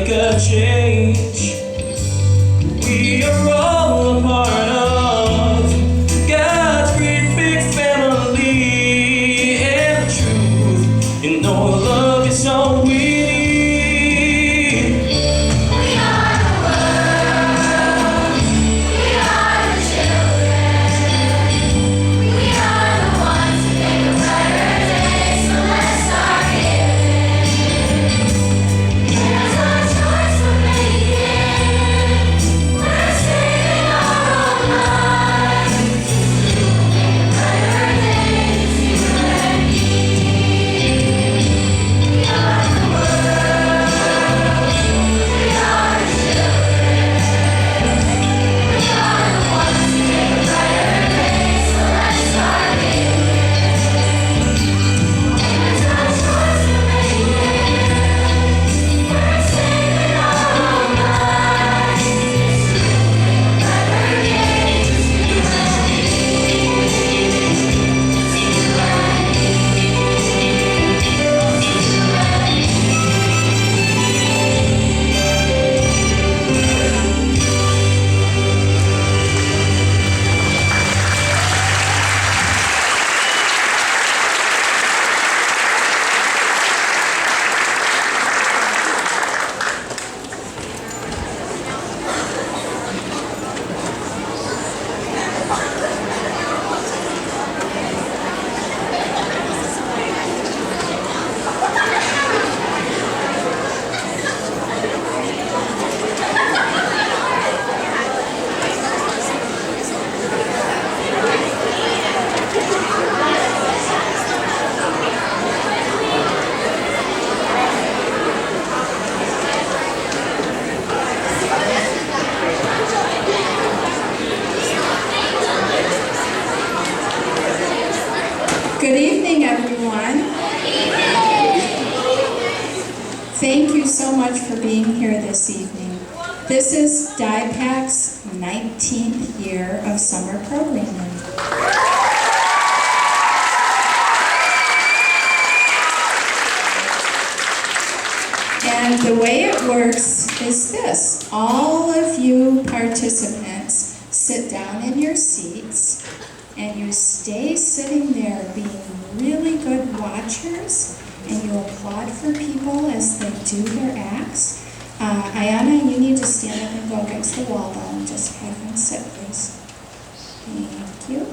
make a change. We are all a part of God's great big family, and the truth, you know love is all we need. Good evening, everyone. Thank you so much for being here this evening. This is DYPAC's 19th year of summer programming. And the way it works is this. All of you participants sit down in your seats and you stay sitting there being really good watchers, and you applaud for people as they do their acts. Ayana, you need to stand up and go against the wall though, and just have them sit, please. Thank you.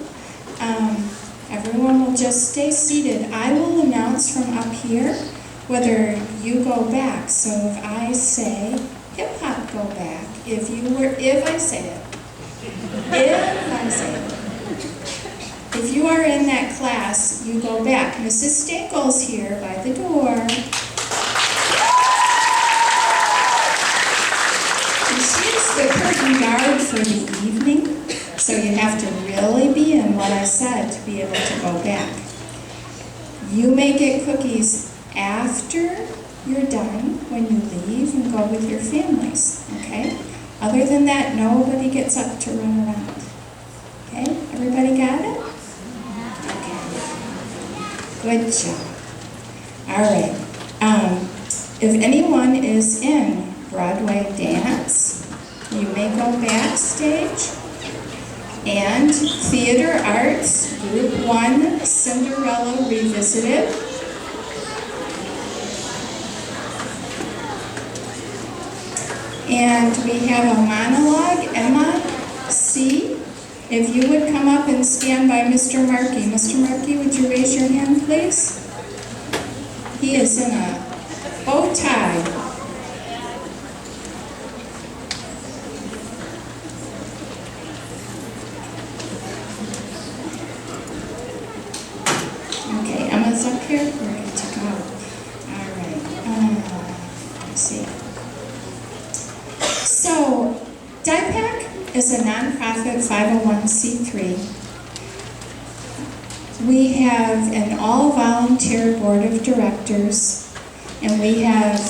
Everyone will just stay seated. I will announce from up here whether you go back. So if I say hip hop, go back. If I say it. If you are in that class, you go back. Mrs. Stankel's here by the door. And she's the curtain guard for the evening, so you have to really be in what I said to be able to go back. You may get cookies after you're done when you leave and go with your families, okay? Other than that, nobody gets up to run around. Okay, everybody got it? Good job. All right. If anyone is in Broadway dance, you may go backstage. And theater arts, group 1, Cinderella Revisited. And we have a monologue, Emma C. If you would come up and stand by Mr. Markey. Mr. Markey, would you raise your hand, please? He is in a bow tie. Okay, Emma's up here. We're good to go. All right. Let's see. So, DYPAC is a nonprofit 501c3. We have an all-volunteer board of directors, and we have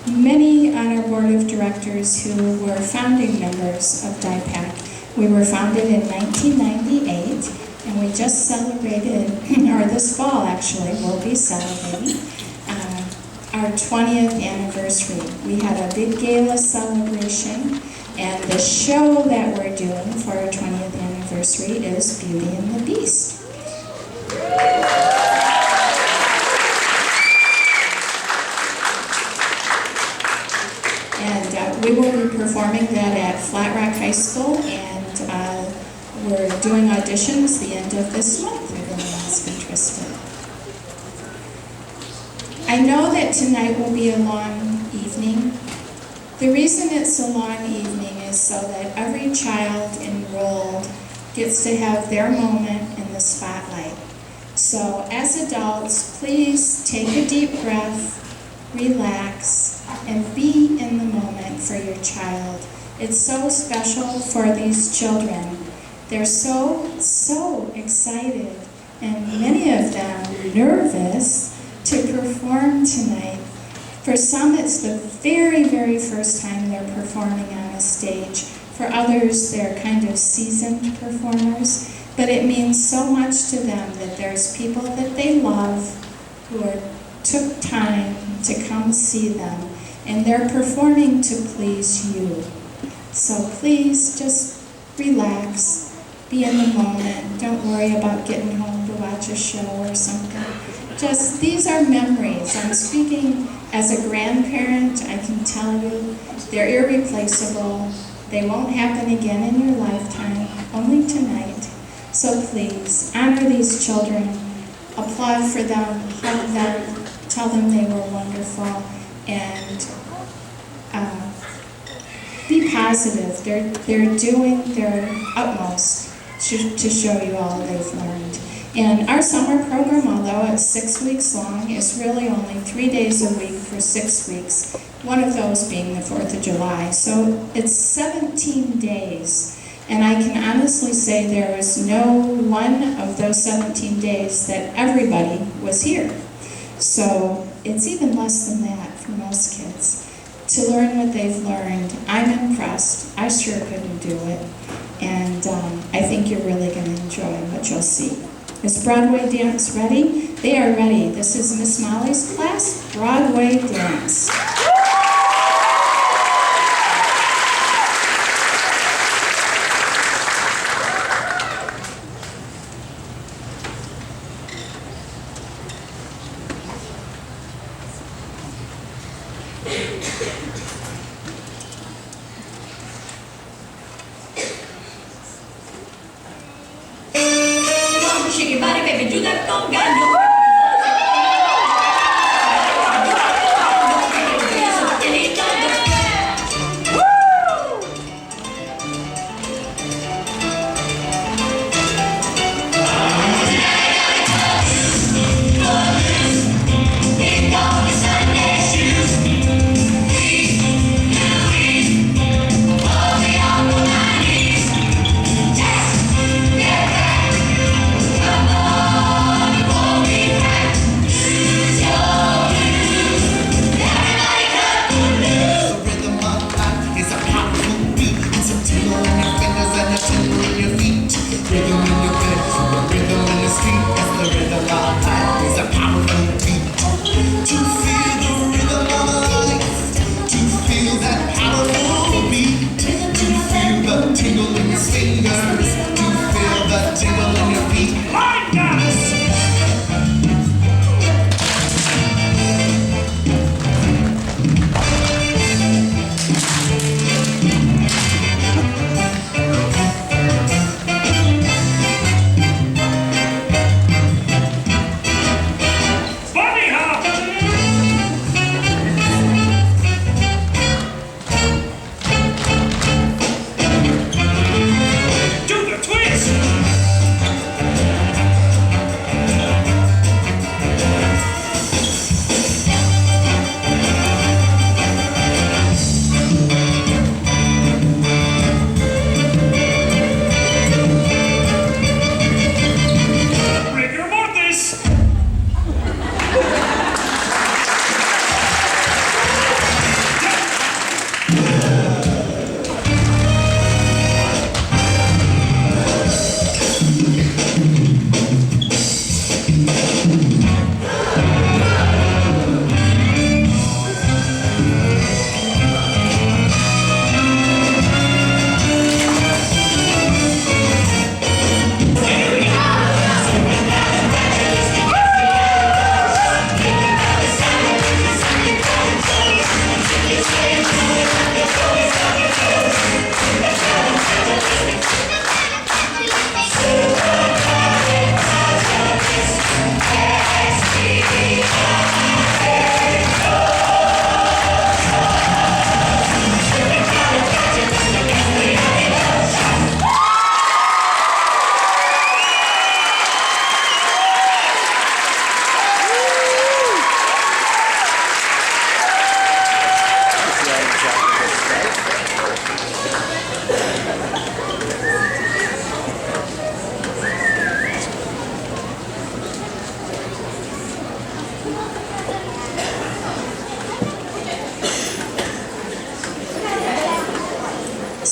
many on our board of directors who were founding members of DYPAC. We were founded in 1998, and we just celebrated, or this fall actually, we'll be celebrating our 20th anniversary. We had a big gala celebration, and the show that we're doing for our 20th anniversary is Beauty and the Beast. And we will be performing that at Flat Rock High School, and we're doing auditions the end of this month if anyone's interested. I know that tonight will be a long evening. The reason it's a long evening is so that every child enrolled gets to have their moment in the spotlight. So as adults, please take a deep breath, relax, and be in the moment for your child. It's so special for these children. They're so excited, and many of them nervous to perform tonight. For some, it's the very first time they're performing on a stage. For others, they're kind of seasoned performers. But it means so much to them that there's people that they love who took time to come see them, and they're performing to please you. So please just relax, be in the moment. Don't worry about getting home to watch a show or something. Just, these are memories. I'm speaking as a grandparent. I can tell you they're irreplaceable. They won't happen again in your lifetime, only tonight. So please, honor these children, applaud for them, hug them, tell them they were wonderful, and be positive. They're doing their utmost to show you all they've learned. And our summer program, although it's 6 weeks long, is really only 3 days a week for 6 weeks, one of those being the 4th of July. So it's 17 days. And I can honestly say there was no one of those 17 days that everybody was here. So it's even less than that for most kids. To learn what they've learned, I'm impressed. I sure couldn't do it. And I think you're really going to enjoy what you'll see. Is Broadway Dance ready? They are ready. This is Miss Molly's class, Broadway Dance. Shake your body, baby, do that conga, no.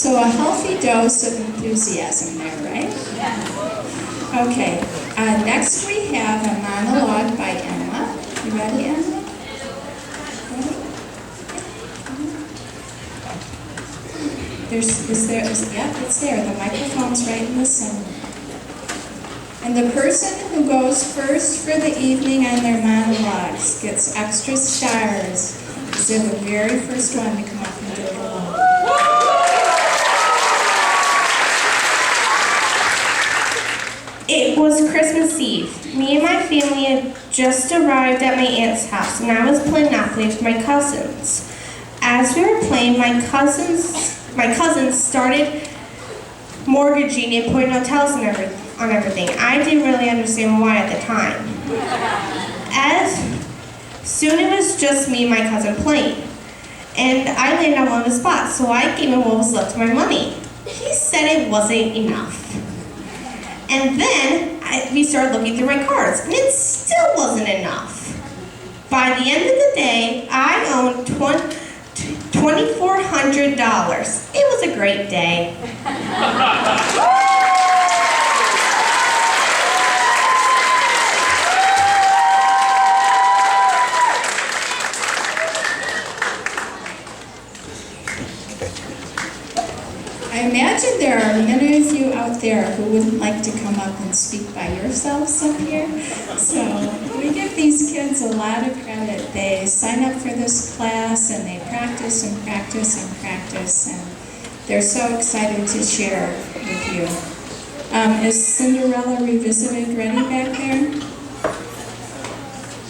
So a healthy dose of enthusiasm there, right? Okay, next we have a monologue by Emma. You ready, Emma? Ready? It's there. The microphone's right in the center. And the person who goes first for the evening on their monologues gets extra stars. Because they're the very first one to come up and do it alone. It was Christmas Eve. Me and my family had just arrived at my aunt's house, and I was playing Monopoly with my cousins. As we were playing, my cousins started mortgaging and putting hotels on everything. I didn't really understand why at the time. As soon it was just me and my cousin playing, and I landed on one of the spots, so I gave him what was left of my money. He said it wasn't enough. And then we started looking through my cards, and it still wasn't enough. By the end of the day, I owned $2,400. It was a great day. I imagine there are many of you out there who wouldn't like to come up and speak by yourselves up here. So we give these kids a lot of credit. They sign up for this class and they practice and practice and practice, and they're so excited to share with you. Is Cinderella Revisited ready back there?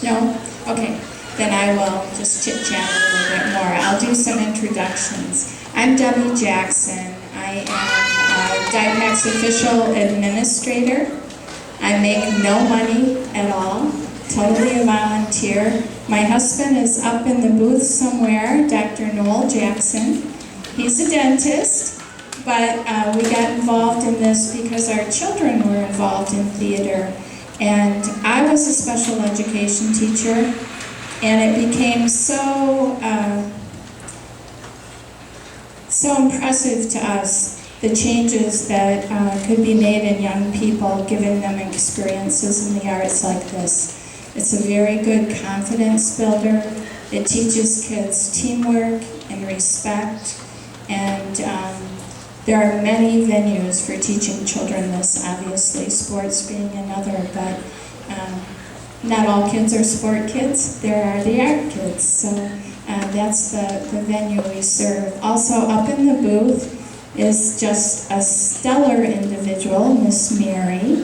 No? Okay. Then I will just chit-chat a little bit more. I'll do some introductions. I'm Debbie Jackson. I am DYPAC's official administrator. I make no money at all, totally a volunteer. My husband is up in the booth somewhere, Dr. Noel Jackson. He's a dentist, but we got involved in this because our children were involved in theater. And I was a special education teacher, and it became so impressive to us, the changes that could be made in young people, giving them experiences in the arts like this. It's a very good confidence builder. It teaches kids teamwork and respect, and there are many venues for teaching children this, obviously, sports being another, but not all kids are sport kids. There are the art kids, so that's the venue we serve. Also up in the booth is just a stellar individual, Miss Mary.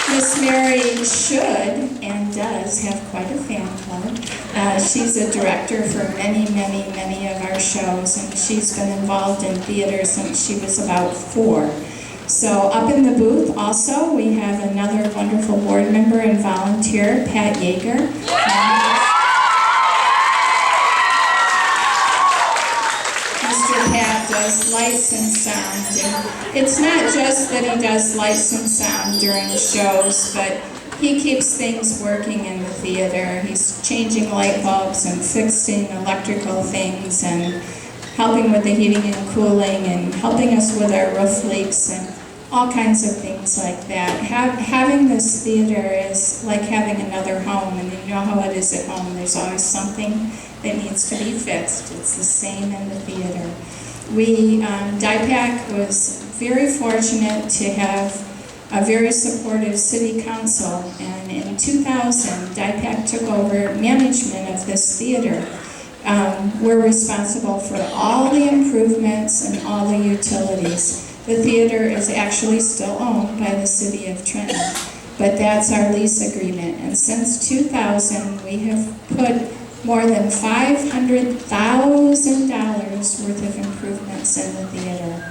Miss Mary should and does have quite a fan club. She's a director for many, many, many of our shows, and she's been involved in theater since she was about 4. So up in the booth also, we have another wonderful board member and volunteer, Pat Yeager. Mr. Pat does lights and sound. And it's not just that he does lights and sound during shows, but he keeps things working in the theater. He's changing light bulbs and fixing electrical things and helping with the heating and cooling and helping us with our roof leaks and all kinds of things like that. Having this theater is like having another home, and you know how it is at home. There's always something that needs to be fixed. It's the same in the theater. DYPAC was very fortunate to have a very supportive city council, and in 2000, DYPAC took over management of this theater. We're responsible for all the improvements and all the utilities. The theater is actually still owned by the city of Trenton, but that's our lease agreement. And since 2000, we have put more than $500,000 worth of improvements in the theater.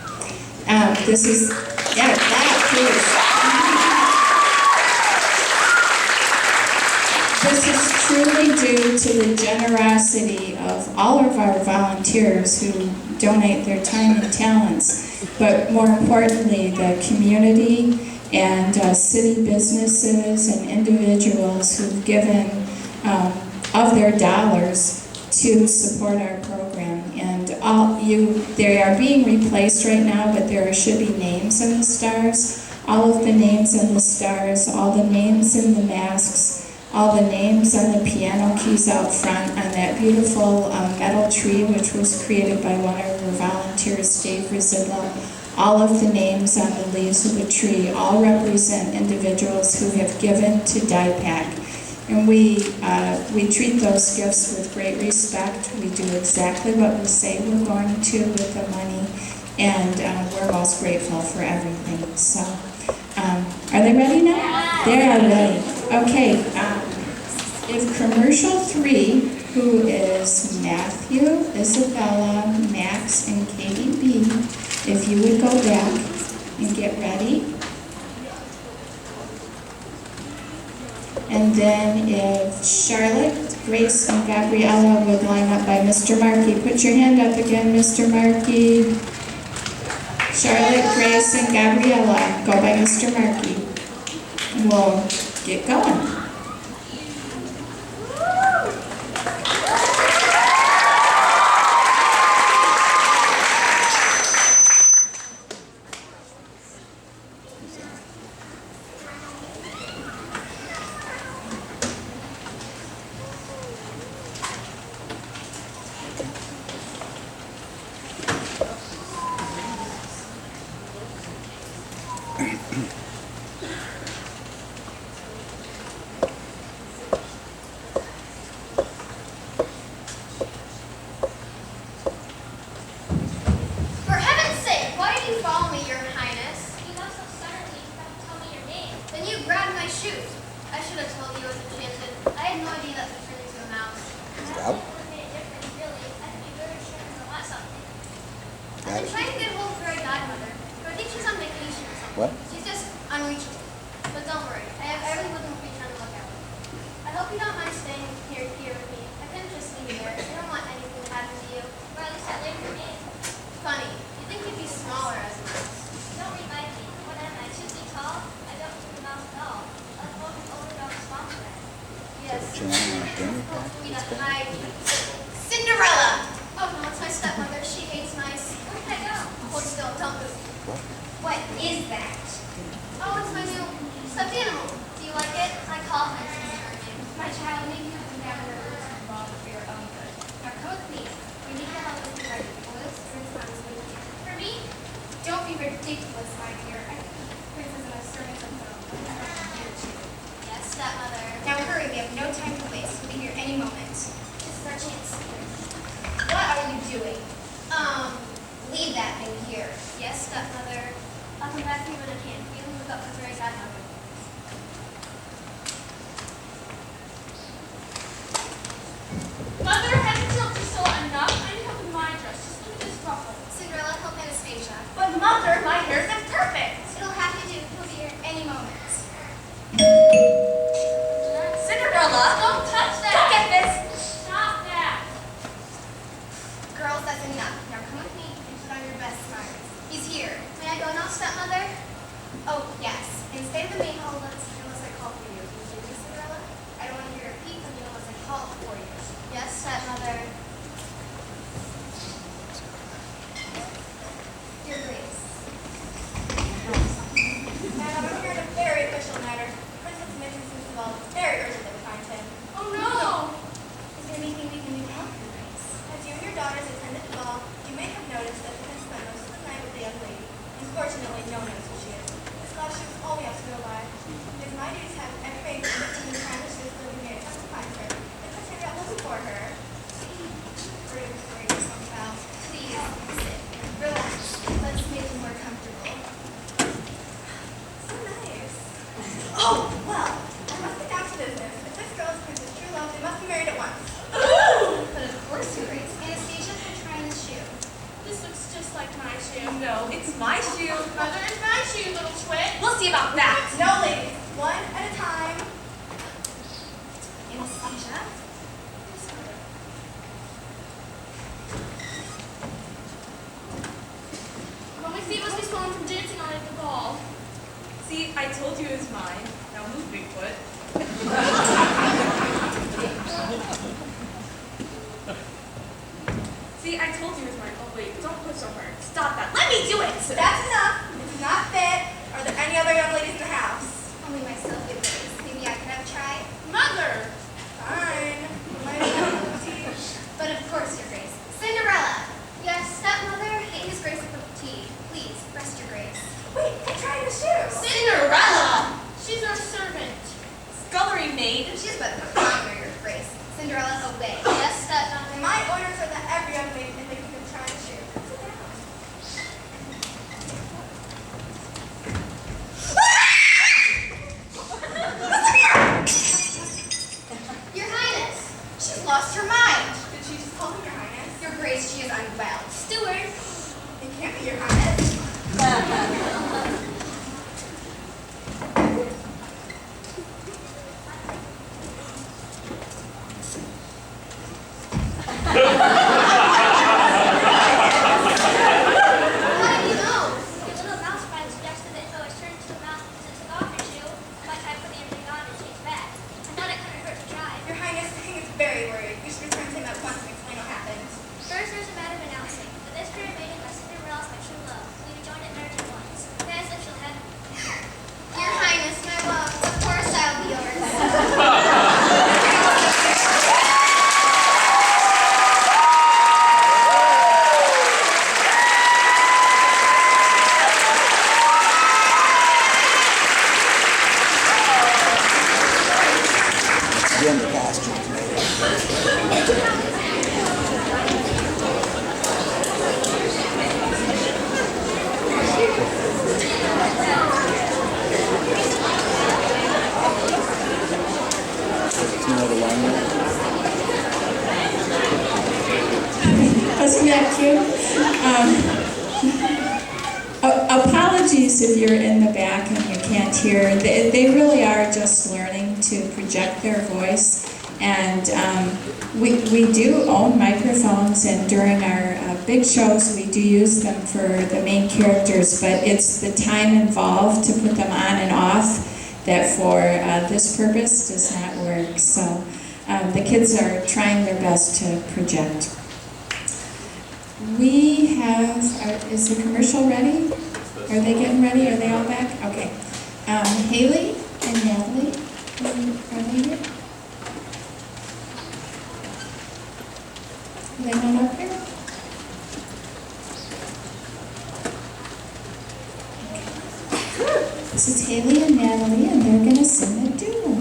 This is truly due to the generosity of all of our volunteers who donate their time and talents, but more importantly, the community and city businesses and individuals who've given of their dollars to support our program. And they are being replaced right now, but there should be names in the stars. All of the names in the stars, all the names in the masks, all the names on the piano keys out front on that beautiful metal tree, which was created by one of our volunteers, Dave Rizidla. All of the names on the leaves of the tree all represent individuals who have given to DYPAC. And we treat those gifts with great respect. We do exactly what we say we're going to with the money, and we're most grateful for everything. So, are they ready now? They are ready. Okay, if commercial 3, who is Matthew, Isabella, Max, and Katie B., if you would go back and get ready. And then if Charlotte, Grace, and Gabriella would line up by Mr. Markey. Put your hand up again, Mr. Markey. Charlotte, Grace, and Gabriella, go by Mr. Markey. And we'll get going. What? She's just unreachable. But don't worry, I really wouldn't be trying to look out. I hope you don't mind staying here with me. I couldn't just leave you there. I don't want anything to happen to you. Or at least I live for me. Funny, you'd think you'd be smaller as a mouse. Don't remind me. What am I? Should be tall? I don't think a mouse at all. Let's go with older dog sponsor that. Yes. We got to hide. Cinderella! Oh no, it's my stepmother. She hates mice. Where did I go? Hold still, don't move. What is that? Oh, it's my new stuffed animal. Do you like it? I call it my child. Maybe you can gather the roots and involved for your own good. Now come with me. We need to help us be ready. Boils, Prince Hans with you. For me? Don't be ridiculous, my dear. I think Princess and I servants of the here too. Yes, stepmother. Now hurry, we have no time to waste. We'll be here any moment. This is our chance. What are you doing? Leave that thing here. Yes, stepmother. I'll come back to you when I can. We will look up for very godmother. Mother, haven't you helped Priscilla enough? I need help in my dress. Just look at this ruffle. Cinderella, help Anastasia. But Mother, my hair's imperfect. It'll have to do. We'll be here any moment. Cinderella, don't touch that. Look at this. Stop that. Girls, that's enough. Now come with me and put on your best smiles. He's here. May I go now, stepmother? Oh, yes. And stay in the main hall unless I call for you. Can you do this, Cinderella? I don't want to hear a peep from you unless I call for you. Yes, stepmother. Your Grace. Madam, I'm here on a very official matter. Princess Mitchell seems to all very urgently behind him. Oh no. Is there anything we can do to help your Grace? As you and your daughters attended the ball, you may have noticed that the prince spent most of the night with the young lady. Unfortunately, no one knows who she is. This last she was all we have to go by. It is my duty to have every maid in the time that she is living here attempt to find her. And to figure out looking for her. Please, sit. Relax. Let's make you more comfortable. So nice. Oh, well, I must get down to business. If this girl is Princess True Love, they must be married at once. But of course, Your Grace. Anastasia can try this shoe. This looks just like my shoe. No, it's my shoe. Mother, it's my shoe, little twit. We'll see about that. No, ladies. One at a time. Anastasia. I told you it was mine. Now move, Bigfoot. See, I told you it was mine. Oh wait, don't push so hard. Stop that. Let me do it! That's enough. It does not fit. Are there any other young ladies in the house? Only myself get this. Maybe I could have a try. Mother! Fine. My little tea. But of course, Your Grace. Cinderella! Yes, stepmother, get His Grace a cup of tea. Please, rest Your Grace. Wait, I'm trying the shoe. Cinderella! She's our servant. Scullery maid. She's but a minor, Your Grace. Cinderella, away. Yes, stepmother. My orders are that every young lady in the kingdom try the shoe. Sit down. Your Highness, she's lost her mind. Did she just call me your highness? Your Grace, she is unwell. Steward. It can't be your highness. How do you know? Your little mouse friend suggested that if I was turned into a mouse and took off your shoe, my time put the everything on and change back. I thought it couldn't hurt to try. Your highness, the king is very worried. We should return to him at once and explain what happened. First, there's a matter of announcing. The mystery maiden by Cinderella is my true love. We joined at marriage at once. Yes, if she'll have me. Your Highness, my love, of course I'll be yours. In the costume. Another line there. Wasn't that cute? Apologies if you're in the back and you can't hear. They really are just learning to project their voice. And we do own microphones, and during our big shows we do use them for the main characters, but it's the time involved to put them on and off that for this purpose does not work. So the kids are trying their best to project. We have, is the commercial ready? Are they getting ready? Are they all back? Okay. Haley and Natalie, are they here? Are they not up here? This is Haley and Natalie, and they're going to sing a duo.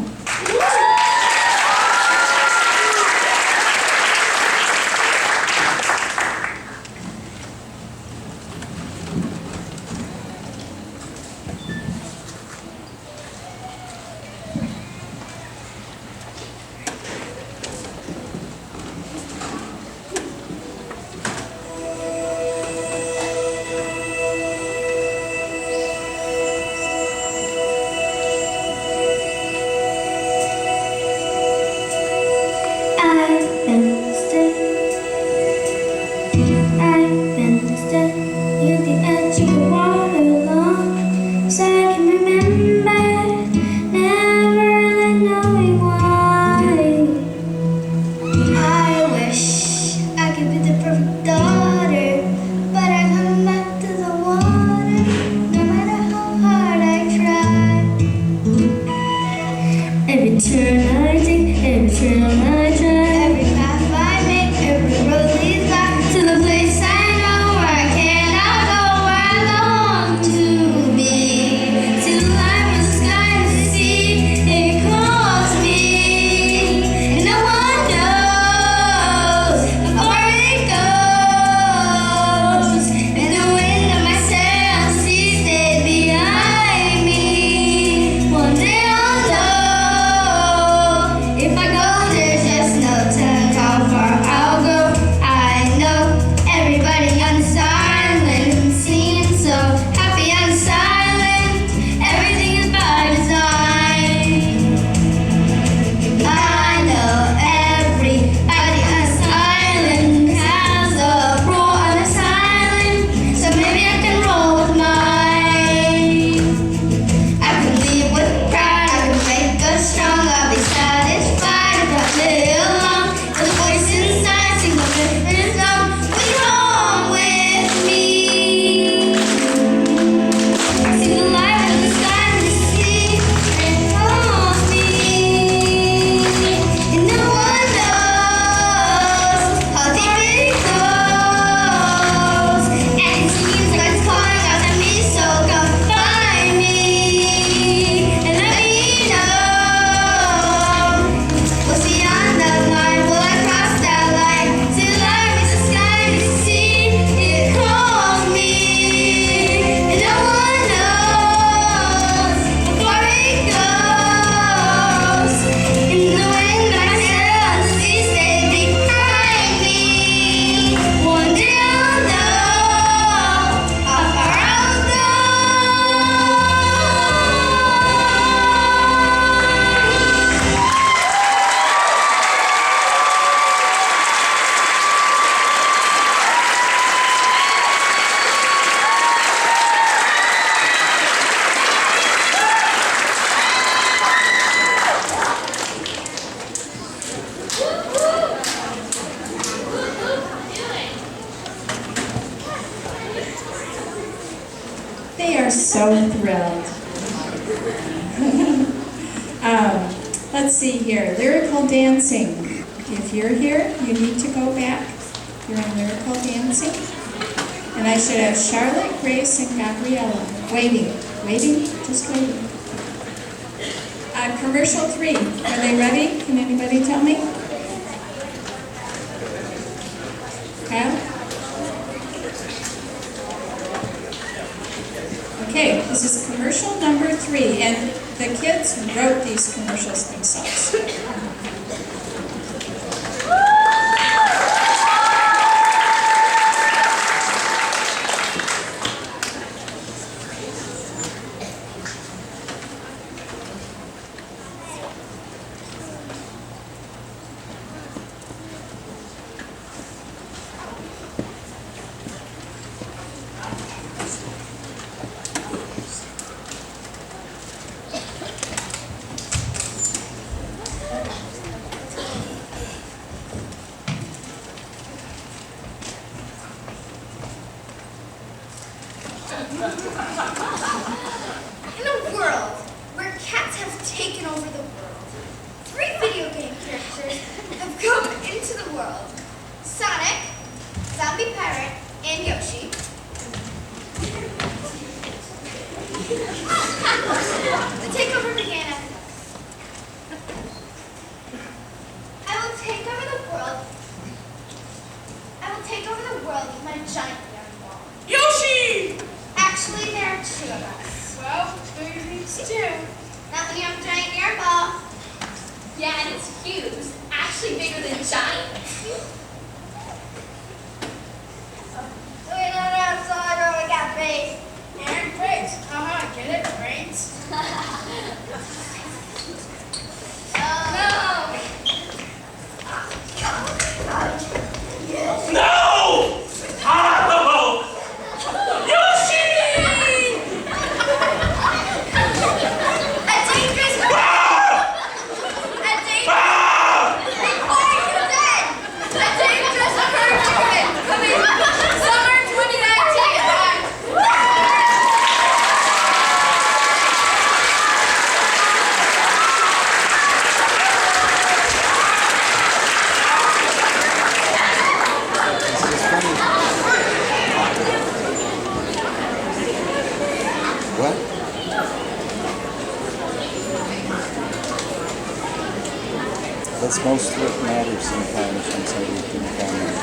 Let's see here, lyrical dancing. If you're here, you need to go back. You're in lyrical dancing. And I should have Charlotte, Grace, and Gabriella. Waiting, just waiting. Commercial 3, are they ready? Can anybody tell me? Kyle? Okay, this is commercial number 3, and the kids wrote these commercials themselves. In a world where cats have taken over the world, 3 video game characters have come into the world. Sonic, Zombie Pirate, and Yoshi. The takeover began as I will take over the world. I will take over the world with my giant yarn ball. Yoshi! Actually, there are 2 of us. Well, who needs 2? Not when you have a giant yarn ball. Yeah, and it's huge. Actually bigger than giant. So we don't have solid or we got base. And brains. Get it? Brains? No! No! Ah, Yoshi! A dangerous before you're dead! A dangerous hurricane coming summer 2019. What? That's most what matters sometimes when somebody can comment.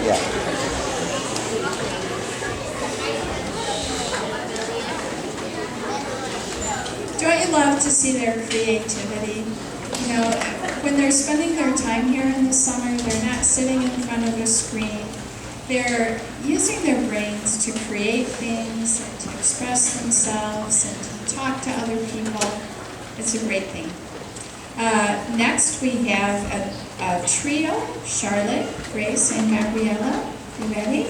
Yeah. Don't you love to see their creativity? You know, when they're spending their time here in the summer, they're not sitting in front of a screen. They're using their brains to create things and to express themselves and to talk to other people. It's a great thing. Next we have a trio, Charlotte, Grace, and Gabriella. You ready?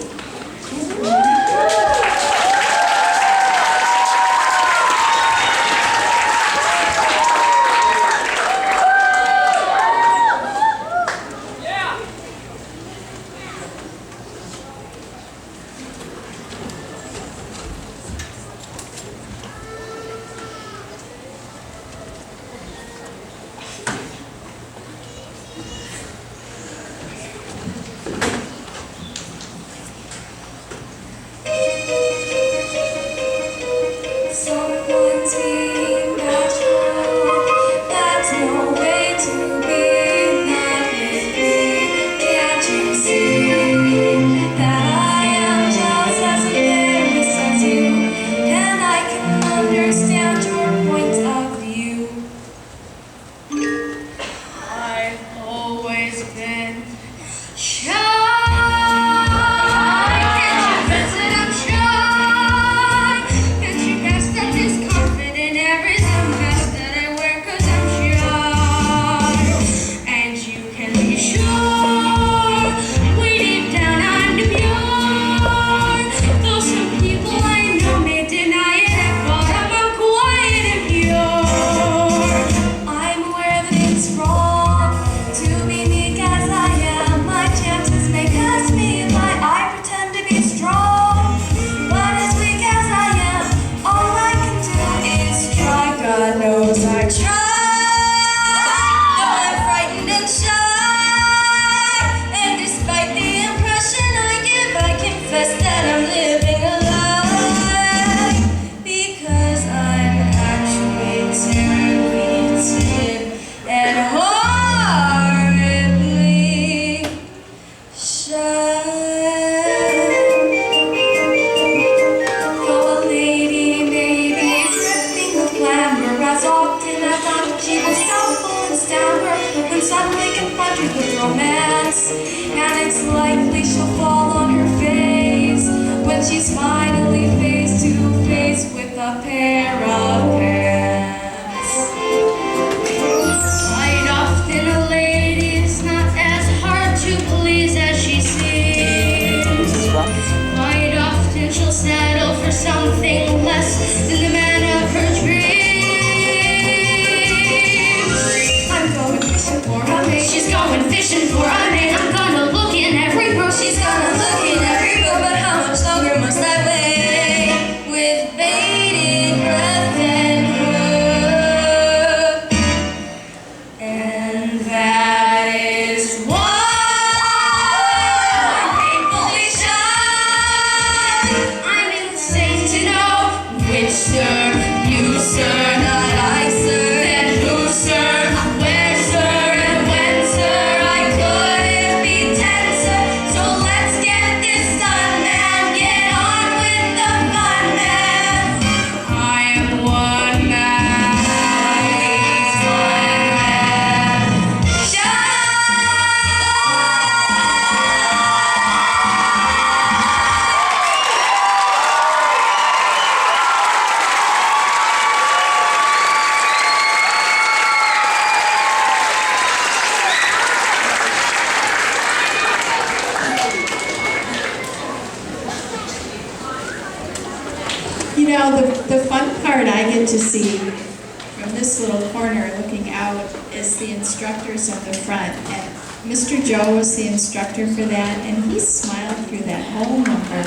Now, the fun part I get to see from this little corner looking out is the instructors at the front. And Mr. Joe was the instructor for that, and he smiled through that whole number.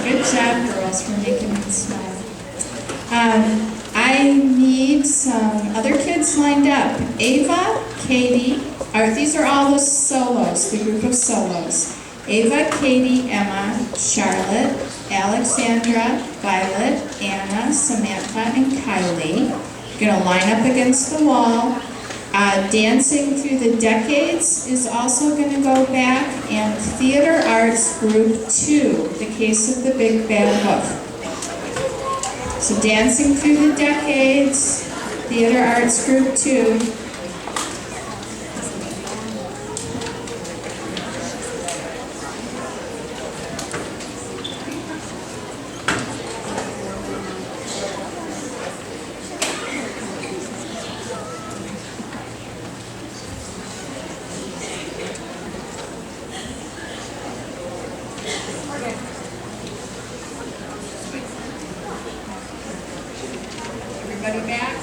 Good job, girls, for making me smile. I need some other kids lined up. Ava, Katie, these are all the solos, the group of solos. Ava, Katie, Emma, Charlotte, Alexandra, Violet, Anna, Samantha, and Kylie. You're going to line up against the wall. Dancing Through the Decades is also going to go back. And Theater Arts Group 2, The Case of the Big Bad Wolf. So Dancing Through the Decades, Theater Arts Group 2. Everybody back?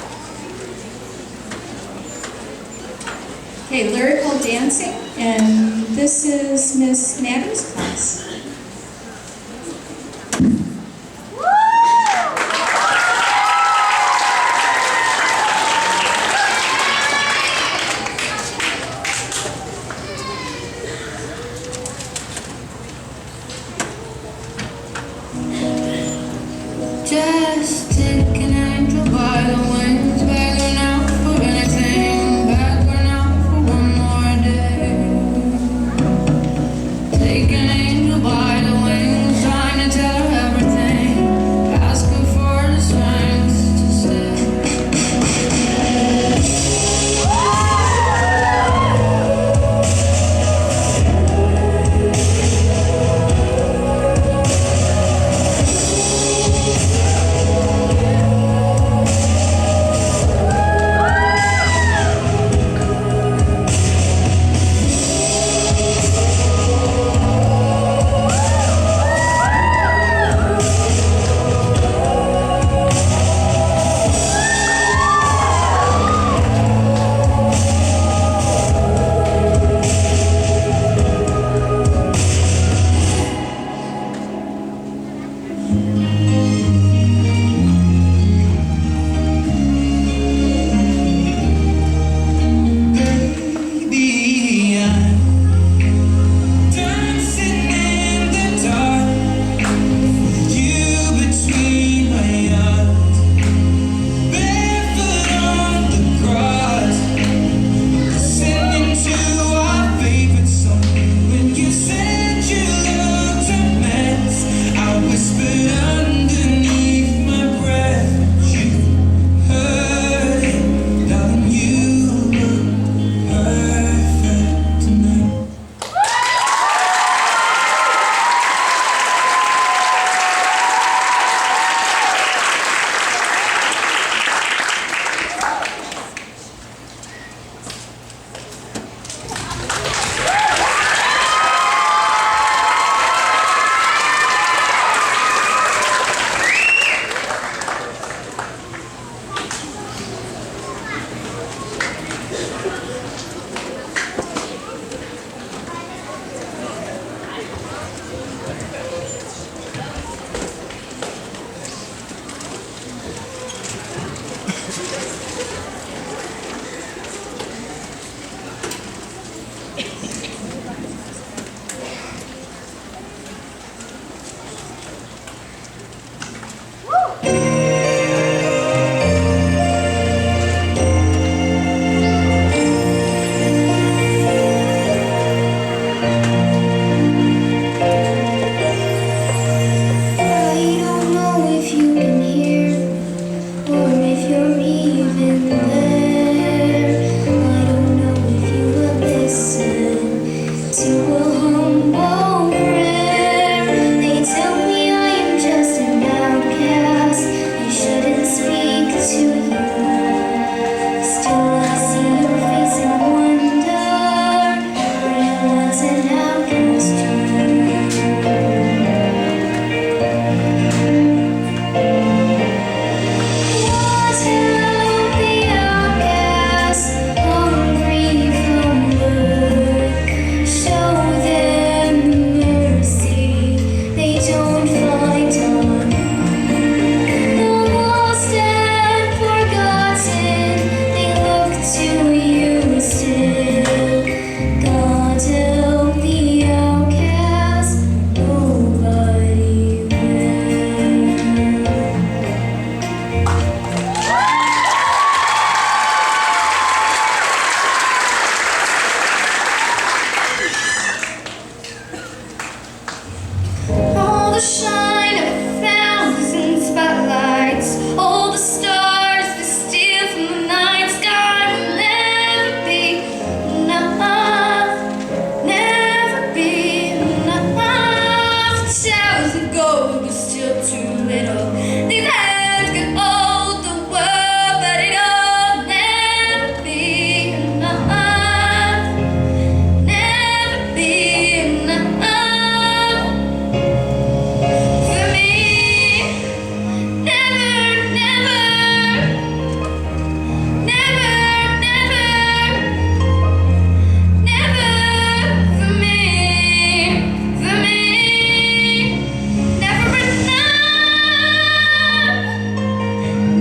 Okay, lyrical dancing, and this is Miss Maddie's class. Just take an angel by the wings, begging out for anything, begging out for one more day. Take an angel by the wings, trying to tell her everything, asking for the strength to stay. shine of 1,000 spotlights. All the stars that steal from the night sky will never be enough. Never be enough. Towers of gold are still too little. These hands can hold the world, but it'll never be enough. Never be enough for me. Never, never, never, never, never for me. For me, never enough.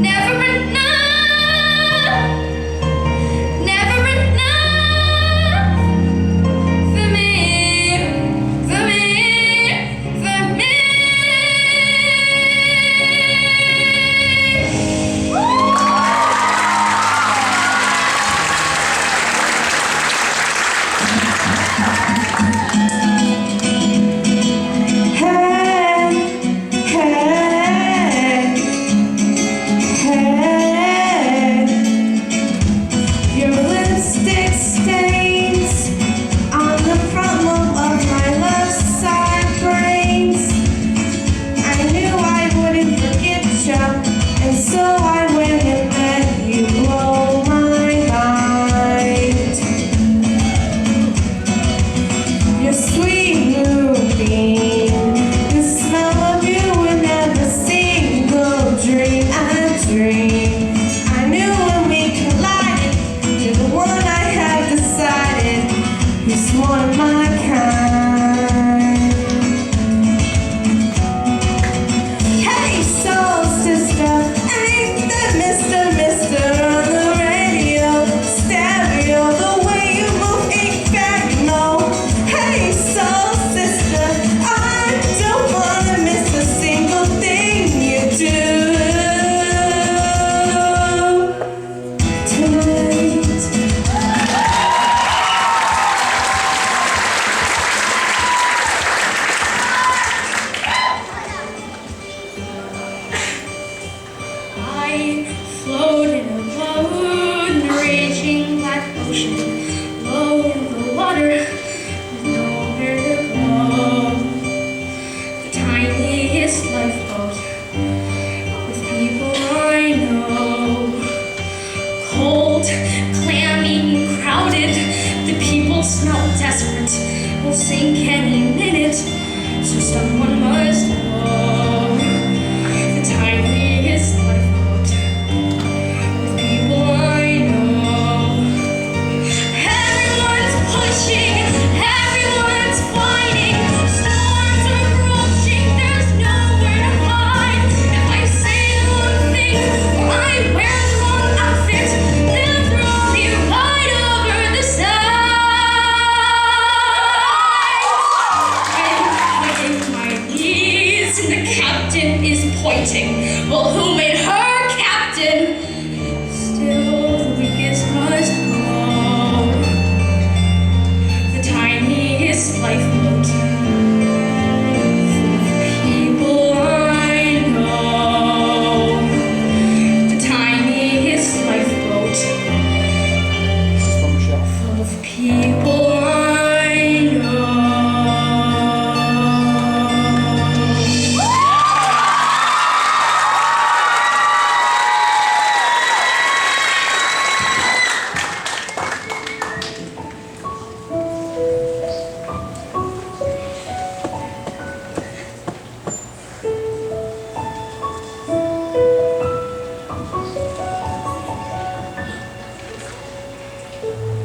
Never enough. Never enough for me. For me. For me. Your lipstick stains on the front lobe of my left side brains. I knew I wouldn't forget you, and so I went and let you blow my mind. Your sweet moonbeam, the smell of you in every single dream I dream. I knew when we collided, you're the one I had decided is one of my kind. Hey, soul sister, ain't that Mr. on the radio? Stereo, the way you move ain't fair, no. Hey, soul sister, I don't wanna miss a single thing you do tonight. I float in a boat, raging like ocean, low in the water, with nowhere to go. The tiniest lifeboat, with people I know. Cold, clammy, and crowded, the people smell desperate, will sink any minute, so someone must go. The tiniest lifeboat, with people I know. Everyone's pushing, everyone's fighting. Storms are approaching, there's nowhere to hide. If I say the wrong thing or I wear the wrong outfit, they'll throw me right over the side. I'm hugging my knees and the captain is pointing. Well, who made her captain? Still, the weakest must go. The tiniest lifeboat, full of people I know. The tiniest lifeboat, This is from Michelle. full of people I know.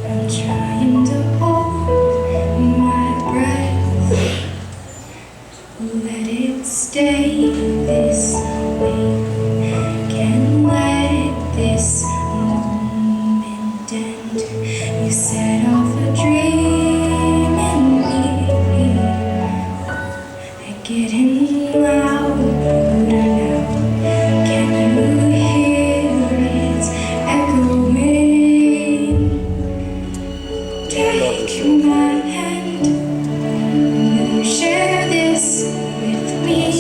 I'm trying to hold my breath. Let it stay this way. Can't let this moment end. You set off a dream in me. Getting louder now. Can you hear it echoing? Take my hand. Will you share this with me?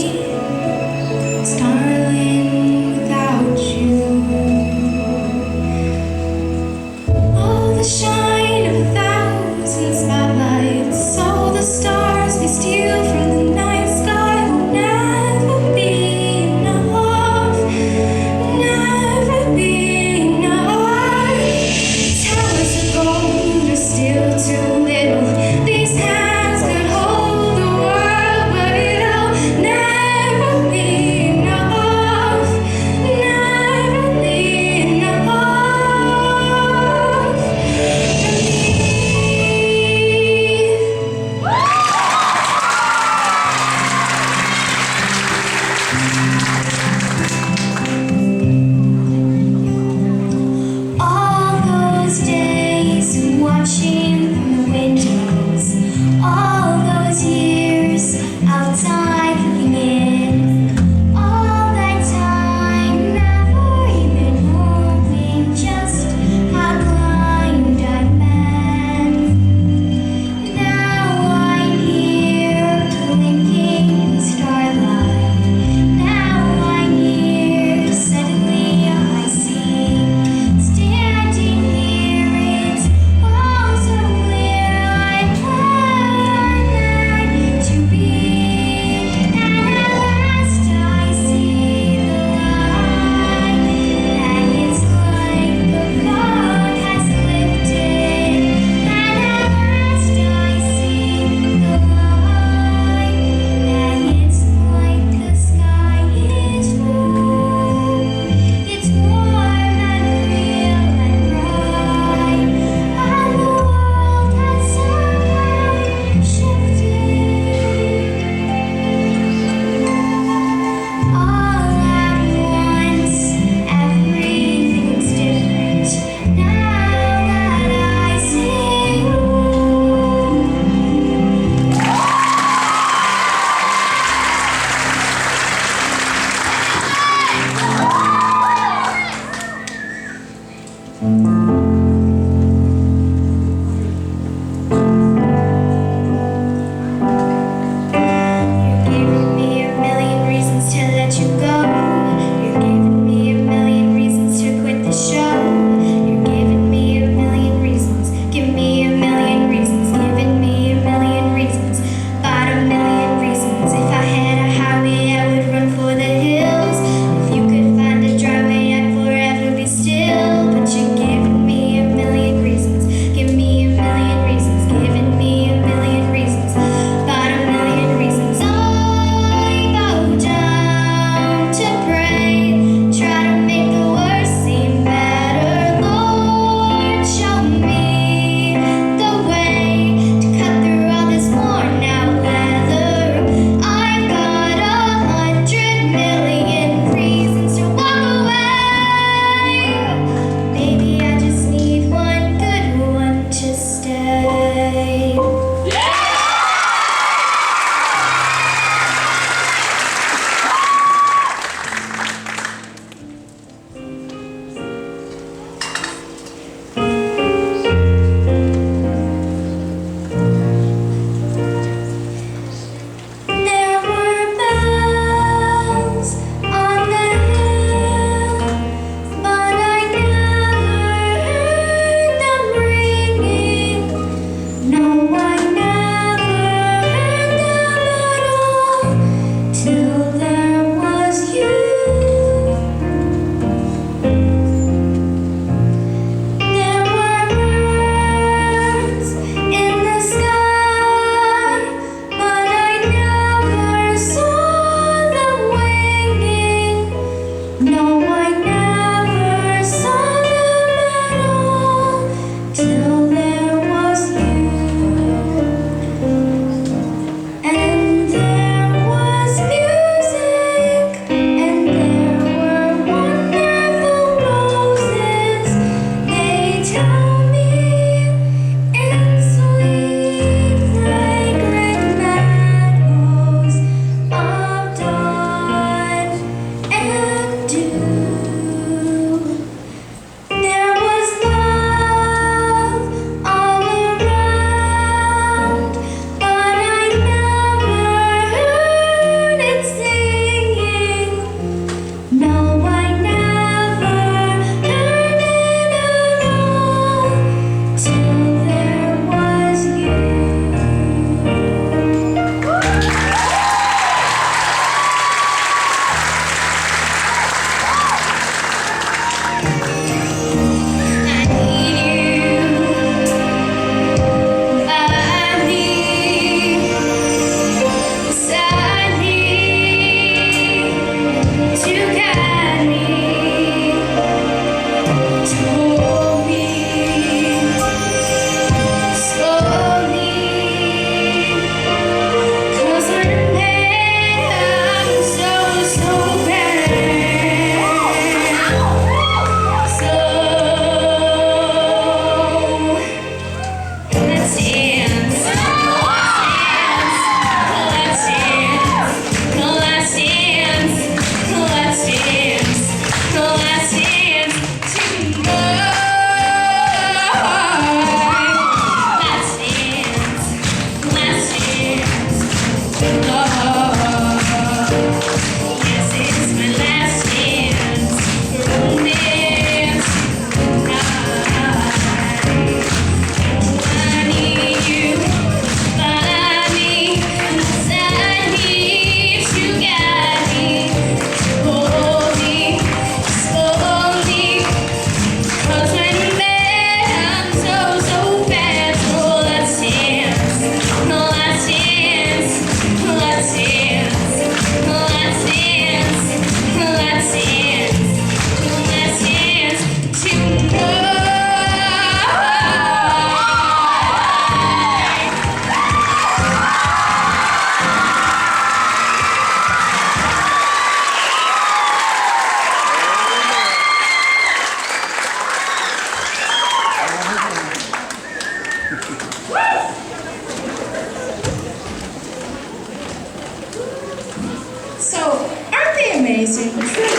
amazing tribute.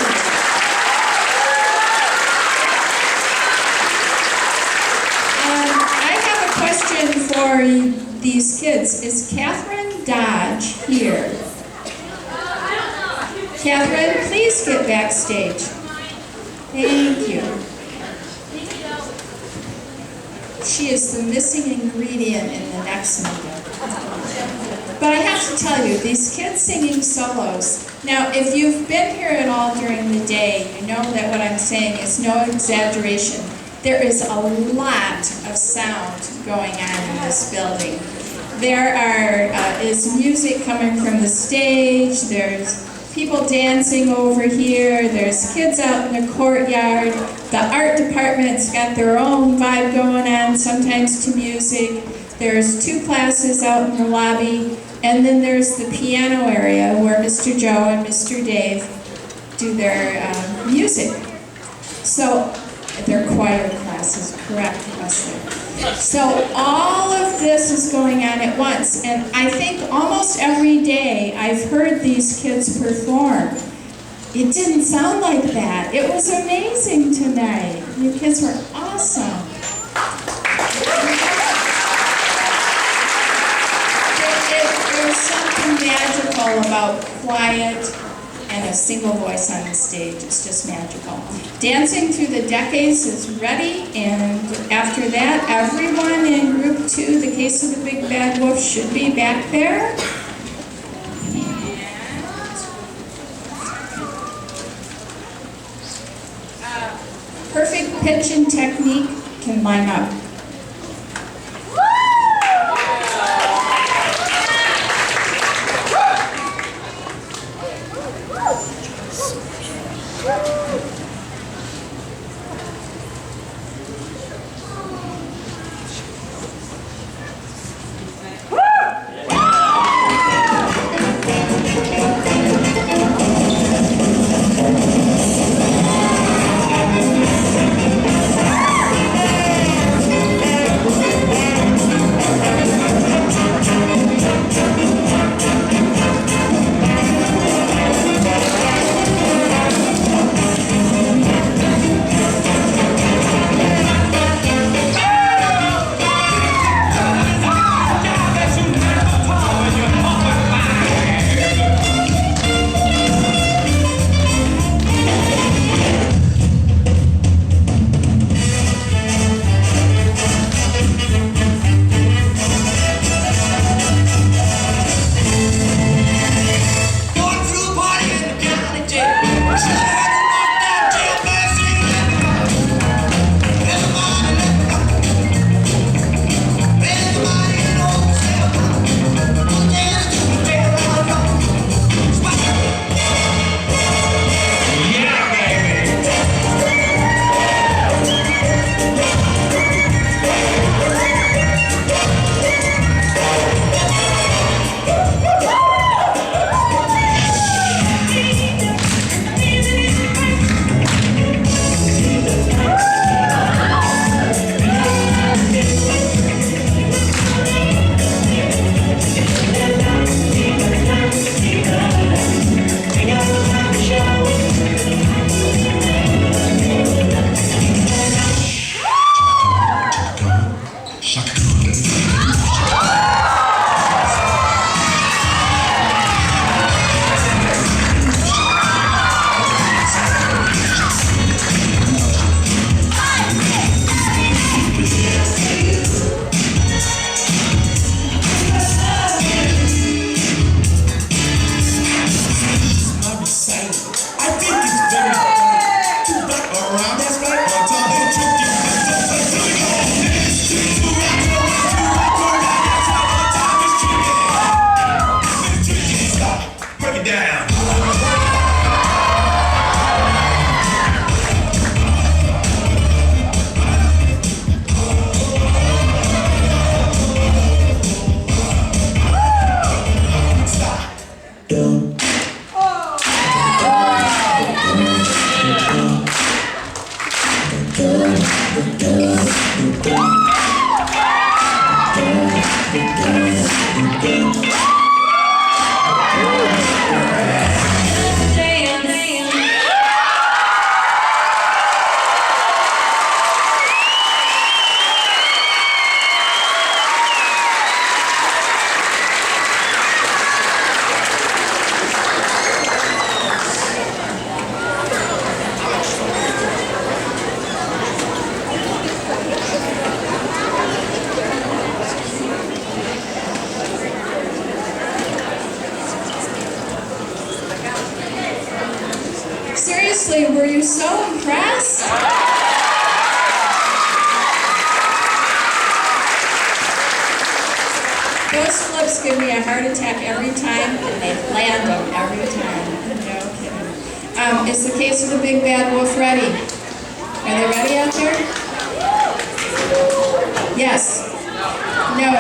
I have a question for these kids. Is Catherine Dodge here? Catherine, please get backstage. Thank you. She is the missing ingredient in the next number. But I have to tell you, these kids singing solos. Now, if you've been here at all during the day, you know that what I'm saying is no exaggeration. There is a lot of sound going on in this building. There is music coming from the stage, there's people dancing over here, there's kids out in the courtyard, the art department's got their own vibe going on, sometimes to music. There's 2 classes out in the lobby, and then there's the piano area where Mr. Joe and Mr. Dave do their music. So, their choir classes, correct, Wesley. So all of this is going on at once, and I think almost every day I've heard these kids perform. It didn't sound like that. It was amazing tonight. You kids were awesome. There's something magical about quiet and a single voice on the stage. It's just magical. Dancing Through the Decades is ready, and after that, everyone in Group 2, The Case of the Big Bad Wolf, should be back there. Perfect pitch and technique can line up. Seriously, were you so impressed? Those flips give me a heart attack every time, and they land them every time. No kidding. Is the case of the big bad wolf ready? Are they ready out there? Yes. No.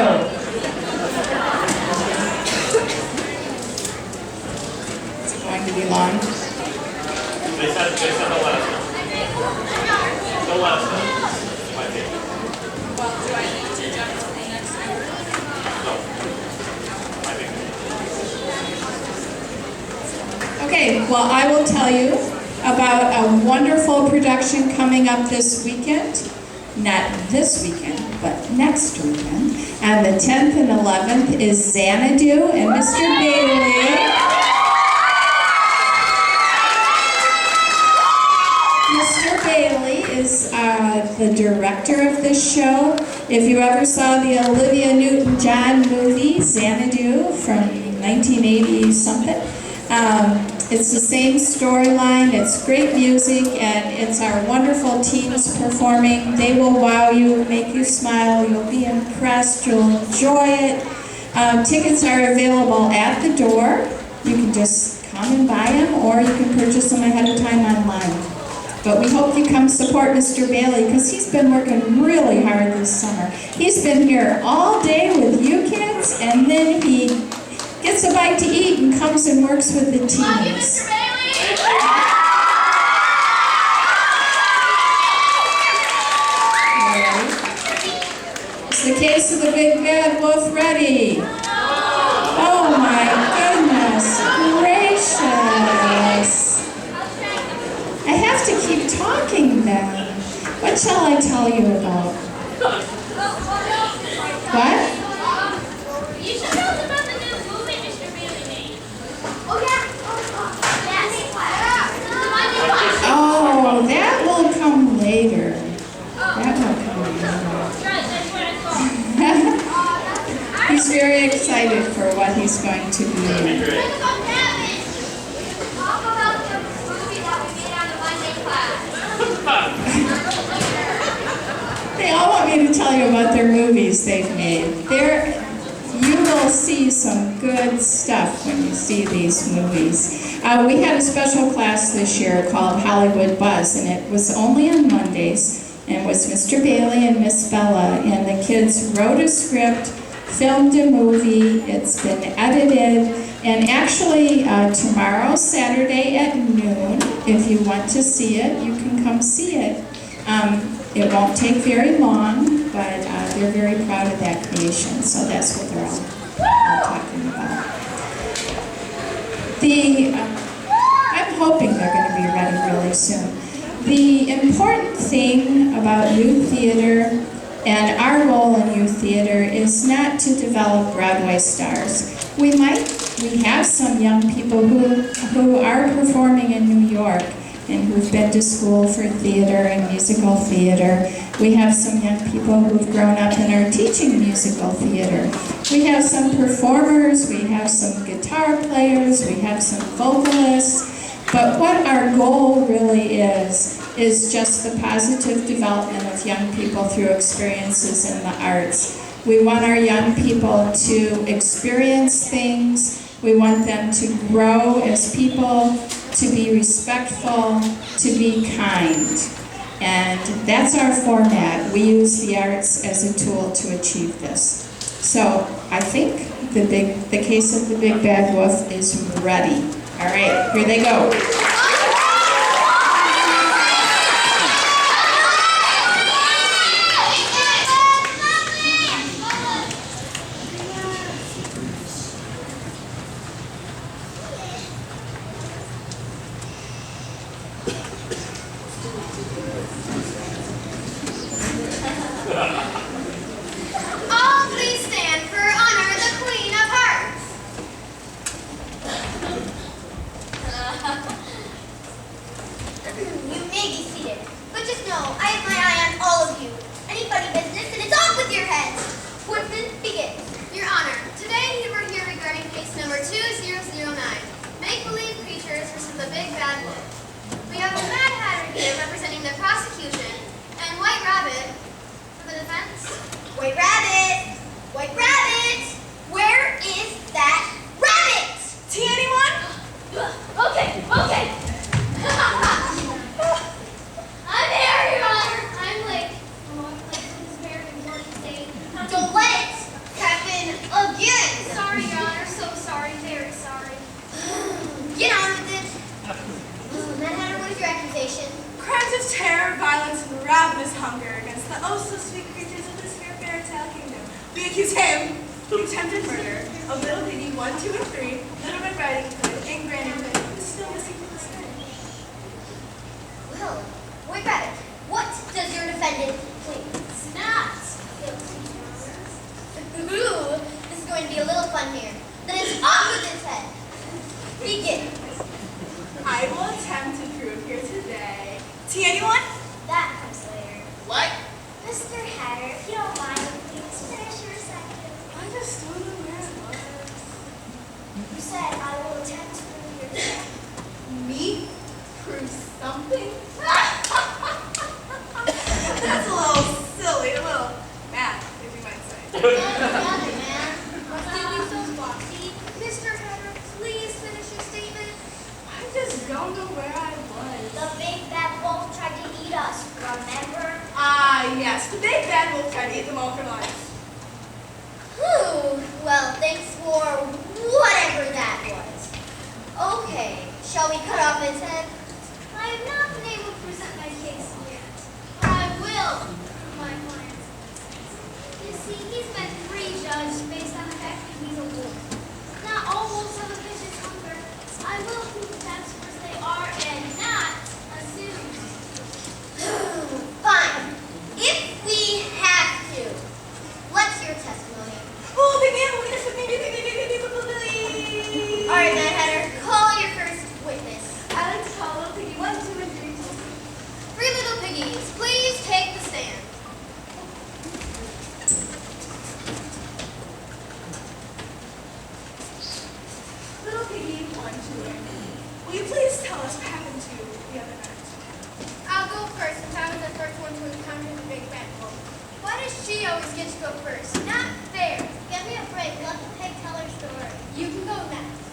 Is it going to be long? They said the last one. The last one. My favorite. Well, do I need to jump to the next one? No. My favorite. Okay, well, I will tell you about a wonderful production coming up this weekend. Not this weekend, but next weekend. And the 10th and 11th is Xanadu and Mr. Bailey. Mr. Bailey is the director of this show. If you ever saw the Olivia Newton-John movie, Xanadu, from 1980 something, it's the same storyline, it's great music, and it's our wonderful teams performing. They will wow you, make you smile, you'll be impressed, you'll enjoy it. Tickets are available at the door. You can just come and buy them, or you can purchase them ahead of time online. But we hope you come support Mr. Bailey, because he's been working really hard this summer. He's been here all day with you kids, and then he gets a bite to eat and comes and works with the teens. Is the case of the big bad wolf ready? Oh my goodness gracious. I have to keep talking then. What shall I tell you about? What? You should tell us about the new movie Mr. Bailey made. Oh, yeah. Yes. Oh, that will come later. That will come later. He's very excited for what he's going to be in. Talk about the movie that we made on the Monday class. They all want me to tell you about their movies they've made. You will see some good stuff when you see these movies. We had a special class this year called Hollywood Buzz, and it was only on Mondays, and it was Mr. Bailey and Miss Bella, and the kids wrote a script, filmed a movie, it's been edited, and actually tomorrow, Saturday at noon, if you want to see it, you can come see it. It won't take very long, but they're very proud of that creation, so that's what they're all talking about. I'm hoping they're going to be ready really soon. The important thing about youth theater and our role in youth theater is not to develop Broadway stars. We have some young people who are performing in New York and who've been to school for theater and musical theater. We have some young people who've grown up and are teaching musical theater. We have some performers, we have some guitar players, we have some vocalists. But what our goal really is just the positive development of young people through experiences in the arts. We want our young people to experience things. We want them to grow as people, to be respectful, to be kind. And that's our format. We use the arts as a tool to achieve this. So I think the case of the big bad wolf is ready. All right, here they go. All please stand for honor the Queen of Hearts. rabbit for the defense. White rabbit! White rabbit! Where is that rabbit? See anyone? Okay. I'm here, Your Honor. I'm late. I'm on late to this very important date. Don't let it happen again! Sorry, Your Honor. So sorry. Very sorry. Get on with it. Mad Hatter, what is your accusation? Crimes of terror, violence, and ravenous hunger against the oh so sweet creatures of this fair fairy tale kingdom. We accuse him of attempted murder of Little Piggy 1, 2, and 3, Little Red Riding Hood, and Granny Hood, who is still missing from the story. Well, White Rabbit, what does your defendant plead? Not guilty, Your Honor. Ooh, this is going to be a little fun here. Then it's off with his head. Begin. I will attempt to prove here today. See anyone? That comes later. What? Mr. Hatter, if you don't mind, please finish your sentence. I just don't know where it was. You said I will attempt to prove your defense. Me? Prove something? That's a little silly, a little mad, if you might say. Get together, man. What's doing you so bossy? Mr. Hatter, please finish your statement. I just don't know where I was. The big bad wolf tried to eat us, remember? Ah, yes, the big bad wolf tried to eat them all for lunch. Whew. Well, thanks for whatever that was. Okay, shall we cut off his head? I have not been able to present my case yet. But I will, my client. You see, he's been prejudged based on the fact that he's a wolf. Not all wolves have a vicious hunger. I will prove the facts for as they are and not assume. Fine. If we have to. Let's hear testimony. Oh, big man, witness. All right, Mad Hatter, call your first witness. I like to call Little Piggy 1, 2, and 3. Three little piggies, please take the stand. Little Piggy 1, 2, and 3. Will you please tell us what happened to you the other night? I'll go first since I was the first one to encounter the big bad wolf. Why does she always get to go first? Not fair. Give me a break. Let the pig tell her story. You can go next.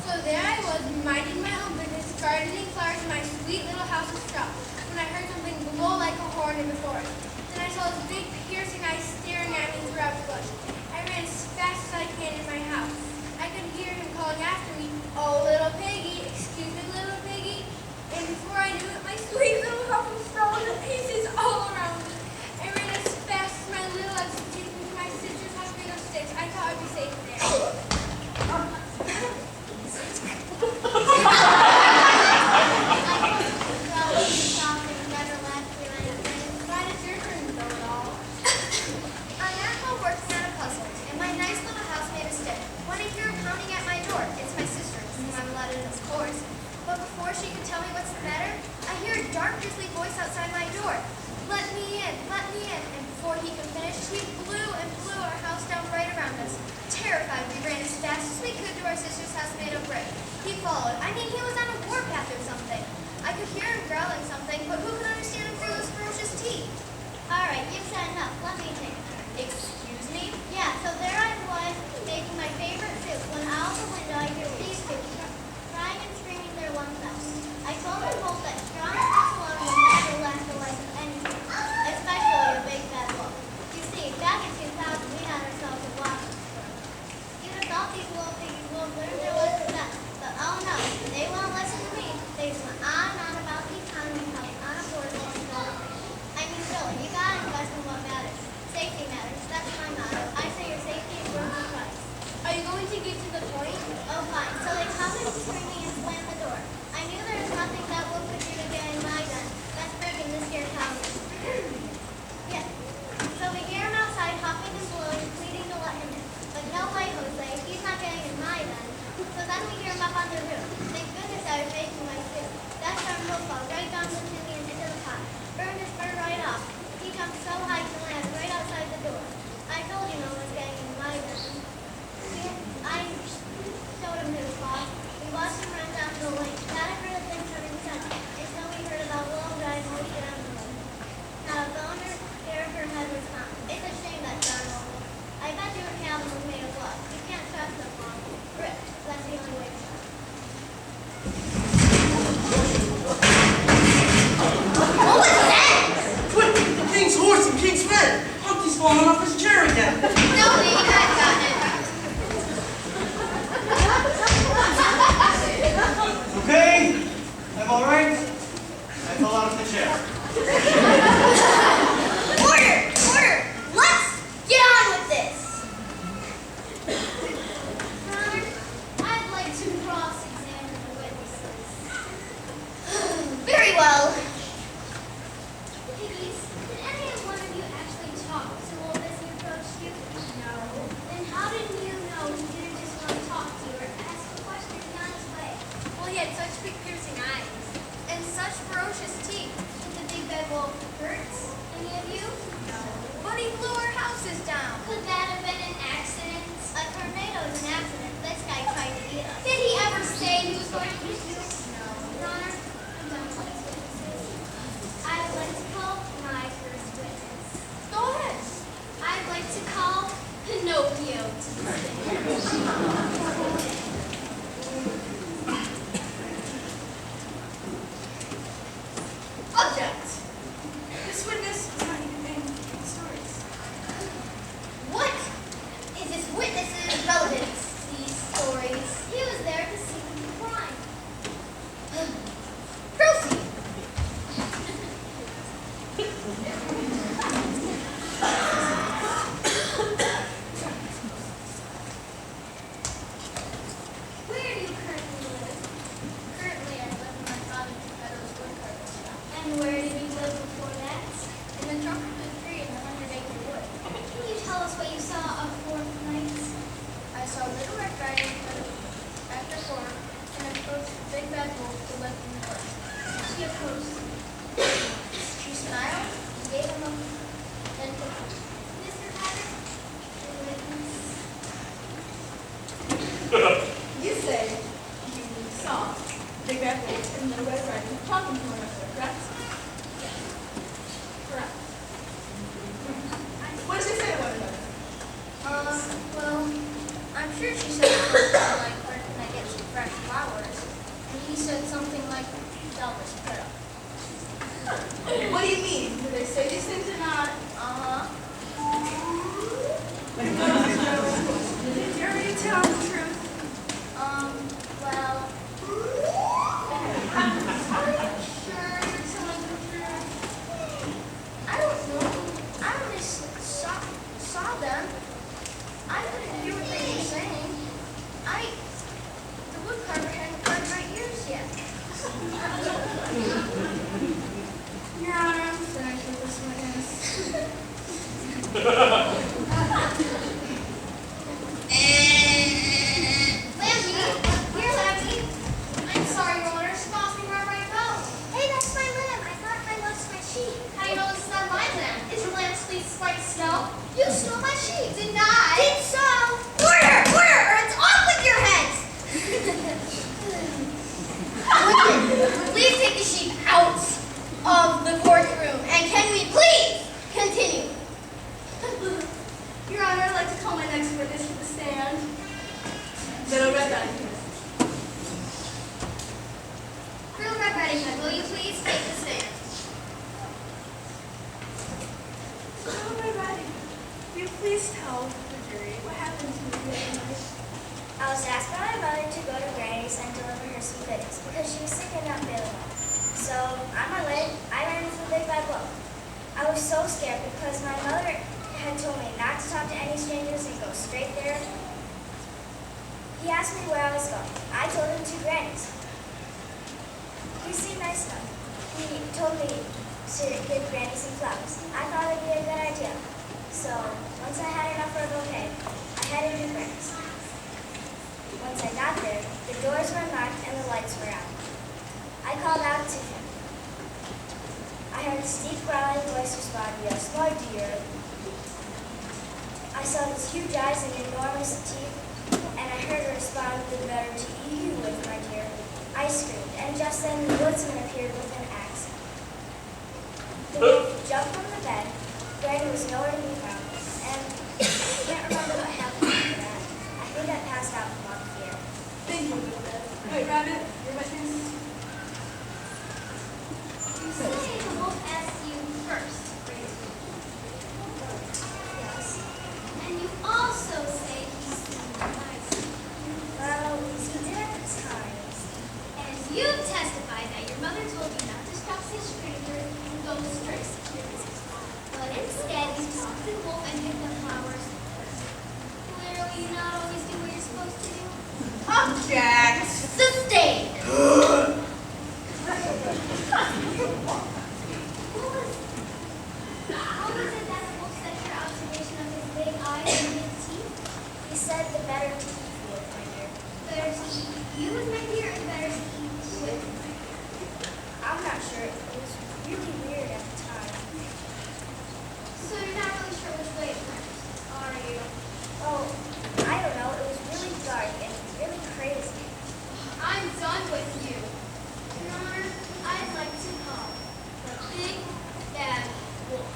So there I was, minding my own business, gardening flowers in my sweet little house of straw, when I heard something blow like a horn in the forest. Then I saw his big piercing eyes staring at me throughout the bush. I ran as fast as I can in my house. I could hear him calling after me, "Oh, little piggy, excuse me, little piggy." And before I knew it, my sweet little house was falling to pieces all around me. I ran as fast as my little legs could take me to my sister's house made of sticks. I thought I'd be safe there. Why does your turn go at all? I'm at home working on a puzzle, in my nice little house made of stick, when I hear her pounding at my door. It's my sister, whom I'm let in, of course. But before she could tell me what's the matter, I hear a dark, grisly voice outside my door. Let me in, let me in. And before he could finish, he blew and blew our house down right around us. Terrified, we ran as fast as we could to our sister's house made of brick. He followed. I mean, he was on a warpath or something. I could hear him growling something, but who could understand him through those ferocious teeth? All right, you've said enough. Let me think. Excuse me? Yeah, so there I was, making my favorite soup, when out of the window I hear these two crying and screaming their lungs out. I told them both that strong sticks alone will never last the life of anything, especially a big bad wolf. You see, back in 2000, we had ourselves a block of storm. You'd have thought these little piggies will learn their lesson then, but oh no, they won't listen to me. They just went on and on about the economy, how it's unaffordable and all that. I mean, really, you gotta invest in what matters. Safety matters. That's my motto. I say your safety is worth the price. Are you going to get to the point? Oh, fine. He's falling off his chair again. No, me, I've got it. Okay, I'm all right. I fell out of the chair. Order! Order! Let's get on with this! Your Honor, I'd like to cross-examine the witnesses. Very well. Piggies, did any one of you actually talk to Wolf as he approached you? No. Then how did you know he didn't just want to talk to you or ask a question on his way? Well, he had such big piercing eyes and such ferocious teeth. Did the big bad wolf hurt any of you? No. But he blew our houses down. Could that have been an accident? A tornado is an accident. This guy tried to eat us. Did he ever say he was going to hit you? No. Your Honor, I'm done with these witnesses. I'd like to call my first witness. Go ahead. I'd like to call Pinocchio to the stand. Object. This witness is not even in the stories. What is this witness's relevance to these stories? He was there to see the crime. Proceed. Where do you currently live? Currently, I live in my father's Meadows woodcarving shop. And where did you live before that? In the trunk of the tree in the 100-acre wood. Can you tell us what you saw on fourth night? I saw Little Red Riding Hood at the door and approached Big Bad Wolf who lived in the wood. She approached. She smiled, gave him a and took him. Mr. Rabbit, the witness. You say you saw Big Bad Wolf and Little Red Riding Hood talking to one another, correct? Yes. Correct. What did they say to one another? Well, I'm sure she said something like, where can I get some fresh flowers? And he said something like, sell this product. What do you mean? Do they say these things or not? Are you telling the truth? Well, are you sure you're telling the truth? I don't know. I only saw them. I couldn't hear what they were saying. The woodcarver hadn't carved my ears yet. Your Honor, I'm finished with this Lammy, here, Lammy. I'm sorry, Your Honor. She lost me where I go. Hey, that's my lamb. I thought I lost my sheep. How you know this is not my lamb? Is your lamb fleeced like snow? You stole my sheep. Denied. Did so. Order, or it's off with your heads. Woodman, please take the sheep out of the courtroom, and can we please continue? Your Honor, I'd like to call my next witness to the stand. Little Red Riding Hood. Little Red Riding Hood, will you please take the stand? Little Red Riding Hood, will you please tell the jury what happened to you the other night? I was asked by my mother to go to Granny's and deliver her some goodies because she was sick and not feeling well. So on my way, I ran into the big bad wolf. I was so scared because my mother had told me not to talk to any strangers and go straight there. He asked me where I was going. I told him to Granny's. He seemed nice enough. He told me to give Granny some flowers. I thought it would be a good idea. So once I had enough for a bouquet, I headed to Granny's. Once I got there, the doors were locked and the lights were out. I called out to him. I heard his deep growling voice respond, "Yes, my dear." I saw his huge eyes and enormous teeth, and I heard her respond with a better to you with, "My dear." I screamed, and just then the woodsman appeared with an axe. The wolf jumped from the bed. Granny was nowhere to be found, and I can't remember what happened after that. I think I passed out from all the fear. Thank you, Little Red. Wait, Rabbit, your witness? You say the wolf asked you first. You have testified that your mother told you not to stop such critters and go stray securities. But instead, you talked to the wolf and picked up flowers. Clearly, you not always do what you're supposed to do. Object! Sustained! How was it that the wolf said your observation of his big eyes and big teeth? He said the better to eat with, my dear. Better to eat you with my dear, and better to eat with my dear. I'm not sure. It was really weird at the time. So you're not really sure which way it went, are you? Oh, I don't know. It was really dark and really crazy. I'm done with you. Your Honor, I'd like to call the big bad wolf.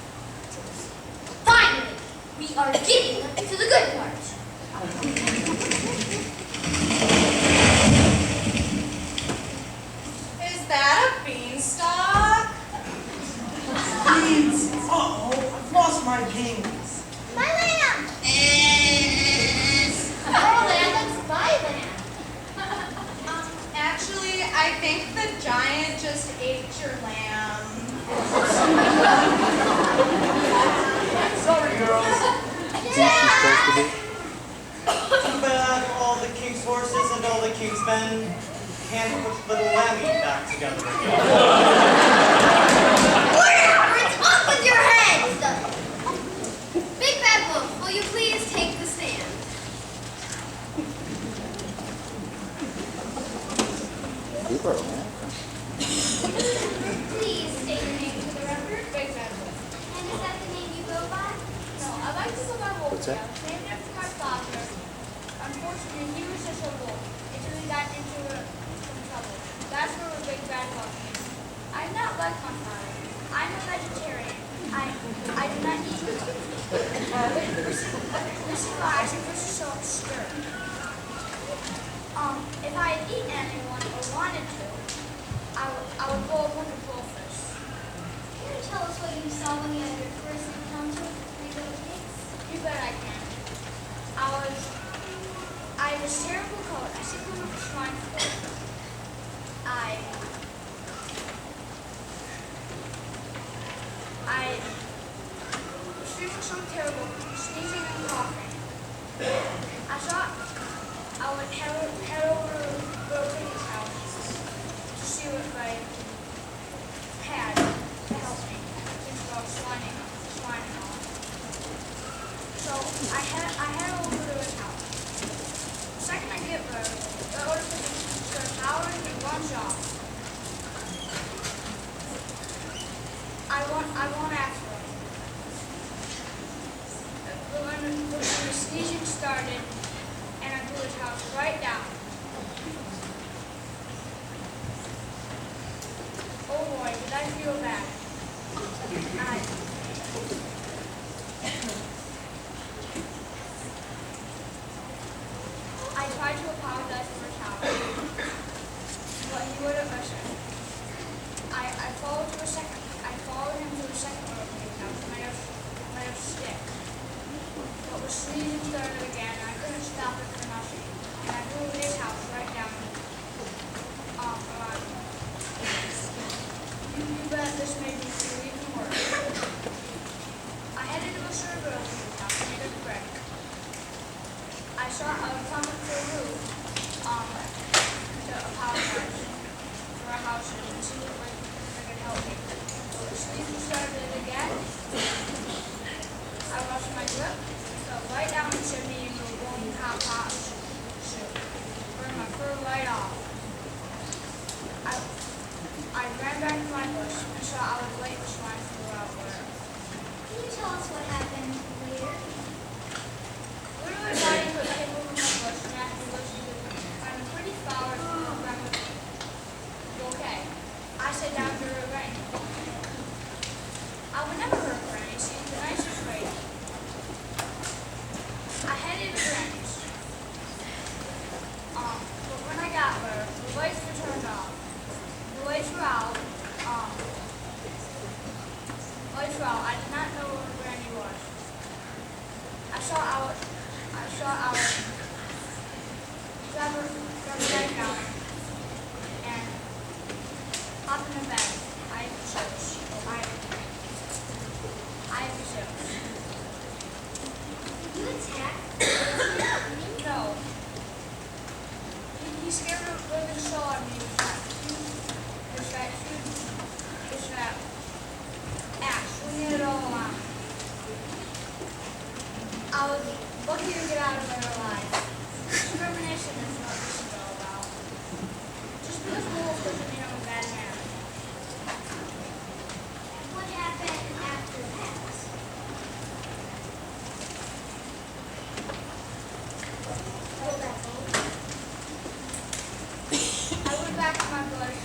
Finally, we are getting to the good part. Is that a beanstalk? Beans! Uh-oh, I've lost my beans. My lamb! Oh, lamb, that's my lamb. Actually, I think the giant just ate your lamb. Sorry, girls. Who's she supposed to be? Too bad all the king's horses and all the king's men can't put little Lammy back together again. Order! It's up with your heads! Big bad wolf, will you please take the stand? People are American. Please state your name for the record. Big bad wolf. And is that the name you go by? No, I like to go by wolf. What's that? I was named after my father. Unfortunately, he was just a wolf until he got into some trouble. That's where the big bad wolf came. I'm not like my father. I'm a vegetarian. I do not eat meat. This is why I think this is so absurd. If I had eaten anyone or wanted to, I would go up with a goldfish. Can you tell us what you saw when you had your first encounter with the three little pigs? You bet I can. I had this terrible coat. I sickened with swine flu. The streets were so terrible, sneezing and coughing. I thought I would head over to Little Piggy's house to see what I had to help me, since I was swine and all. So I head over to his house. The second I get there, the Little Piggy starts howling and runs off. I won't after him. When the sneezing started, and I blew his house right down. Oh boy, did I feel bad. I tried to apologize for his house, but he wouldn't listen. I followed him to the second Little Pig's house, made of stick. But the sneezing started again, and I couldn't stop it for nothing. And I blew his house right down. You bet this made me feel even worse. I headed to a server of his house, made of brick. I was coming to a roof, to apologize for our houses and see if they could help me. But the sneezing started again. I lost my grip, fell right down the chimney into a boiling hot pot soup. Burned my fur right off. I ran back to my bush and saw I was late for swine flu out there. Can you tell us what happened later? Literally riding with a came over my bush and asked me what she did. I'm pretty flowers and I'm okay. I said down to her rain. I would never hurt Granny. She's the nicest lady. I headed to Granny's. But when I got there, the lights were turned off. The lights were out. I did not know where Granny was. I saw our grab her bag down, and Hop in the bed. I have to choose. I have to choose. You attack? No. He scared the living soul out of me with that axe. We need it all along. I was lucky to get out of it alive. Discrimination is what this is all about. Just because wolf doesn't mean I'm a bad man. What happened after that? Go back home. I went back to my bush.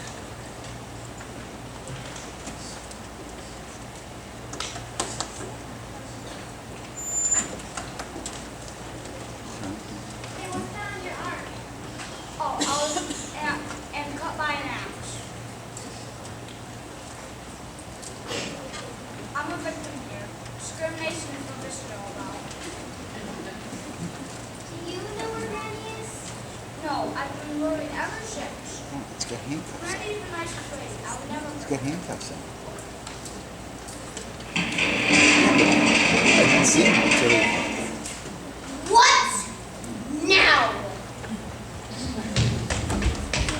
Hey, what's that on your arm? Oh, I was and cut by an axe. I'm a victim here. Discrimination is what this is all about. Do you know where Granny is? No, I've been worried ever since. Oh, it's got handcuffs. Granny's the nicest lady. I would never. It's got handcuffs on. I didn't see him until What? Now!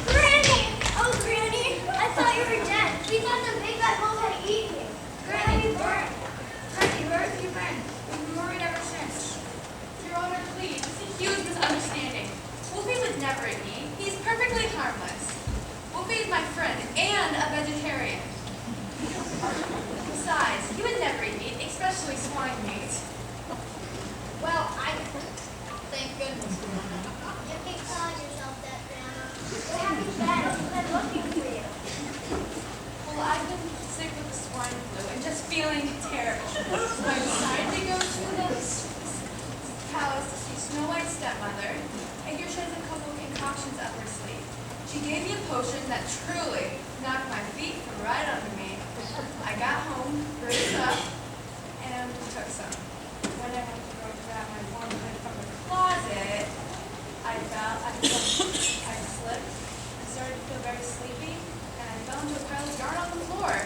Granny! Oh, Granny! I thought you were dead. We thought the big bad wolf had eaten you. Granny, burn. Granny, where have you been? We've been worried ever since. Your Honor, please, it's a huge misunderstanding. Wolfie would never eat me. He's perfectly harmless. Wolfie is my friend and a vegetarian. Besides, he would never eat meat, especially swine meat. Well, thank goodness. You keep calling yourself that, Grandma. Where have you been? We've been looking for you. Well, I've been sick with the swine flu and just feeling terrible. So I decided to go to the palace to see Snow White's stepmother. I hear she has a couple of concoctions up her sleeve. She gave me a potion that truly knocked my feet from right under me. I got home, brewed it up, and took some. When I went to go grab my warm hood from the closet, I slipped and started to feel very sleepy, and I fell into a pile of yarn on the floor.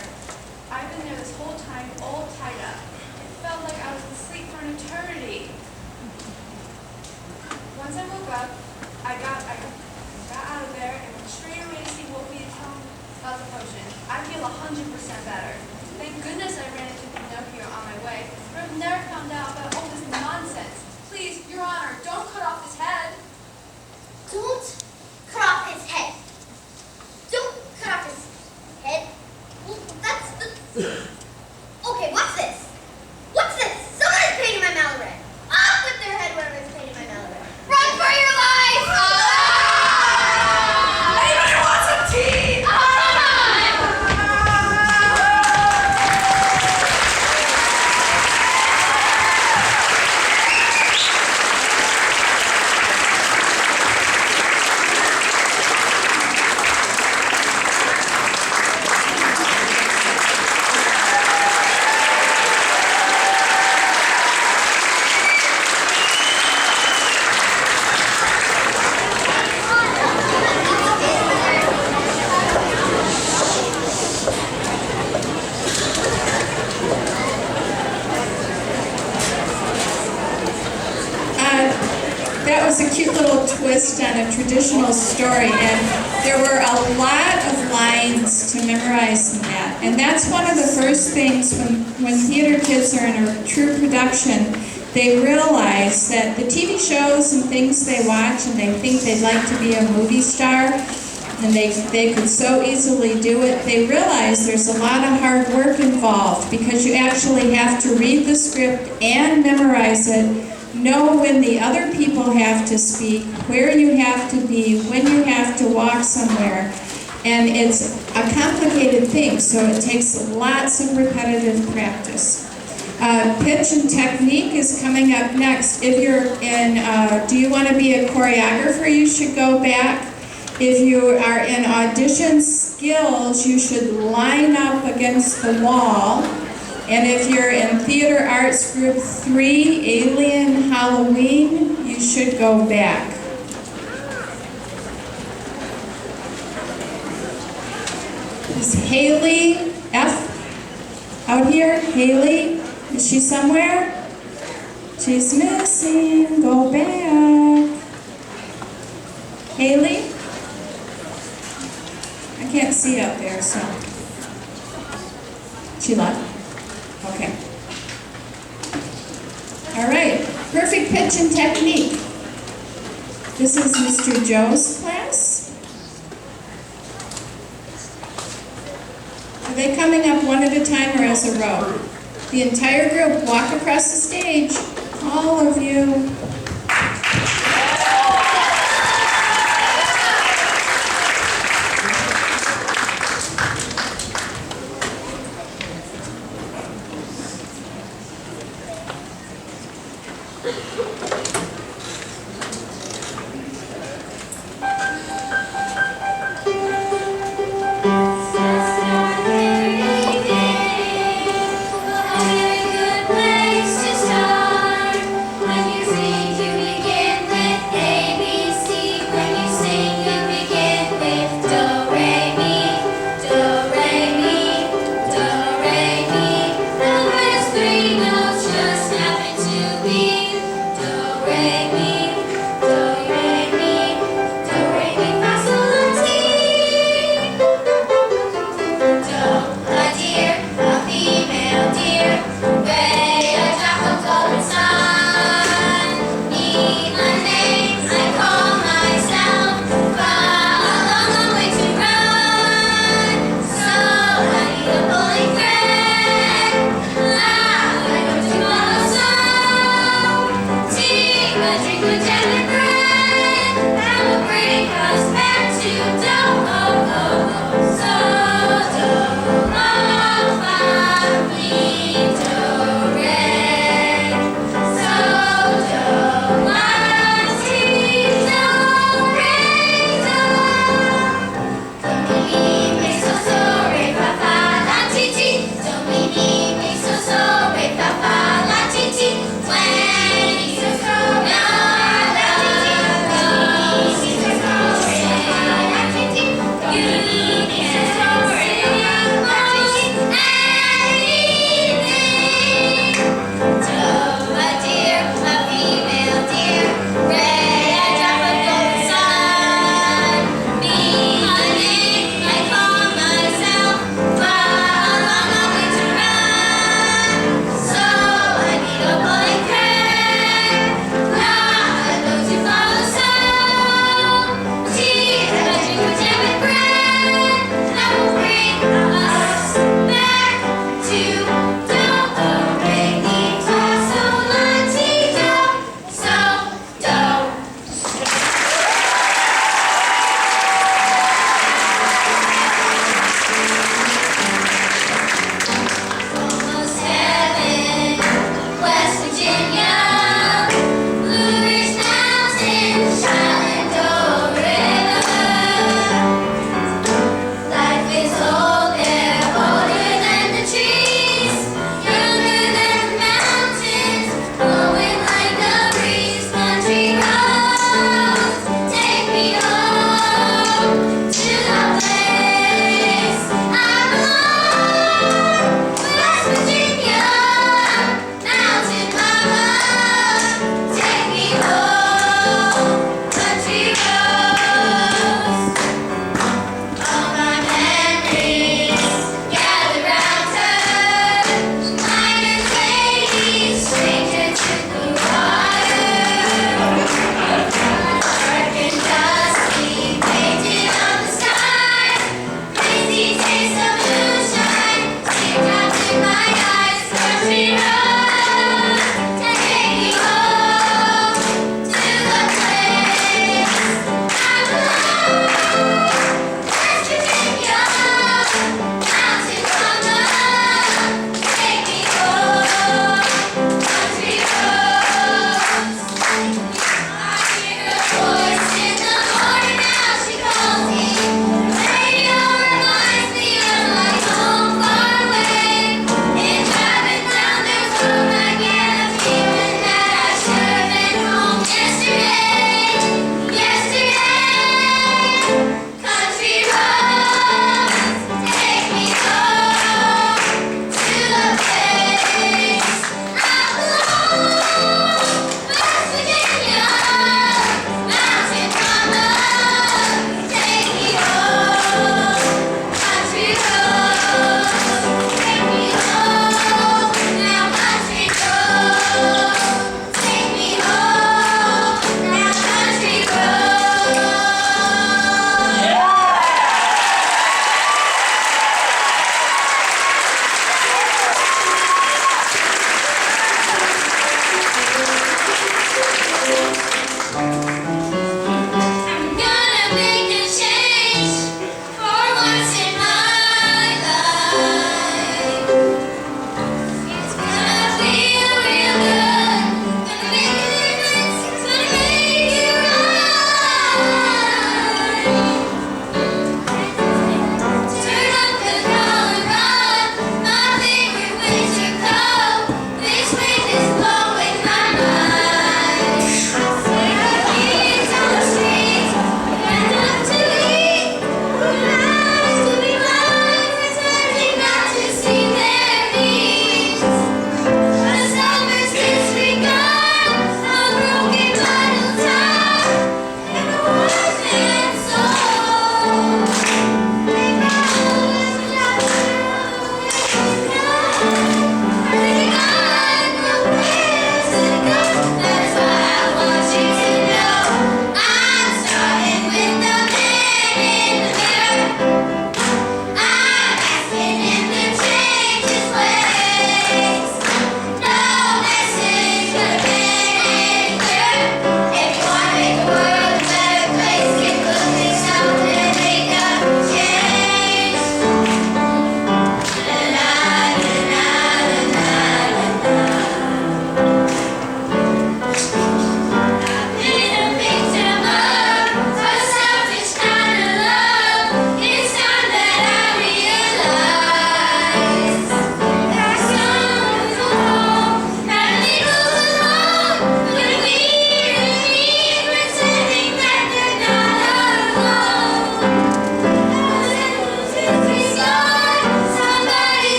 I've been there this whole time, all tied up. It felt like I was asleep for an eternity. Once I woke up, I got out of there and went straight away to see Wolfie and tell him about the potion. I feel 100% better. Thank goodness I ran into Pinocchio on my way, but I've never found out about all this nonsense. Please, Your Honor, don't cut off his head. Don't cut off his head. Don't cut off his head. Well, that's the... Okay, what's this? What's this? Somebody's painting my mallet red. Off with their head, whoever's painting my mallet red. Run for your lives! Anybody want some tea? That was a cute little twist on a traditional story, and there were a lot of lines to memorize in that. And that's one of the first things when theater kids are in a true production, they realize that the TV shows and things they watch and they think they'd like to be a movie star, and they could so easily do it, they realize there's a lot of hard work involved because you actually have to read the script and memorize it, know when the other people have to speak, where you have to be, when you have to walk somewhere. And it's a complicated thing, so it takes lots of repetitive practice. Pitch and technique is coming up next. If you're in, do you want to be a choreographer, you should go back. If you are in audition skills, you should line up against the wall. And if you're in Theater Arts Group 3, Alien Halloween, you should go back. Is Haley F. out here? Haley? Is she somewhere? She's missing. Go back. Haley? I can't see up there, so. She left? Okay. All right. Perfect pitch and technique. This is Mr. Joe's class. Are they coming up one at a time or as a row? The entire group, walk across the stage. All of you. Good place to start when you see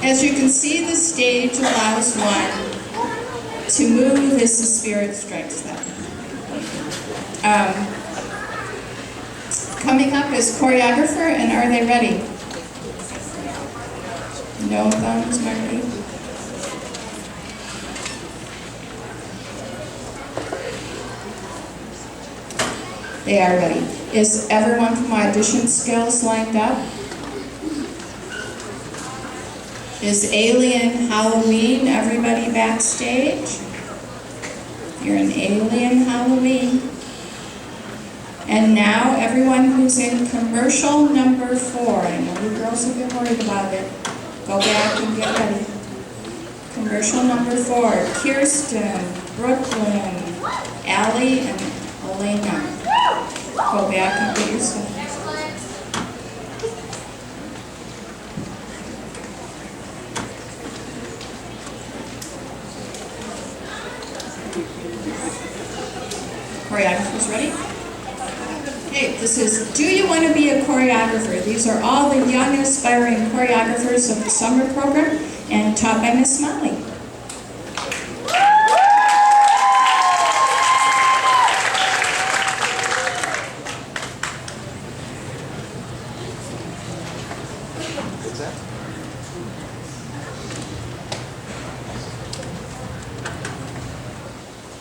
As you can see, the stage allows one to move as the Spirit strikes them. Coming up is choreographer, and are they ready? No thumbs, Marty. They are ready. Is everyone from audition skills lined up? Is Alien Halloween everybody backstage? You're an Alien Halloween. And now everyone who's in commercial number 4, I know you girls will get worried about it. Go back and get ready. Commercial number 4, Kirsten, Brooklyn, Allie, and Elena. Go back and get your stuff. Choreographers ready? Okay, this is Do You Want to Be a Choreographer? These are all the young aspiring choreographers of the summer program and taught by Miss Molly.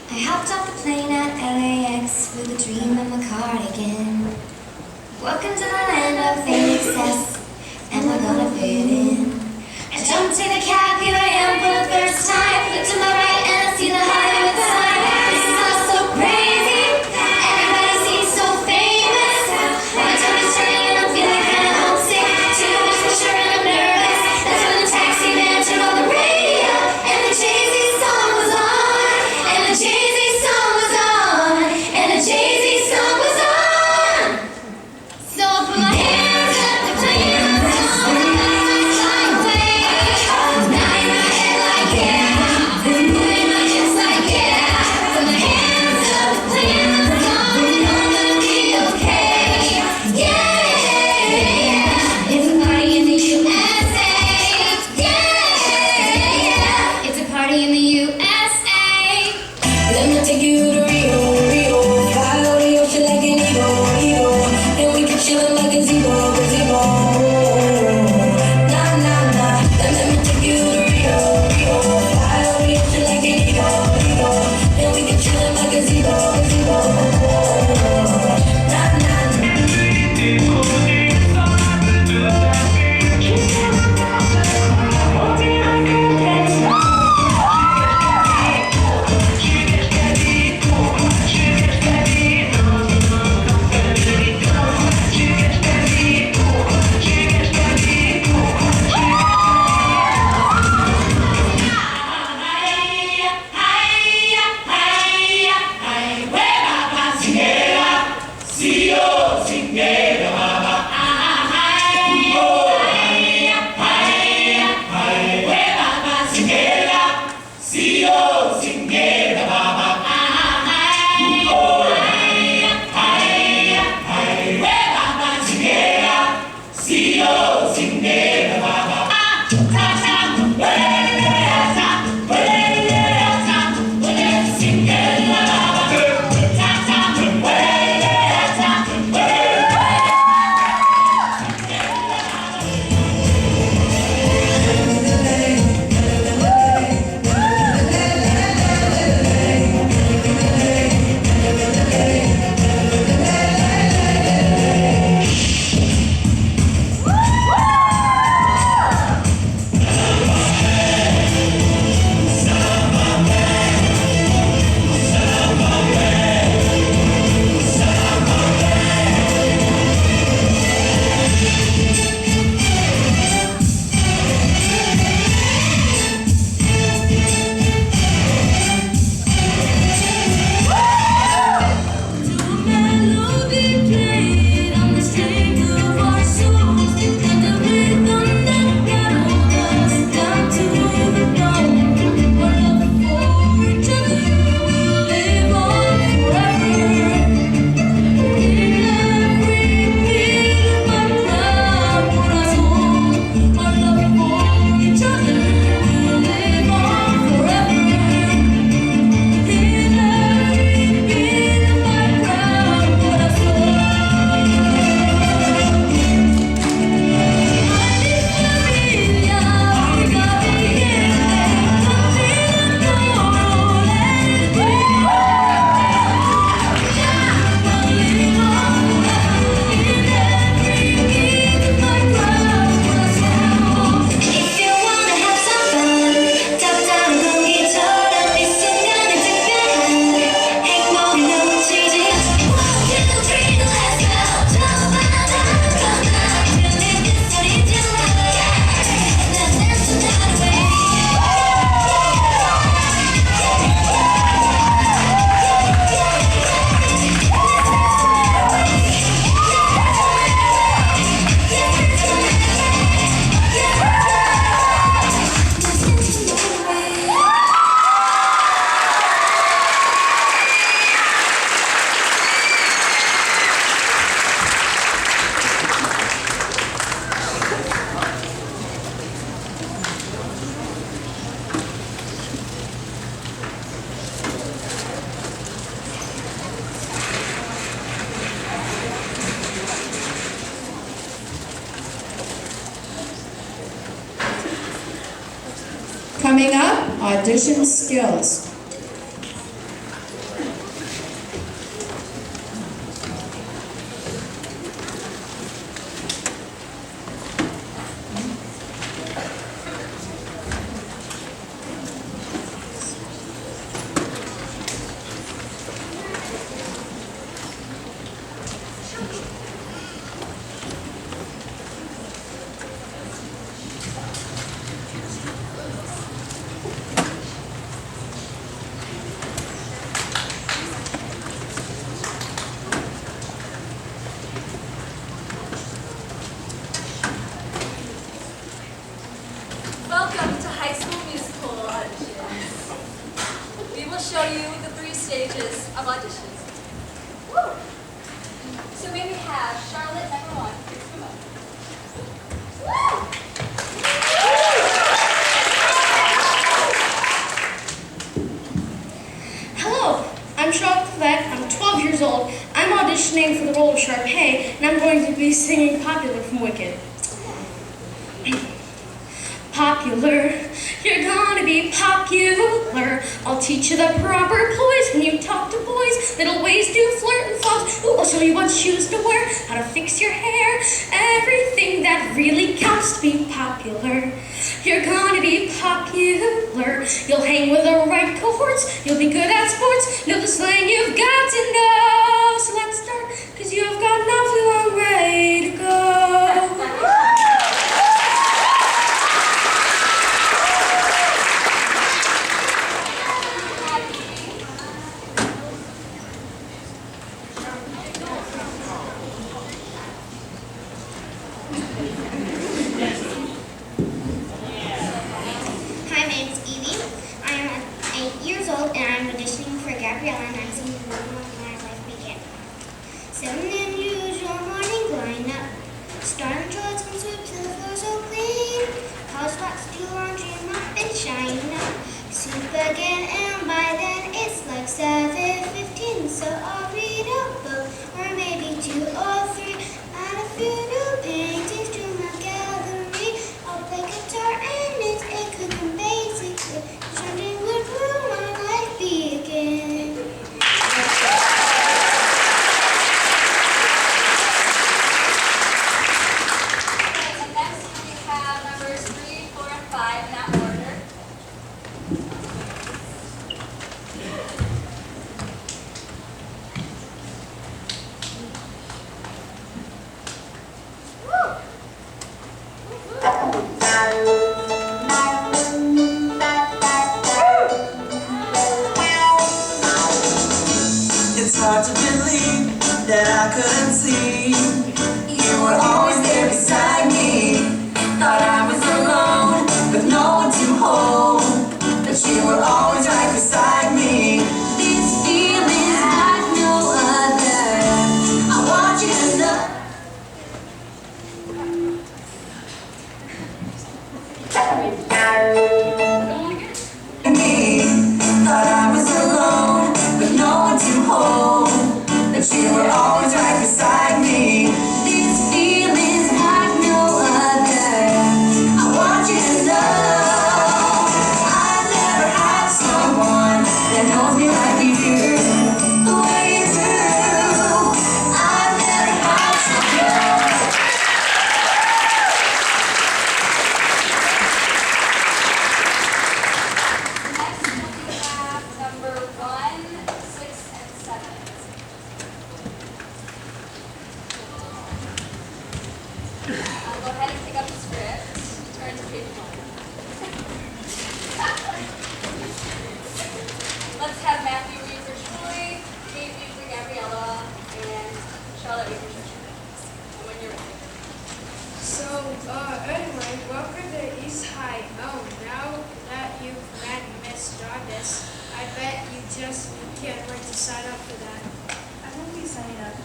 I hopped off the plane at LAX with a dream of a cardigan. Welcome to the land of fame excess, and we're gonna fit in. I jumped in a cab, here I am for the first time. Look to my right and I see the Hollywood sign. This is all so crazy, everybody seems so famous. My tongue is turning and I'm feeling kinda homesick. Too much for sure and I'm nervous. That's when the taxi man turned on the radio, and the Jay-Z song was on. And the Jay-Z song was on. And the Jay-Z song was on. So I put my hands up to play. Coming up, audition skills. Welcome to high school musical auditions. We will show you the 3 stages of auditions. Woo! So may we have Charlotte, number 1. Please come up. Woo! Hello, I'm Charlotte Quebec. I'm 12 years old. I'm auditioning for the role of Sharpay, and I'm going to be singing Popular from Wicked. Popular, you're gonna be popular. I'll teach you the proper ploys when you talk to boys. Little ways to flirt and floss. Ooh, I'll show you what shoes to wear, how to fix your hair. Everything that really counts to be popular. You're gonna be popular. You'll hang with the right cohorts. You'll be good at sports. Know the slang you've got to know. So let's start, cause you've got an awfully long way to go. Hi, my name is Evie. I am 8 years old and I'm auditioning for Gabriella and I'm singing The Moment My Life Began. 7 unusual morning lineup. Starting chores and sweep till the floor so clean. College spots, do laundry and mop and shine up. Soup again and by then it's like 7:15. So I'll read a book or maybe 2 or 3. Add a few new paintings to my gallery. I'll play guitar and it's a cooking basically. Wondering what will my life be again? And next we have numbers 3, 4, and 5 in that order. It's hard to believe that I couldn't see you were always there beside me. Thought I was alone with no one to hold, but you were always right beside me. This feeling is like no other. I want you to know. Thought I was alone with no one to hold, but you were always right beside me. This feeling's like no other. I want you to know I've never had someone that knows me like you do, the way you do. I've never had someone. Next we have number 1, 6, and 7. I'll go ahead and pick up the script. Turn to page 1. Let's have Matthew read for Troy, Kate read for Gabriella, and Charlotte read for Trisha. And when you're ready. So, anyway, welcome to East High. Oh, now that you've met Miss Jarvis, I bet you just can't wait to sign up for that. I won't be signing up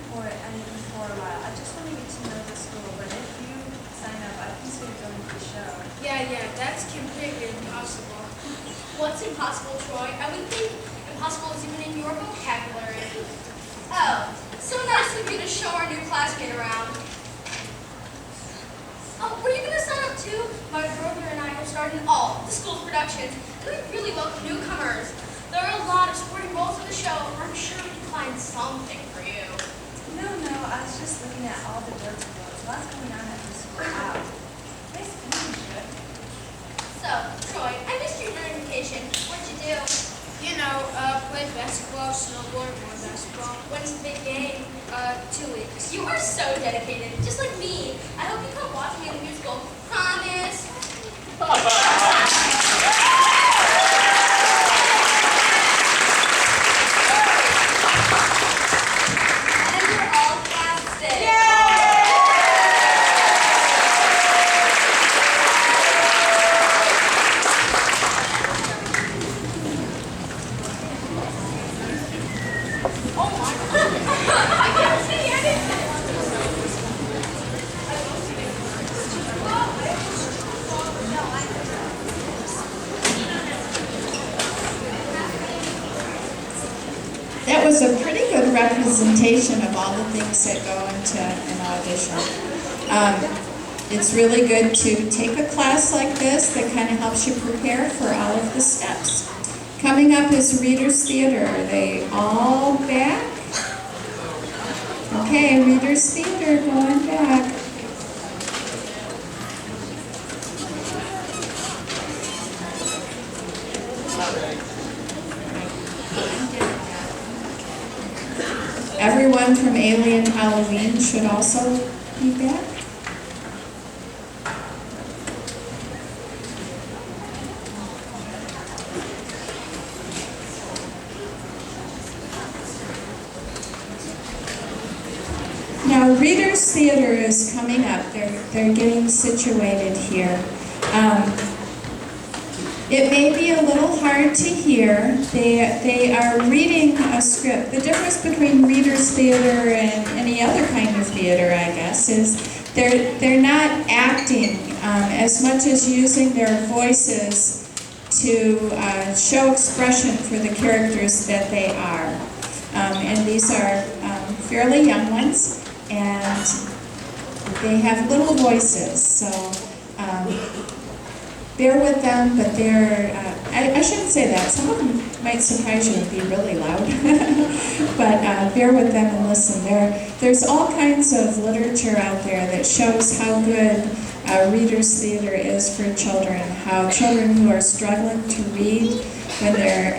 for anything for a while. I just want to get to know the school, but if you sign up, I can still go to the show. Yeah, that's completely impossible. What's impossible, Troy? I would think impossible is even in your vocabulary. Oh, so nice of you to show our new classmate around. Oh, were you going to sign up too? My brother and I are starred in all the school's productions, and we really welcome newcomers. There are a lot of supporting roles in the show, and I'm sure we can find something for you. No, I was just looking at all the dirt roads. Lots going on at the school. Wow. Nice to meet you, Joy. So, Troy, I missed your during vacation. What'd you do? You know, played basketball, snowboard, more basketball. When's the big game? 2 weeks. You are so dedicated, just like me. I hope you come watch me in the musical. Promise. And you're all casted. Oh my God. I can't see anything. That was a pretty good representation of all the things that go into an audition. It's really good to take a class like this that kind of helps you prepare for all of the steps. Coming up is Readers Theater. Are they all back? Okay, Readers Theater going back. Everyone from Alien Halloween should also be back. Now, Readers Theater is coming up. They're getting situated here. It may be a little hard to hear. They are reading a script. The difference between Readers Theater and any other kind of theater, I guess, is they're not acting as much as using their voices to show expression for the characters that they are. And these are fairly young ones, and they have little voices, so bear with them, but I shouldn't say that. Some of them might surprise you and be really loud, but bear with them and listen. There's all kinds of literature out there that shows how good Readers Theater is for children, how children who are struggling to read, when they're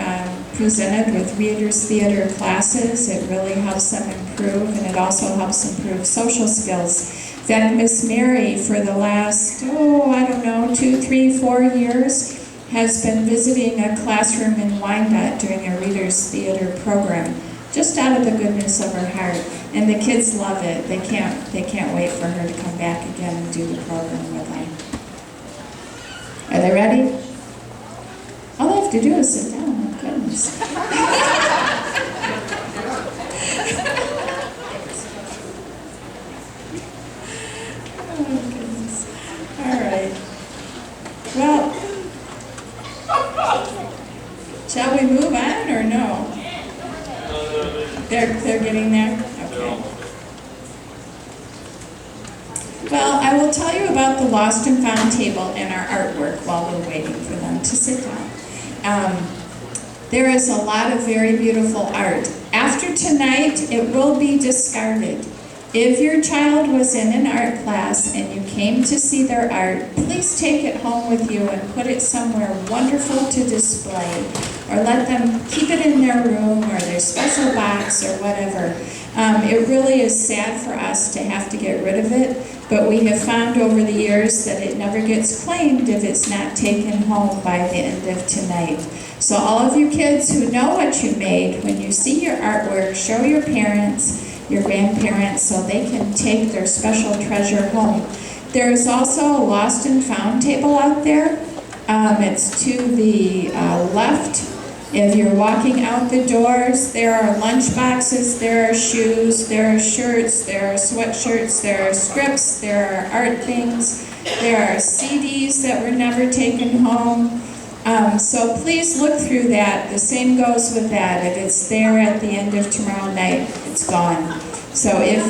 presented with Readers Theater classes, it really helps them improve, and it also helps improve social skills. In fact, Miss Mary, for the last, 2, 3, 4 years, has been visiting a classroom in Wyandotte doing a Readers Theater program, just out of the goodness of her heart. And the kids love it. They can't wait for her to come back again and do the program with them. Are they ready? All they have to do is sit down, my goodness. Oh, goodness. All right. Well, shall we move on or no? They're getting there? Okay. Well, I will tell you about the Lost and Found table and our artwork while we're waiting for them to sit down. There is a lot of very beautiful art. After tonight, it will be discarded. If your child was in an art class and you came to see their art, please take it home with you and put it somewhere wonderful to display, or let them keep it in their room or their special box or whatever. It really is sad for us to have to get rid of it, but we have found over the years that it never gets claimed if it's not taken home by the end of tonight. So all of you kids who know what you made, when you see your artwork, show your parents, your grandparents, so they can take their special treasure home. There's also a Lost and Found table out there. It's to the left. If you're walking out the doors, there are lunch boxes, there are shoes, there are shirts, there are sweatshirts, there are scripts, there are art things, there are CDs that were never taken home. So please look through that. The same goes with that. If it's there at the end of tomorrow night, it's gone. So if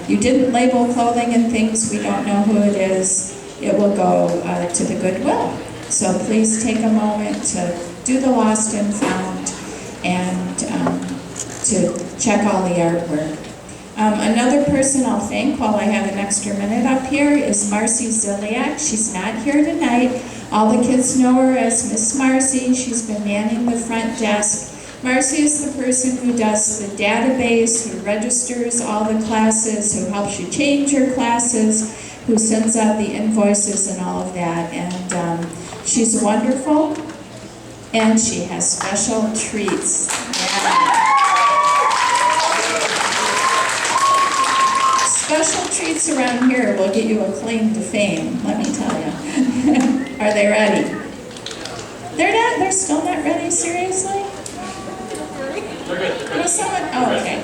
you didn't label clothing and things, we don't know who it is. it will go to the Goodwill. So please take a moment to do the lost and found and to check all the artwork. Another person I'll thank while I have an extra minute up here is Marcy Ziliak. She's not here tonight. All the kids know her as Miss Marcy. She's been manning the front desk. Marcy is the person who does the database, who registers all the classes, who helps you change your classes, who sends out the invoices and all of that. And she's wonderful, and she has special treats. Yeah. Special treats around here will get you a claim to fame, let me tell you. Are they ready? They're still not ready, seriously? They're good. Was someone, oh, okay. I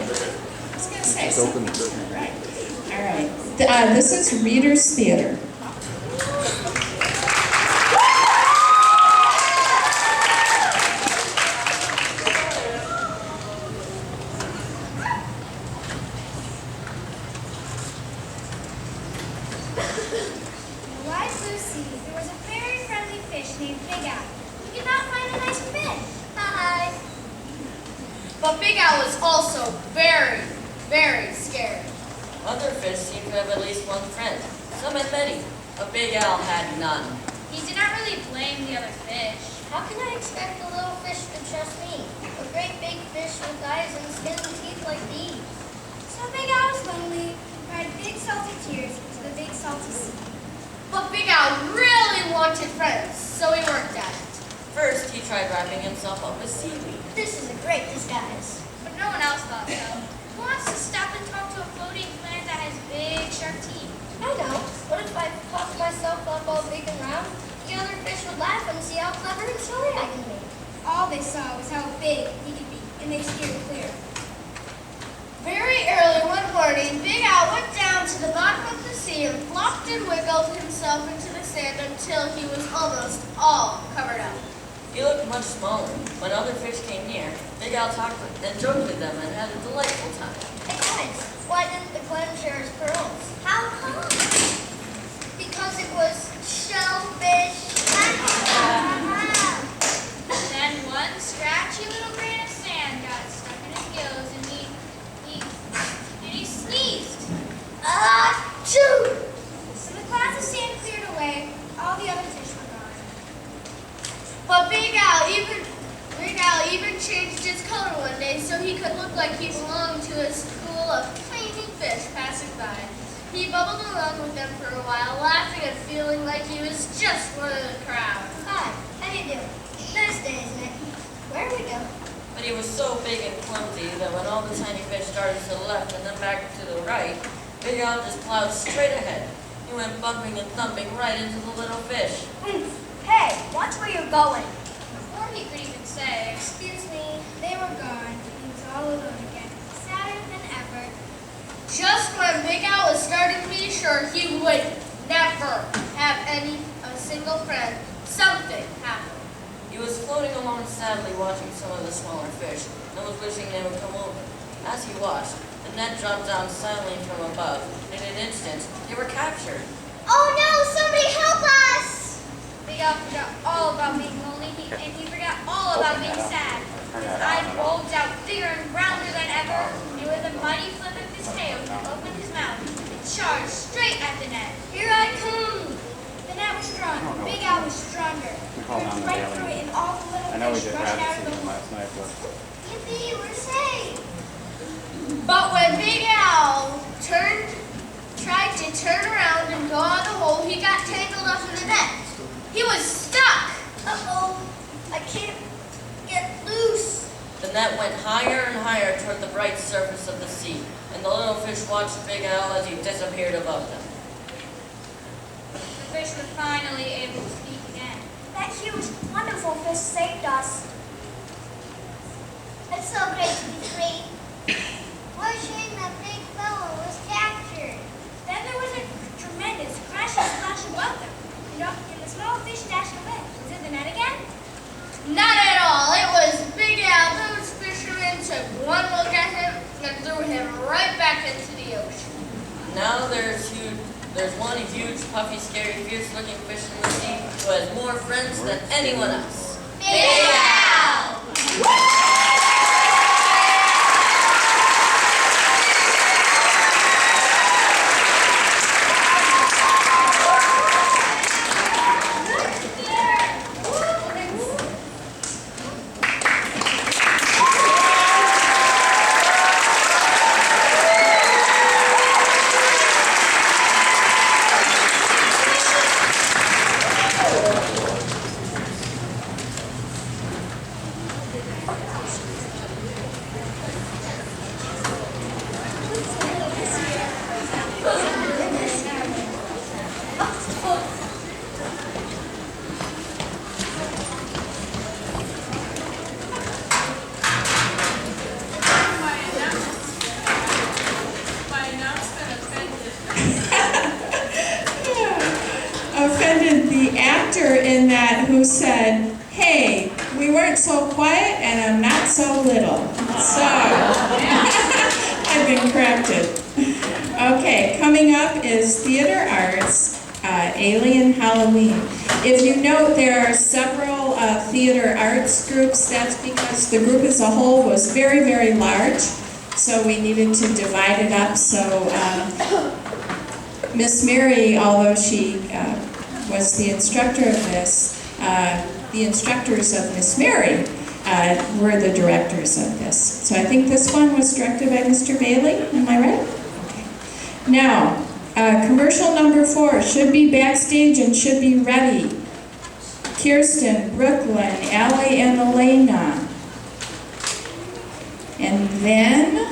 was gonna say something. Right. All right. This is Reader's Theater. Wise Blue Sea, there was a very friendly fish named Big Al. He could not find a nice fish. Hi. But Big Al was also very, very scared. Other fish seemed to have at least one friend. Some had many, but Big Al had none. He did not really blame the other fish. How can I expect a little fish to trust me? A great big fish with eyes and skin and teeth like these. So Big Al was lonely and cried big salty tears into the big salty sea. But Big Al really wanted friends, so he worked at it. First, he tried wrapping himself up with seaweed. This is a great disguise. But no one else thought so. Who wants to stop and talk to a floating plant that has big, sharp teeth? I know. What if I puff myself up all big and round? The other fish would laugh and see how clever and silly I can be. All they saw was how big he could be, and they steered clear. Very early one morning, Big Al went down to the bottom of the sea and flopped and wiggled himself into the sand until he was almost all covered up. He looked much smaller. When other fish came near, Big Al talked with and joked with them and had a delightful time. Hey guys, why didn't the clam share his pearls? How come? Because it was shellfish. Then one scratchy little grain of sand got stuck in his gills and he sneezed. Achoo! When the clouds of sand cleared away, all the other fish were gone. But Big Al even changed his color one day so he could look like he belonged to a school of tiny fish passing by. He bubbled along with them for a while, laughing and feeling like he was just one of the crowd. Hi, how you doing? Nice day, isn't it? Where are we going? But he was so big and clumsy that when all the tiny fish started to the left and then back to the right, Big Al just plowed straight ahead. He went bumping and thumping right into the little fish. Hey, watch where you're going. Before he could even say, Excuse me, they were gone. He was all alone again, sadder than ever. Just when Big Al was starting to be sure he would never have a single friend, something happened. He was floating along sadly watching some of the smaller fish and was wishing they would come over. As he watched, the net dropped down silently from above. In an instant, they were captured. Oh no, somebody help us! Big Al forgot all about being lonely and he forgot all about being sad. His eyes bulged out bigger and rounder than ever, and with a mighty flip of his tail, he opened his mouth and charged straight at the net. Here I come! The net was strong. Big Al was stronger. He went right through it, and all the little fish rushed out of the hole. Yippee, we're safe! But when Big Al tried to turn around and go out the hole, he got tangled up in the net. He was stuck. Uh-oh, I can't get loose. The net went higher and higher toward the bright surface of the sea, and the little fish watched Big Al as he disappeared above them. The fish were finally able to speak again. That huge, wonderful fish saved us. It's so great to be free. What a shame that big fellow was captured. Then there was a tremendous crash and splash above them. And the small fish dashed away. Was it the net again? Not at all. It was Big Al. Those fishermen took one look at him and threw him right back into the ocean. Now there's There's one huge, puffy, scary, fierce-looking fish in the sea who has more friends than anyone else. Big Al! Offended the actor in that who said, "Hey, we weren't so quiet and I'm not so little." So, I've been corrected. Okay, coming up is theater arts, Alien Halloween. If you note, there are several theater arts groups. That's because the group as a whole was very, very large, so we needed to divide it up. So Miss Mary, although she was the instructor of this, the instructors of Miss Mary were the directors of this. So I think this one was directed by Mr. Bailey, am I right? Okay. Now, commercial number 4 should be backstage and should be ready. Kirsten, Brooklyn, Allie, and Elena. And then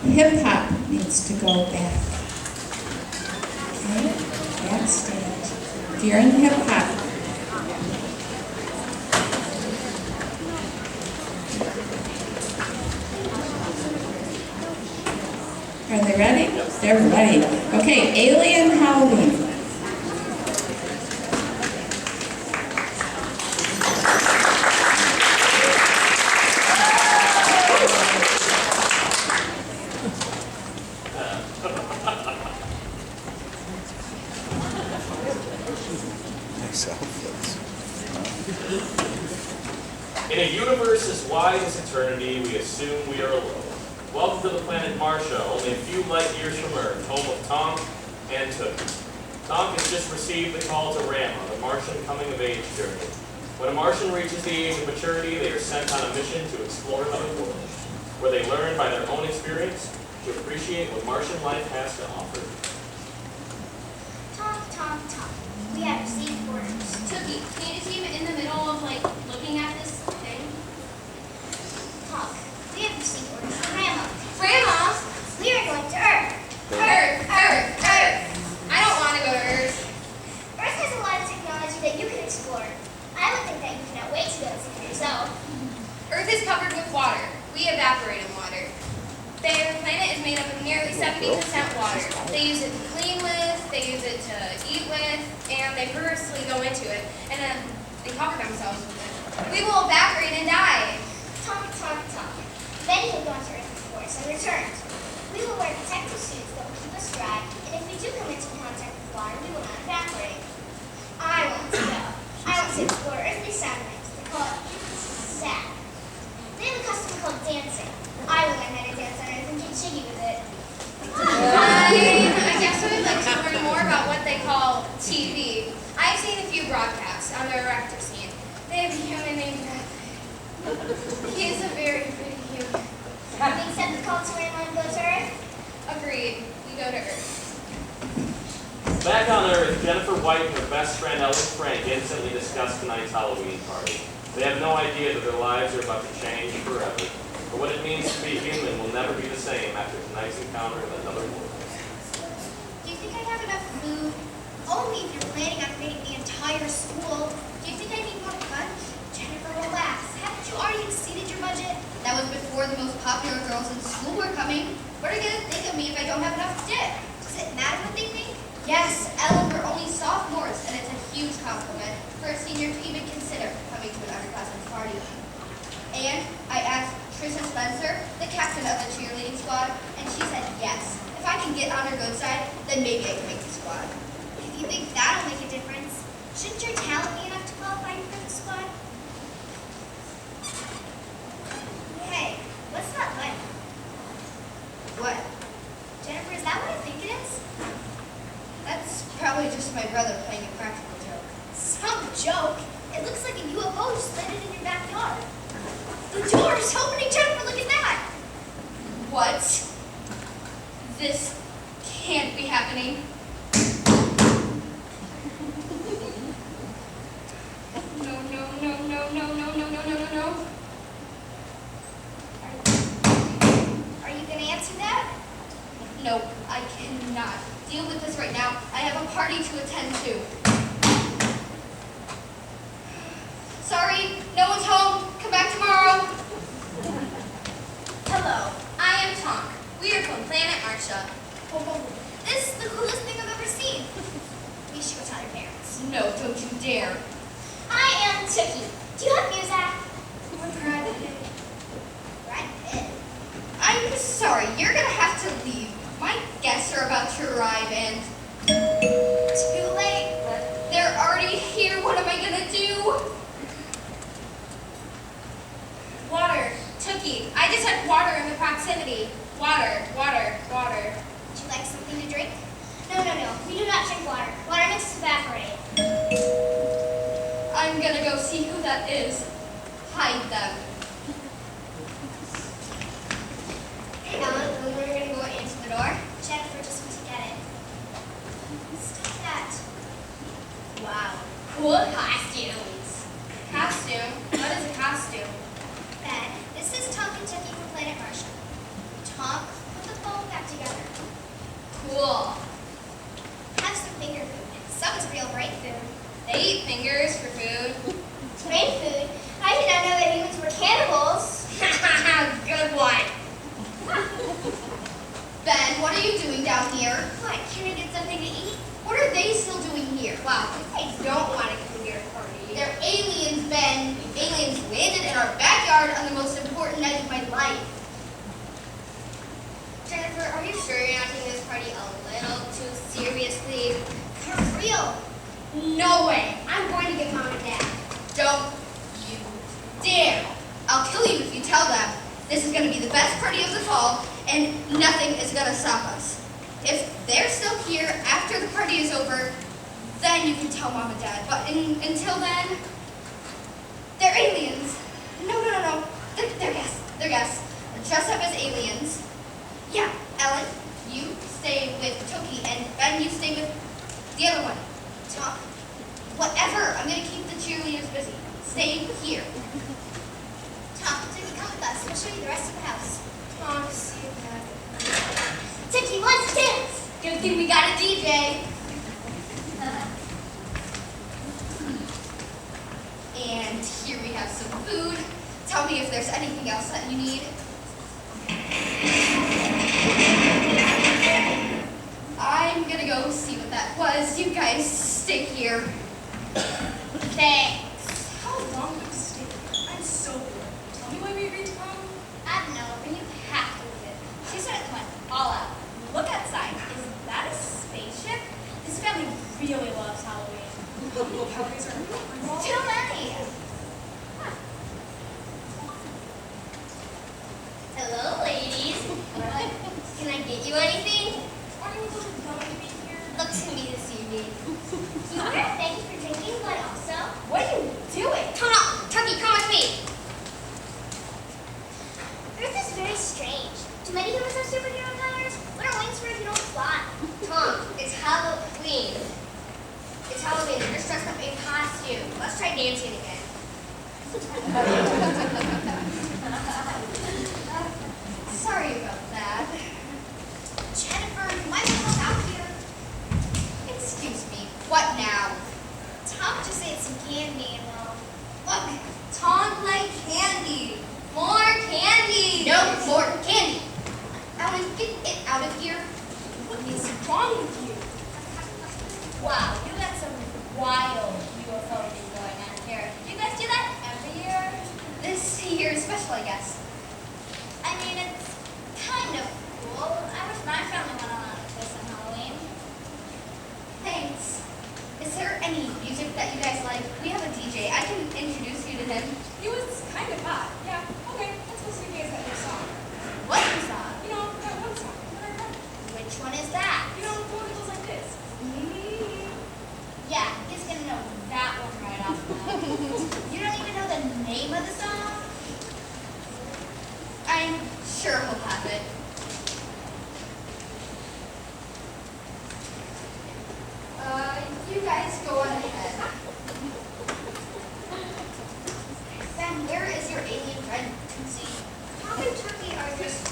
hip hop needs to go back. Okay, backstage. If you're in hip hop. Are they ready? They're ready. Okay, Alien Halloween. In a universe as wide as eternity, we assume we are alone. Welcome to the planet Marsha, only a few light years from Earth, home of Tonk and Took. Tonk has just received the call to Rama, the Martian coming-of-age journey. When a Martian reaches the age of maturity, they are sent on a mission to explore other worlds, where they learn by their own experience to appreciate what Martian life has to offer. Talk. We have received orders. Tookie, can you see him in the middle of, like, looking at this thing? Talk. We have received orders from Grandma. Grandma! We are going to Earth. Earth! I don't want to go to Earth. Earth has a lot of technology that you can explore. I would think that you cannot wait to go and see for yourself. Earth is covered with water. We evaporate in water. Their planet is made up of nearly 70% water. They use it to clean with, they use it to eat with, and they purposely go into it, and then they cover themselves with it. We will evaporate and die. Talk. Many have gone to Earth before us and returned. We will wear protective suits that will keep us dry, and if we do come into contact with water, we will not evaporate. I want to go. I want to explore earthly sound waves. They call it sad. They have a custom called dancing. I will learn how to dance on Earth and get jiggy with it. I guess I would like to learn more about what they call TV. I've seen a few broadcasts on the erector scene. They have a human named Beth. He is a very pretty human. We accept the call to Rama and go to Earth? Agreed. We go to Earth. Back on Earth, Jennifer White and her best friend Ellen Frank instantly discuss tonight's Halloween party. They have no idea that their lives are about to change forever. But what it means to be human will never be the same after tonight's encounter in another world. Do you think I have enough food? Only if you're planning on feeding the entire school. Do you think I need more lunch? Jennifer, relax. Haven't you already exceeded your budget? That was before the most popular girls in school were coming. What are they going to think of me if I don't have enough dip? Does it matter what they think? Yes, Ellen, we're only sophomores, and it's a huge compliment for a senior to even consider coming to an underclassmen's party. And I asked Trisha Spencer, the captain of the cheerleading squad, and she said yes. If I can can get on her good side, then maybe I can make the squad. If you think that'll make a difference, shouldn't your talent be enough to qualify you for the squad? Hey, what's that like? What? Jennifer, is that what I think it is? That's probably just my brother playing a practical joke. Some joke? It looks like a UFO just landed in your backyard. The door's opening, Jennifer, look at that! What? This can't be happening. No. Are you gonna answer that? No, I cannot. Deal with this right now. I have a party to attend to. Sorry, no one's home. Come back tomorrow. Hello, I am Tonk. We are from Planet Marsha. This is the coolest thing I've ever seen. We should go tell your parents. No, don't you dare. I am Tookie. Do you have music? Brad Pitt. I'm sorry, you're gonna have to leave. My guests are about to arrive and... Too late. They're already here. What am I gonna do? Water. Tookie, I just had water in the proximity. Water. Would you like something to drink? No. We do not drink water. Water makes us evaporate. I'm gonna go see who that is. Hide them. Hey, Ellen, when we're gonna go answer the door? Jennifer just went to get it. Stop that. Wow. Cool costumes. Costume? What is a costume? Ben, this is Tonk and Tookie from Planet Marsha. Tonk, put the phone back together. Cool. Have some finger food. Some is real brain food. They eat fingers for food. Brain food? I did not know that humans were cannibals. Good one. Ben, what are you doing down here? What, can I get something to eat? What are they still doing here? Wow, I don't want to come here to party. They're aliens, Ben. Aliens landed in our backyard on the most important night of my life. Jennifer, are you sure you're not taking this party a little too seriously? For real? No way. I'm going to get Mom and Dad. Don't you dare. I'll kill you if you tell them. This is going to be the best party of the fall, and nothing is going to stop us. If they're still here after the party is over, then you can tell Mom and Dad. But until then, they're aliens. No. They're guests. They're guests. Dressed up as aliens. Yeah, Ellen, you stay with Tookie, and Ben, you stay with the other one. Tom, whatever. I'm going to keep the cheerleaders busy. Stay here. Tom, Tookie, come with us. We'll show you the rest of the house. Tom, see that. Tookie, let's dance. Good thing we got a DJ. And here we have some food. Tell me if there's anything else that you need. I'm gonna go see what that was. You guys stay here. Thanks. How long will you stay here? I'm so bored. Tell me why we agreed to come. I don't know, but you have to leave it. She said it went all out. Look outside. Is that a spaceship? This family really loves Halloween. How many calories are involved? Too many. Huh. Hello, ladies. Can I get you anything? Are you going to be here? Look to me this evening. Here, thank you for drinking, but also... What are you doing? Tookie, come with me. Earth is very strange. Do many humans have superhero powers? What are wings for if you don't fly? Tom, it's Halloween. It's Halloween. You're just dressed up in costume. Let's try dancing again. Sorry about that. Jennifer, you might want to help out here. Excuse me, what now? Tom just ate some candy and look, Tom like candy. More candy. No more candy. Ellen, get it out of here. What is wrong with you? Wow, you got some wild UFO thing going on here. Do you guys do that every year? This year is special, I guess. I mean, it's kind there any music that you guys like? We have a DJ. I can introduce you to him. He was kind of hot. Yeah, okay, let's listen to you guys that new song. What new song? You know, that one song. That I wrote. Which one is that? You know, the one that goes like this. Yeah, he's gonna know that one right off the bat. You don't even know the name of the song? I'm sure he'll have it. You guys go on ahead. Ben, where is your alien friend, Tootsie? Tom and Turkey are just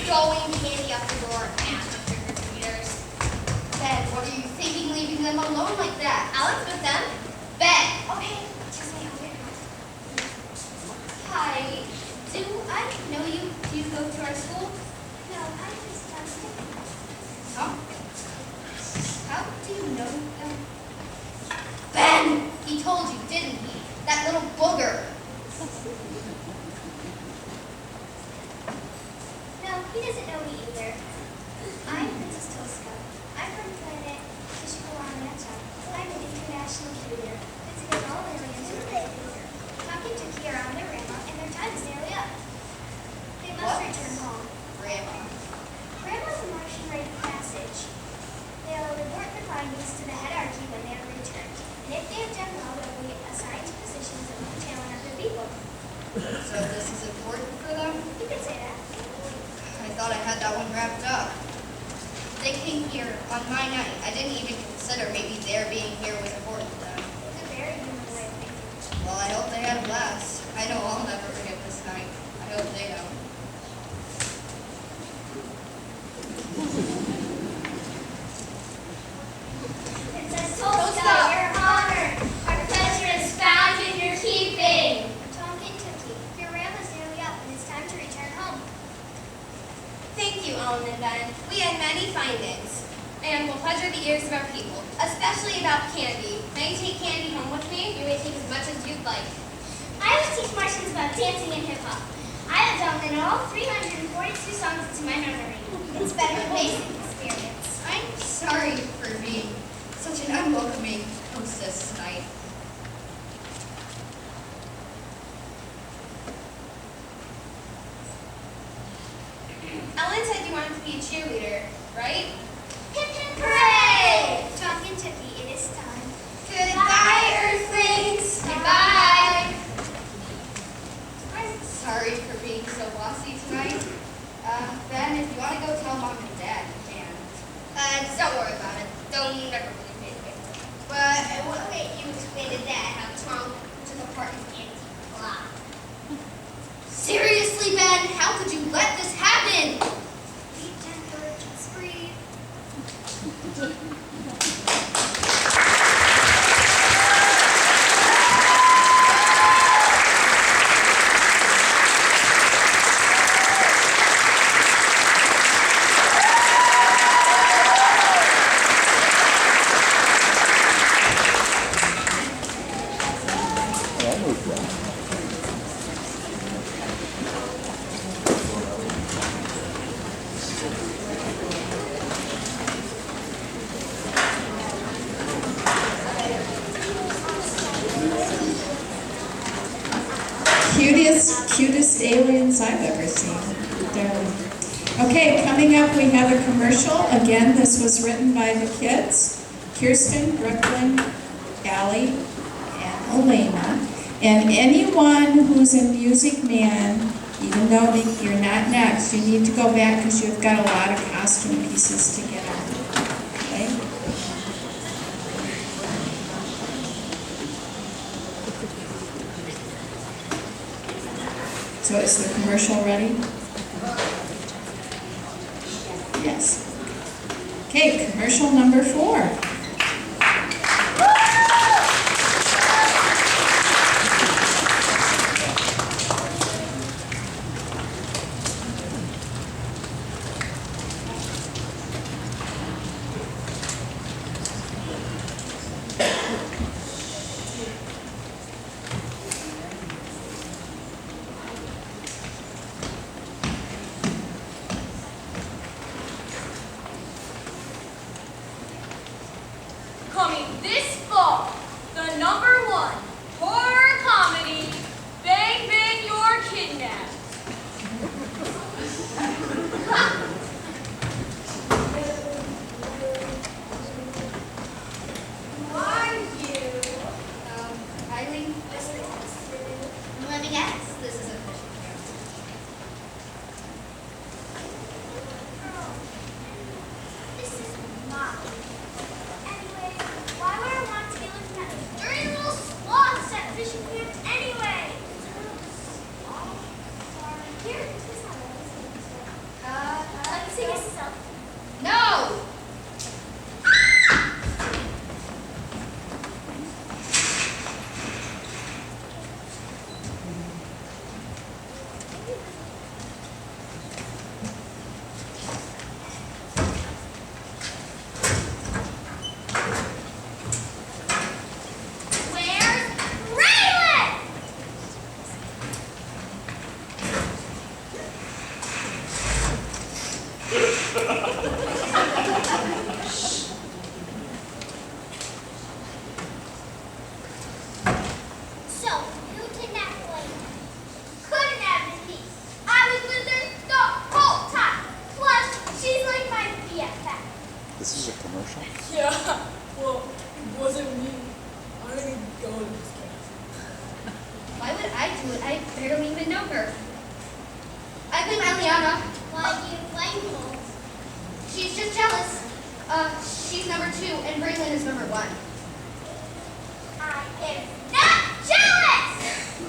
Throwing candy up the door at the trick-or-treaters. Ben, what are you thinking leaving them alone like that? Alex with them? Ben! okay. Just wait, I'll get her. Hi. Do I know you? Do you go to our school? No, I just Huh? How do you know them? Ben! He told you, didn't he? That little booger. No, he doesn't know me either. I'm Princess Tosca. I'm from planet Kishkawanyacha. I'm an international tutor, visiting all aliens who are visiting. Talking to Kia on their grandma, and their time is nearly up. They must What? return home. Grandma. Grandma's a Martian rite of passage. They'll report their findings to the headarchy when they are returned. And if they have done well, they'll be assigned to positions of challenge other people. So this is important for them? You could say that. I thought I had that one wrapped up. They came here on my night. I didn't even consider maybe their being here was important to them. It's a very human way of thinking. Well, I hope they had a blast. I know I'll never forget this night. I hope they don't. Princess Tosca, your honor. Our pleasure is found in your keeping. Tonkin Tookie, your ram is nearly up and it's time to return home. Thank you, Ellen and Ben. We had many findings, and will pleasure the ears of our people, especially about candy. May you take candy home with me? You may take as much as you'd like. I will teach Martians about dancing and hip hop. I have downloaded all 342 songs into my memory. It's been an amazing experience. I'm sorry for being such an unwelcoming hostess tonight. Ellen said you wanted to be a cheerleader, right? Hip hip hooray! Tonkin Tookie, it is time. Goodbye, Earthlings! Goodbye! I'm sorry for being so bossy tonight. Ben, if you want to go tell Mom and Dad, you can. Don't worry about it. Don't never really pay attention. But it won't let you explain to Dad how Tom to the part of anti-blah. Seriously, Ben, how could you let this happen? Be gentle, just breathe. That moved well. Cutest aliens I've ever seen. Okay, coming up we have a commercial. Again, this was written by the kids, Kirsten, Brooklyn, Allie, and Elena. And anyone who's in Music Man, even though you're not next, you need to go back because you've got a lot of costume pieces to get on. Okay? So is the commercial ready? Yes. Okay, commercial number 4. I barely even know her. I blame Eliana. Why do you blame her? She's just jealous. She's number 2 and Braylon is number 1. I am not jealous!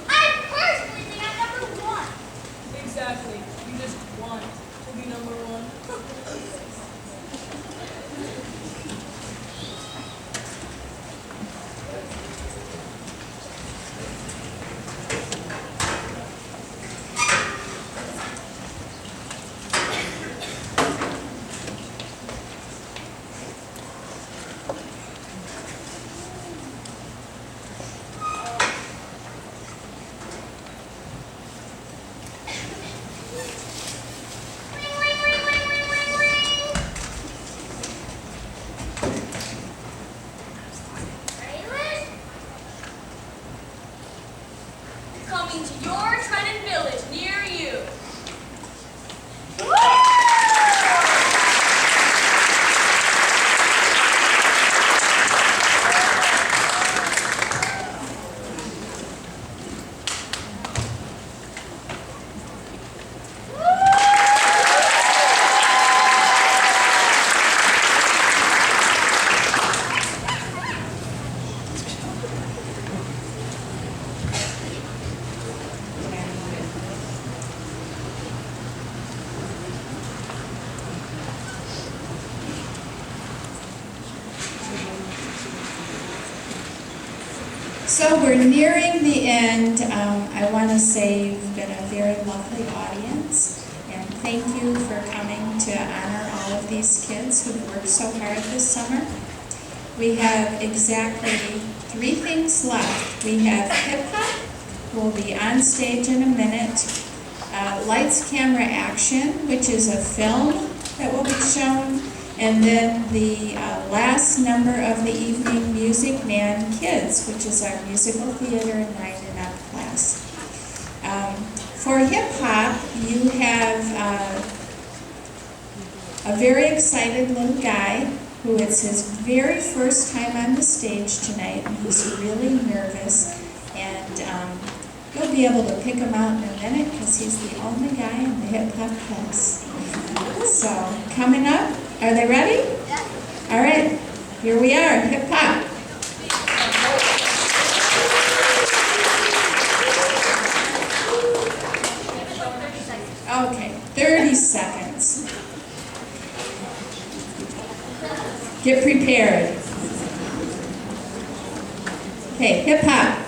I personally think I'm number 1. Exactly. You just want to be number 1. Coming to your Trenton village near you. So we're nearing the end. I want to say you've been a very lovely audience, and thank you for coming to honor all of these kids who've worked so hard this summer. We have exactly 3 things left. We have hip hop, who will be on stage in a minute. Lights, Camera, Action, which is a film that will be shown. And then the last number of the evening, Music Man Kids, which is our musical theater 9 and up class. For hip hop, you have a very excited little guy who it's his very first time on the stage tonight, and he's really nervous. And you'll be able to pick him out in a minute because he's the only guy in the hip hop class. So, coming up, are they ready? Yeah. All right, here we are, hip hop. Okay, 30 seconds. Get prepared. Okay, hip hop.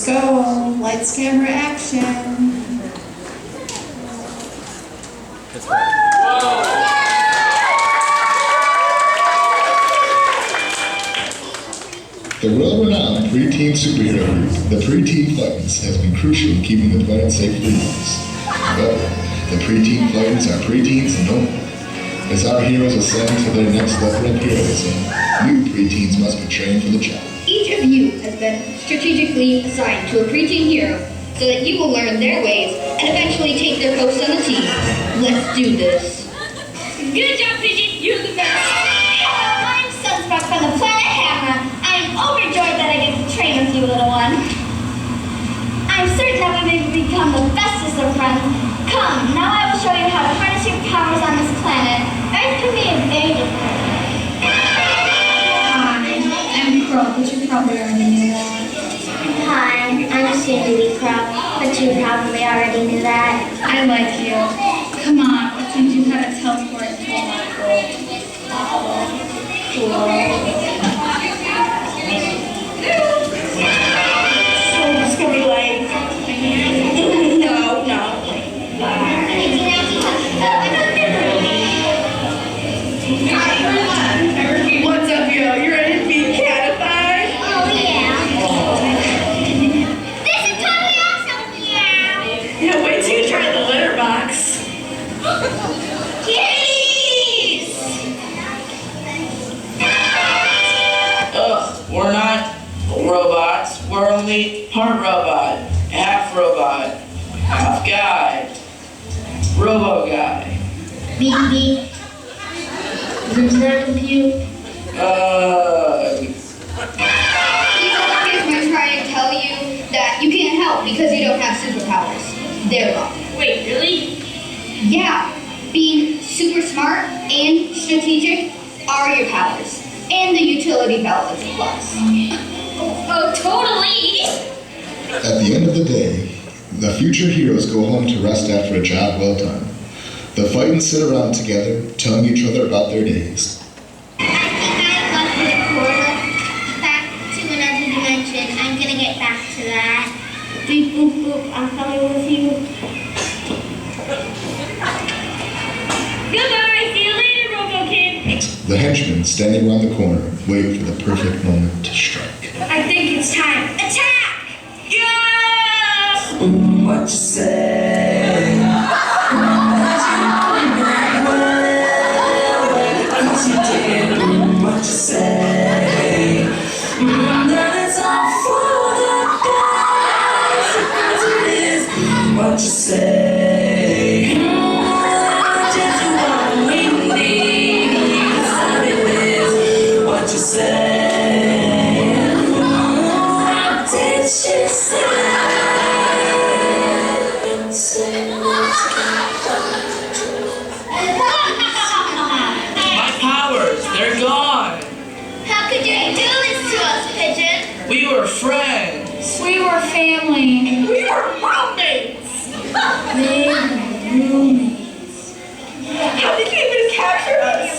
Let's go. Lights, camera, action. The world-renowned preteen superhero group, the Preteen Titans, has been crucial in keeping the planet safe for years. However, the Preteen Titans are preteens no more. As our heroes ascend to their next level of heroism, new preteens must be trained for the job. Each of you has been strategically assigned to a preteen hero so that you will learn their ways and eventually take their posts on the team. Let's do this. Good job, Pigeon. You're the best. Hello, I'm Sunspark from the planet Hammer. I'm overjoyed that I get to train with you, little one. I'm certain that we may become the bestest of friends. Come, now I will show you how to harness your powers on this planet. Earth can be invaded. Hi, I'm Crow, but you probably already knew that. Hi, I'm Cindy Crop, but you probably already knew that. I like you. Come on, we'll teach you how to teleport into a microwave. So it's gonna be like, no. What's up, yo? You ready to be catified? Oh, yeah. This is totally awesome. Yeah. Yeah, wait till you try the litter box. Kitties! Ugh, we're not robots. We're only part robot, half guy, robo guy. Beep, beep. Does that compute? These fuckers might try to tell you that you can't help because you don't have superpowers. They're wrong. Wait, really? Yeah, being super smart and strategic are your powers. And the utility belt is a plus. Oh, totally. At the end of the day, the future heroes go home to rest after a job well done. The fight and sit around together, telling each other about their days. I think I left with a portal back to another dimension. I'm gonna get back to that. Beep, boop, boop. I'm coming with you. Goodbye. See you later, Robo Kid. The henchmen, standing around the corner, wait for the perfect moment to strike. I think it's time. Attack! Yeah! What you say? What you say? That it's all for the best. Because it is what you say. Just what we need. Some it is what you say. What did she say? My powers, they're gone. How could you do this to us, Pigeon? We were friends. We were family. We are roommates. We were roommates. How did you even capture us?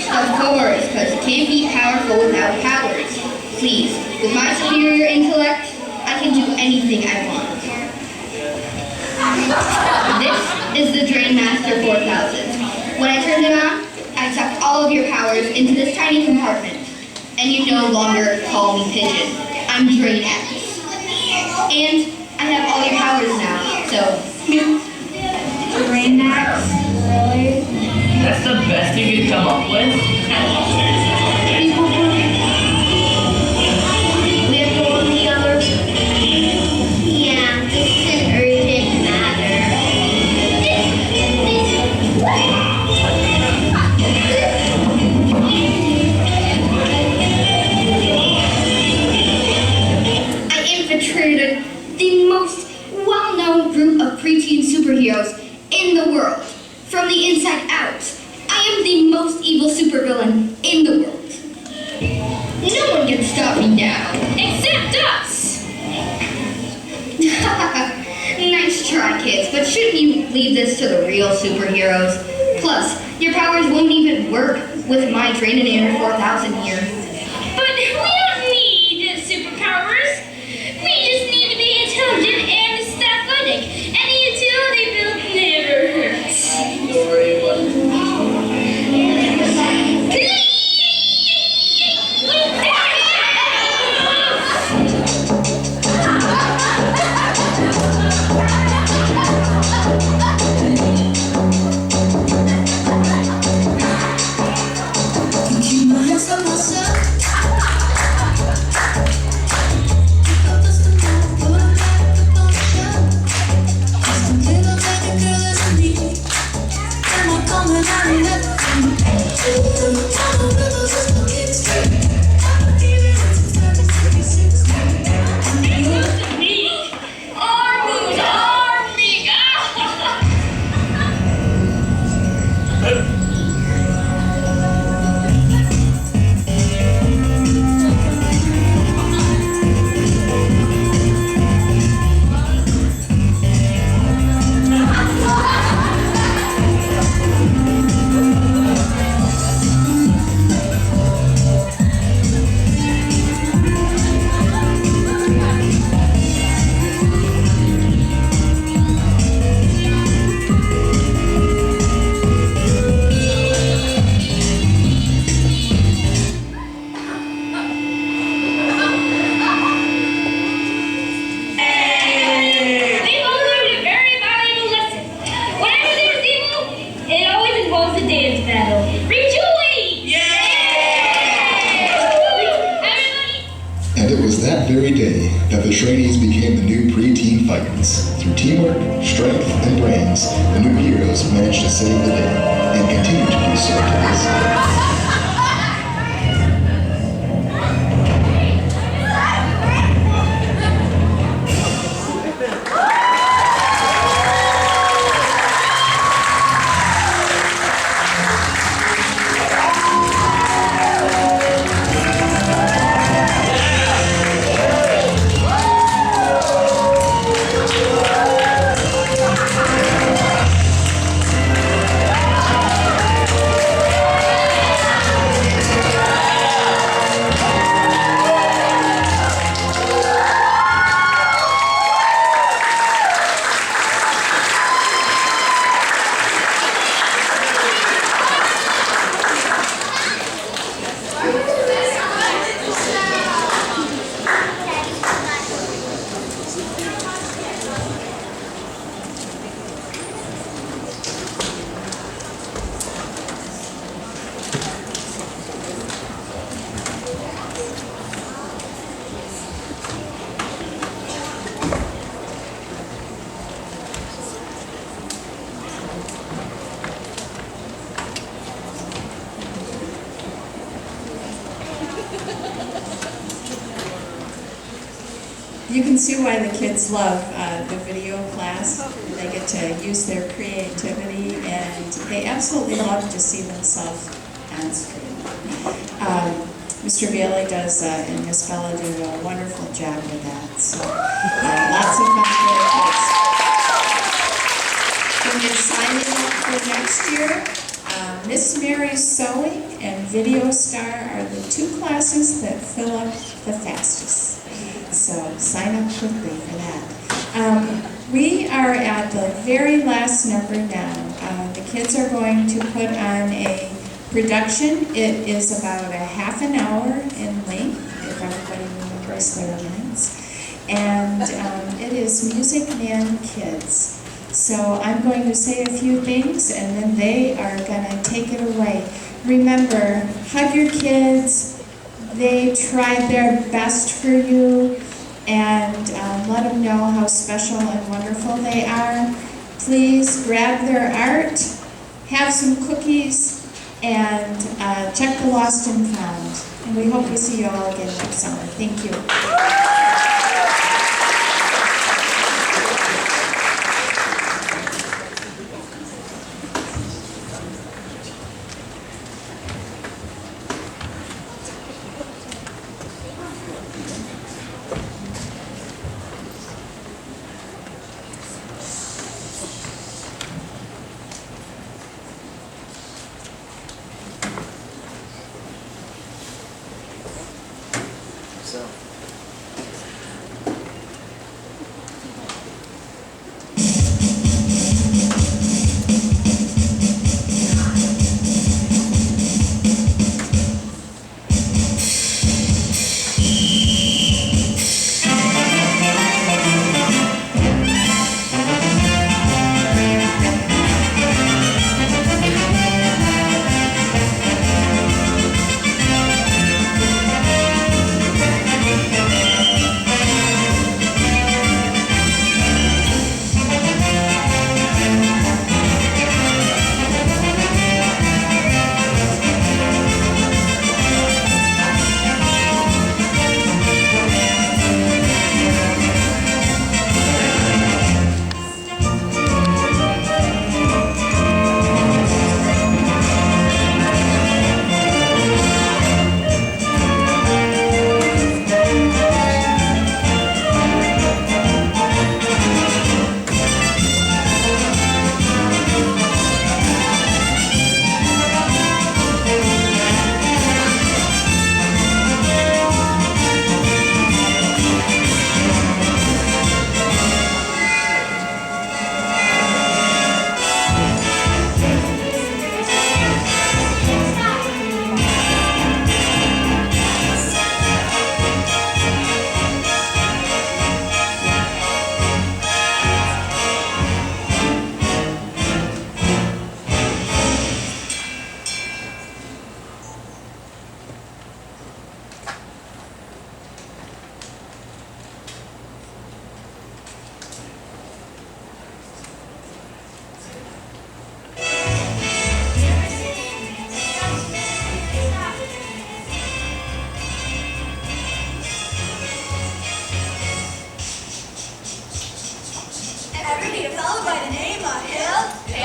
Of course, because you can't be powerful without powers. Please, with my superior intellect, I can do anything I want. This is the Drain Master 4000. When I turned it on, I sucked all of your powers into this tiny compartment. And you no longer call me Pigeon. I'm Drain X. And I have all your powers now, so... Drain X? Really? That's the best you could come up with? We have to warn the others. Yeah, this is an urgent matter. I infiltrated the most well-known group of preteen superheroes in the world. From the inside out, I am the most evil supervillain in the world. No one can stop me now. Except us. Nice try, kids, but shouldn't you leave this to the real superheroes? Plus, your powers won't even work with my Drainator 4000 here. But we don't need And it was that very day that the trainees became the new pre-teen Fightins. Through teamwork, strength, and brains, the new heroes managed to save the day and continue to do so to this day. You can see why the kids love the video class. They get to use their creativity, and they absolutely love to see themselves on screen. Mr. Bailey does, and Miss Bella do a wonderful job with that. So lots of fun for the kids. When you're signing up for next year, Miss Mary's Sewing and Video Star are the two classes that fill up the fastest. So sign up quickly for that. We are at the very last number now. The kids are going to put on a production. It is about a half an hour in length, if everybody remembers their lines. And it is Music Man Kids. So I'm going to say a few things, and then they are going to take it away. Remember, hug your kids. They tried their best for you, and let them know how special and wonderful they are. Please grab their art, have some cookies, and check the Lost and Found. And we hope we see you all again next summer. Thank you. So,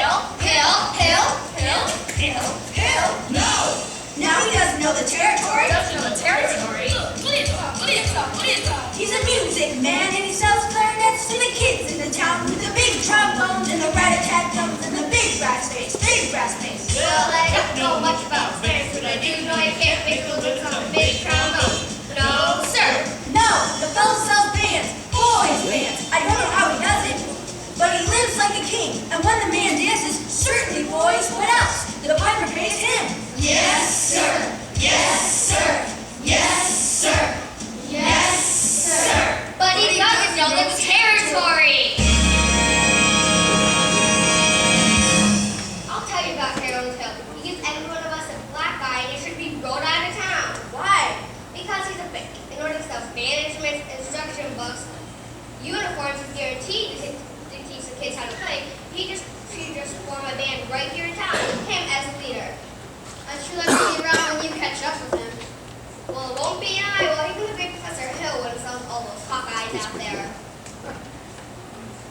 Hill, hill, hill, hill, hill, hill. No! Now he doesn't know the territory. Doesn't know the territory. He's a music man and he sells clarinets to the kids in the town with the big trombones and the rat-a-tat-tums and the big brass bass, big brass bass. Well, I don't know much about bass, but I do know I can't make a lick on a big trombone. No, sir. No, the fellow sells bands, boys' bands. I don't know how he does it, but he lives like a king. And when the man dances, certainly, boys, what else? The piper pays him. Yes, sir. Yes, sir. Yes, sir. Yes, sir. But he doesn't know the territory. I'll tell you about Harold Hill. He gives every one of us a black eye and it should be rode out of town. Why? Because he's a fake. In order to sell band instruments, instruction books, uniforms, he's guaranteed to teach the kids how to play. He just form a band right here in town with him as a leader. I'm sure that's going to be around when you catch up with him. Well, it won't be in Iowa. He was a big Professor Hill when it sells all those Hawkeyes out there.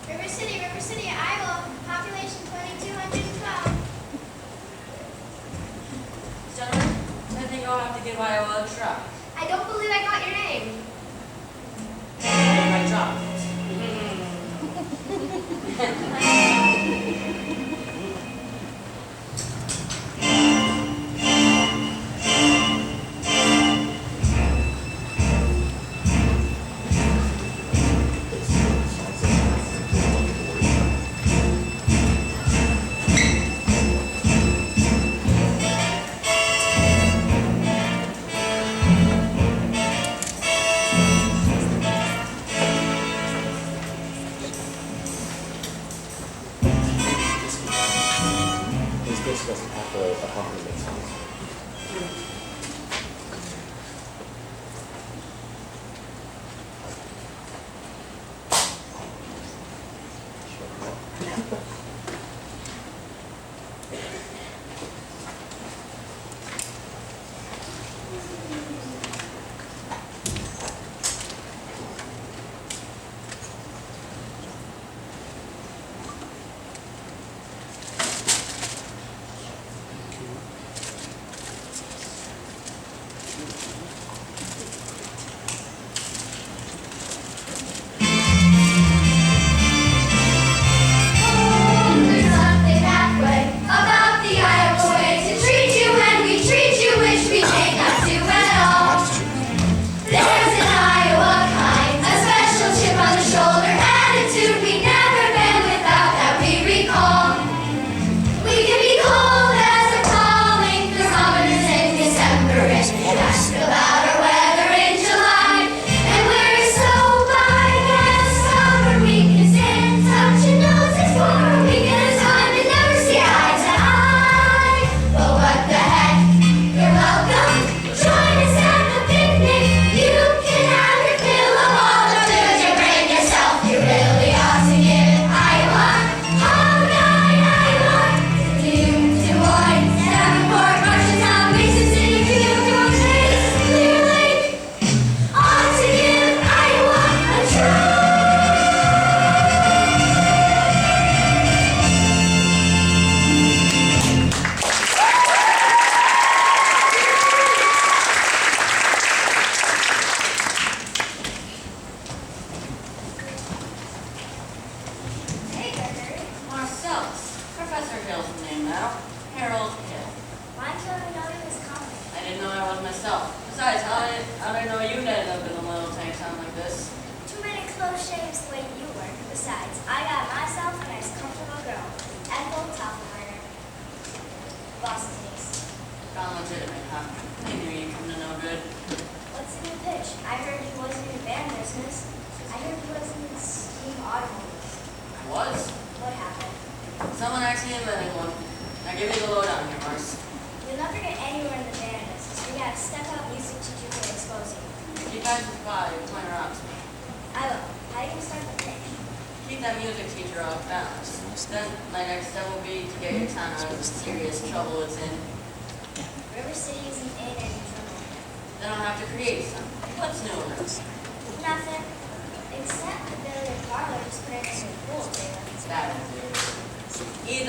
River City, Iowa. Population 2,212. Gentlemen, I think I'll have to give Iowa a try. I don't believe I got your name. My job. This doesn't have to accompany this.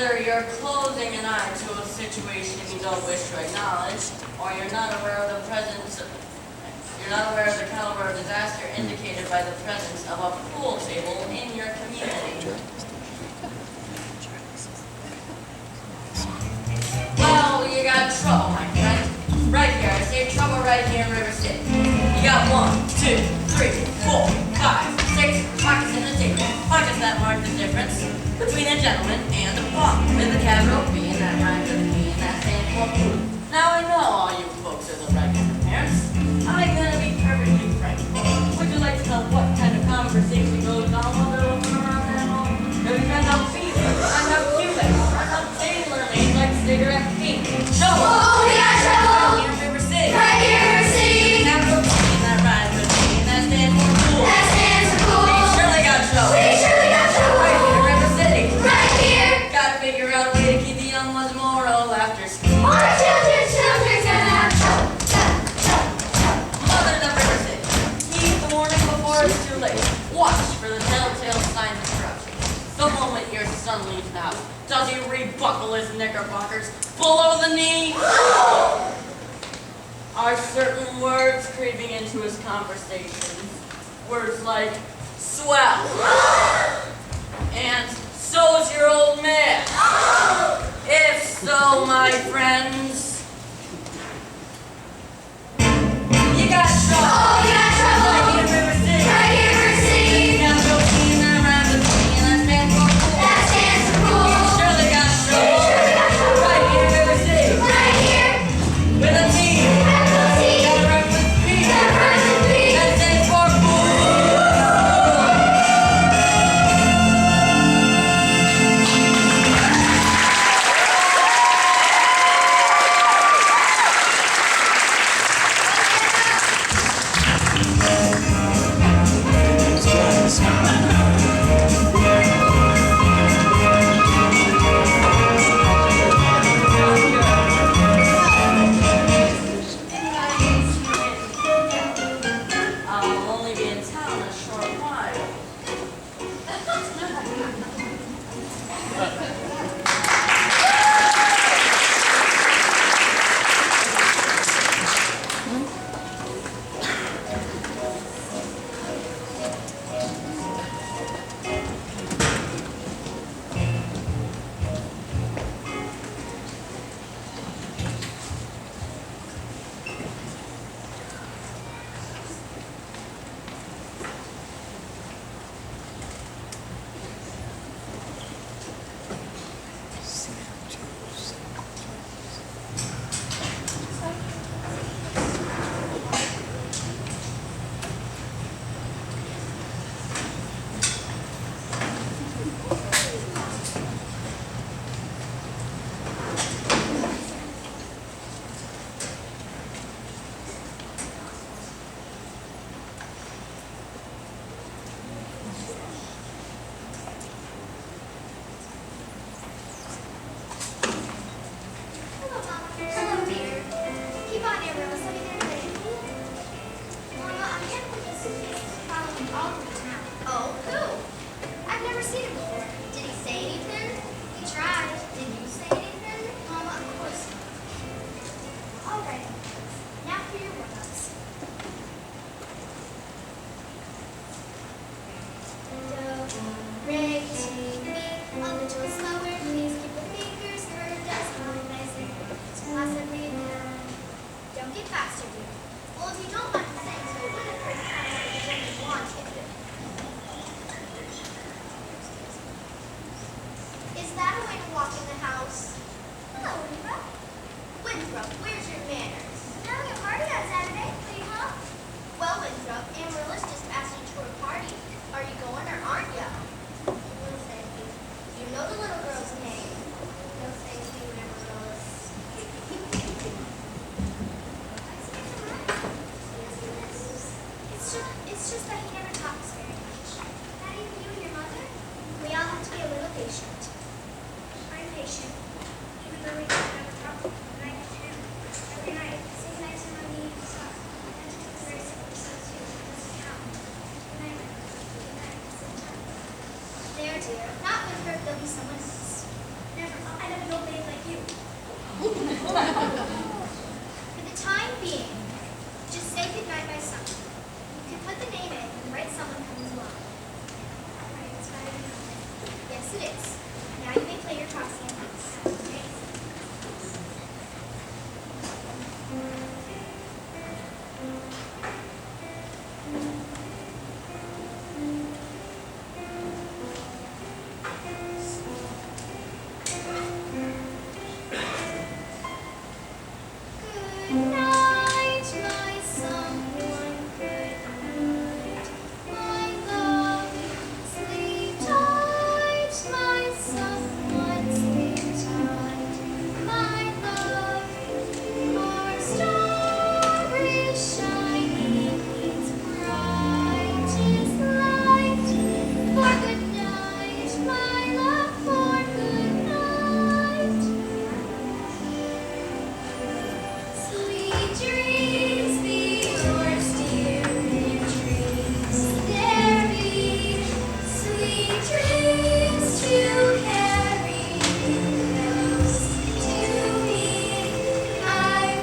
Either you're closing an eye to a situation you don't wish to acknowledge, or you're not aware of the caliber of disaster indicated by the presence of a pool table in your community. Well, you got trouble, my friend. Right here, I say trouble right here in River City. You got 1, 2, 3, 4, 5, 6 pockets in the table. Pockets that mark the difference between a gentleman and a bum, with a capital B and that rhymes with P and that stands for pool. Now I know all you folks are the right kind of parents. I'm gonna be perfectly frank. Would you like to know what kind of conversation goes on while they're looking around that hall? Have you found out fever? Found out Cuban? Found out sailor names like cigarette pink? Trouble! Oh, we got trouble! Right here in River City. Right here in River City. Capital P and that rhymes with P and that stands for pool. That stands for pool. We surely got trouble. We surely got trouble. Right here in River City. Right here. Gotta figure out a way to keep the young ones moral after school. Our children's gonna have trouble. Mothers of River City, heed the warning before it's too late. Watch for the telltale signs of corruption. The moment your son leaves the house, does he rebuckle his knickerbockers below the knee? Are certain words creeping into his conversations? Words like swell and so's your old man. If so, my friends, you got trouble. Oh, we got trouble. Right here in River City. Right here in River City. Capital P and that rhymes with P and that stands for pool. That stands for pool. You surely got trouble. We surely got trouble. Right here in River City. Right here. With a T. Capital T. That rhymes with P. That rhymes with P. That stands for pool. I'll only be in town a short while. Hello, Mama. Hello, dear. Keep on your room. Something there today. Mama, I'm getting with this suitcase following me all over town. Oh, who? I've never seen him before. Did he say anything? He tried. Did you say anything? Mama, of course not. All right. Now for your warm-ups. Do, re, mi. A little slower, please. Keep the fingers curved as well, nice and possibly down. Don't get faster, dear. Well, if you don't mind saying so, it wouldn't hurt fast if you only wanted. Is that a way to walk in the house? Hello, Winthrop. Winthrop, where's your manners? I'm having a party on Saturday. Will you come? Well, Winthrop, Amaryllis just asked you to a party. Are you going or aren't you? No, thank you. You know the little girl's name. No, thank you, Amaryllis. It's just that he never talks very much. Not even you and your mother? We all have to be a little patient. I'm patient. Even though we don't have a problem, and I get him every night. Say goodnight to him on the evening star. And it's very simple, so too. It doesn't count. Good night. Good night. Sit down. There, dear. Not with her, there'll be someone else. I never know babe like you. For the time being, just say goodnight by someone. You can put the name in and write someone comes along. Alright, it's gotta be home. Yes, it is. Now you may play your crossing piece. Okay? Good night, my someone. Good night, my love. Sleep tight, my someone. Sleep tight, my love. Our star is shining, its brightest light. For good night, my love. For good night. Sweet dreams be yours, dear, and dreams there be. Sweet dreams to carry close to me. I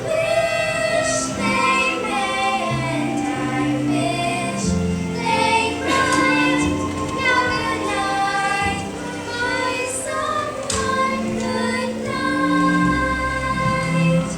wish they may, and I wish they might. Now good night, my someone. Good night.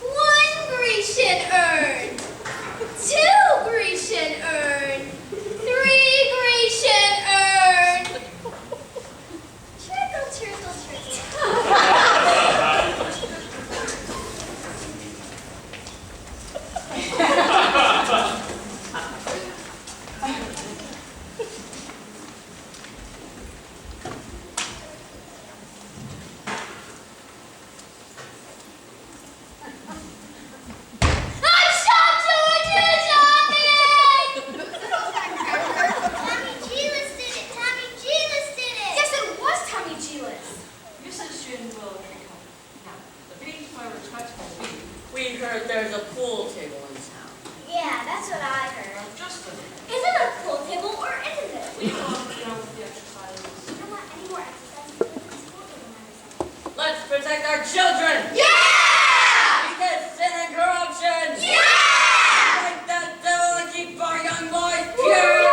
One Grecian urn, 2 Grecian urn, 3 Grecian urn. Trickle, trickle, I'm shocked you would do something! Tommy Gilas did it! Tommy Gilas did it! Yes, it was Tommy Gilas. Mrs. Shin will come. Now, the beach my respectful fee. We heard there's a pool table in town. Yeah, that's what I heard. Just a minute. Is it a pool table or isn't it? We want to get on with the exercises. I don't want any more exercises with this pool table medicine. Let's protect our children! Yeah! Because sin and corruption! Yeah! Like that devil and keep our young boys pure!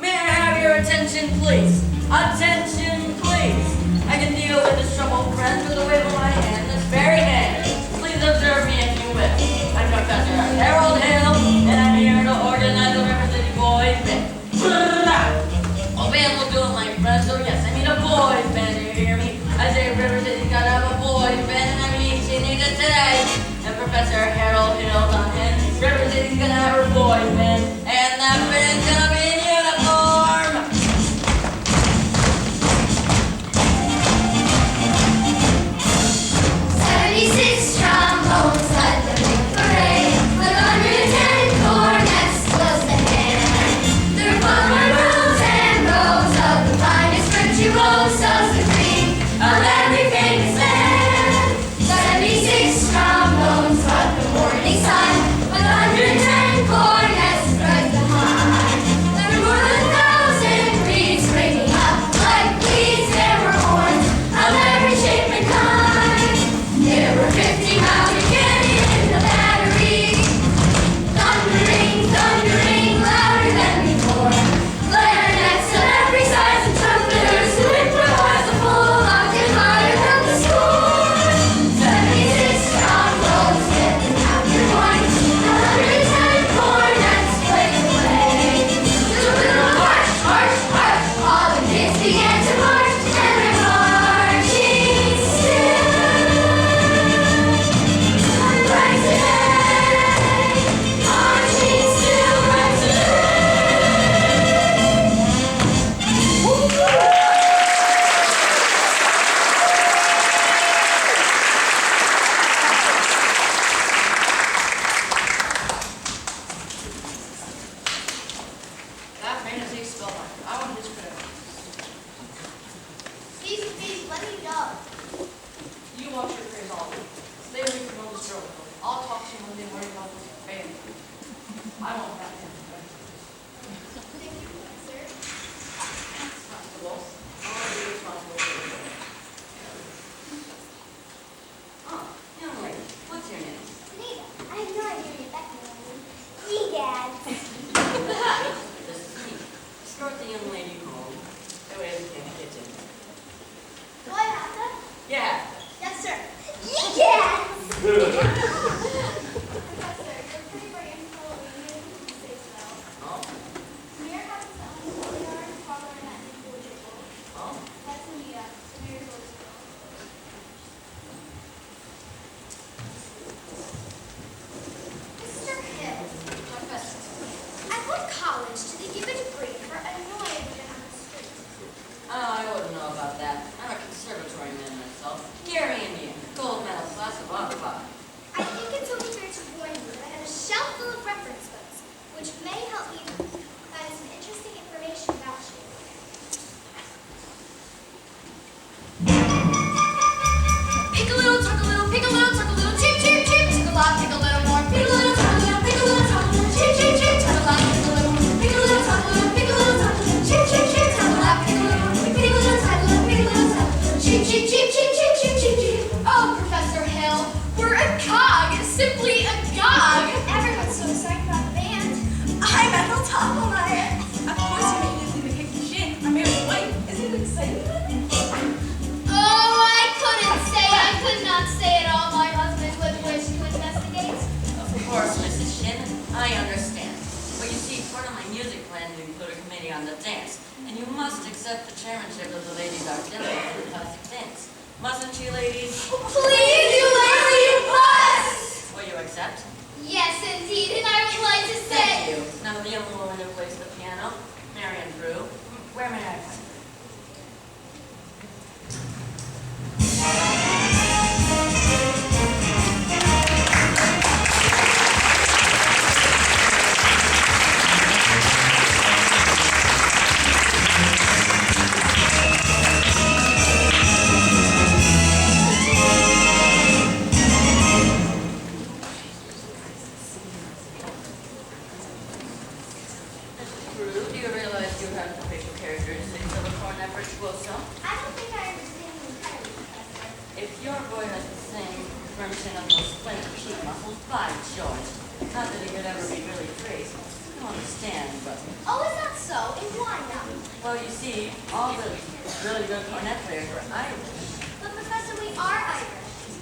May I have your attention, please? Attention, please! I can deal with this troubled friend with a wave of my hand this very hand. Please observe me if you will. I'm Professor Harold Hill, and I'm here to organize a River City Boys Band. A band will do it, my friends. Oh yes, I mean a boys band. You hear me? I say you're pretty brave and full of ideas, if you say so. Oh, Mayor happens to own a schoolyard, father and that individual. oh. That's Anita, the mayor's oldest girl. Mr. Hill, Professor, at what college did they give a degree for annoying women on the street? Oh, I wouldn't know about that. I'm a conservatory man myself. Gary Indian, gold medal class of all 5. I think it's only fair to warn you that I have a shelf full of reference books, which may help you find some interesting information about you. Pick a little, tuck a little, pick a little, tuck a little, cheep, cheep, cheep. Pick a lot, pick a little more. Pick a little, tuck a little, pick a little, tuck a little, cheep, cheep, cheep. Tuck a lot, pick a little more. Pick a little, tuck a little, pick a little, tuck a little, cheep, cheep, cheep. Tuck a lot, pick a little more. Pick a little, tuck a little, pick a little, tuck a little, cheep, cheep, cheep, cheep, cheep, cheep, cheep, cheep. Oh, Professor Hill, we're a cog, simply a gog. Everyone's so excited about the band. I'm Ethel Toppelmeyer. Of course, you may easily pick the shin. I'm Mary's wife. Isn't it exciting? Oh, I couldn't say, I could not say it all. My husband would wish to investigate. Of course, Mrs. Shin, I understand. But you see, part of my music plan to include a committee on the dance, and you must accept the chairmanship of the ladies' auxiliary for the classic dance. Mustn't you, ladies? Please, you lady, you must! Will you accept? Yes, indeed, and I would like to say... Thank you. Now the young woman who plays the piano, Marion Drew. Where may I find her? Drew, do you realize you have the facial characteristics of a cornet virtuoso? I don't think I understand you entirely, Professor. If your boy has the same furnishing of those splendid cheek muscles, by George. Not that he could ever be really traced. I don't understand, but... Oh, is that so? And why not? Well, you see, all the really good cornet players are Irish. But Professor, we are Irish.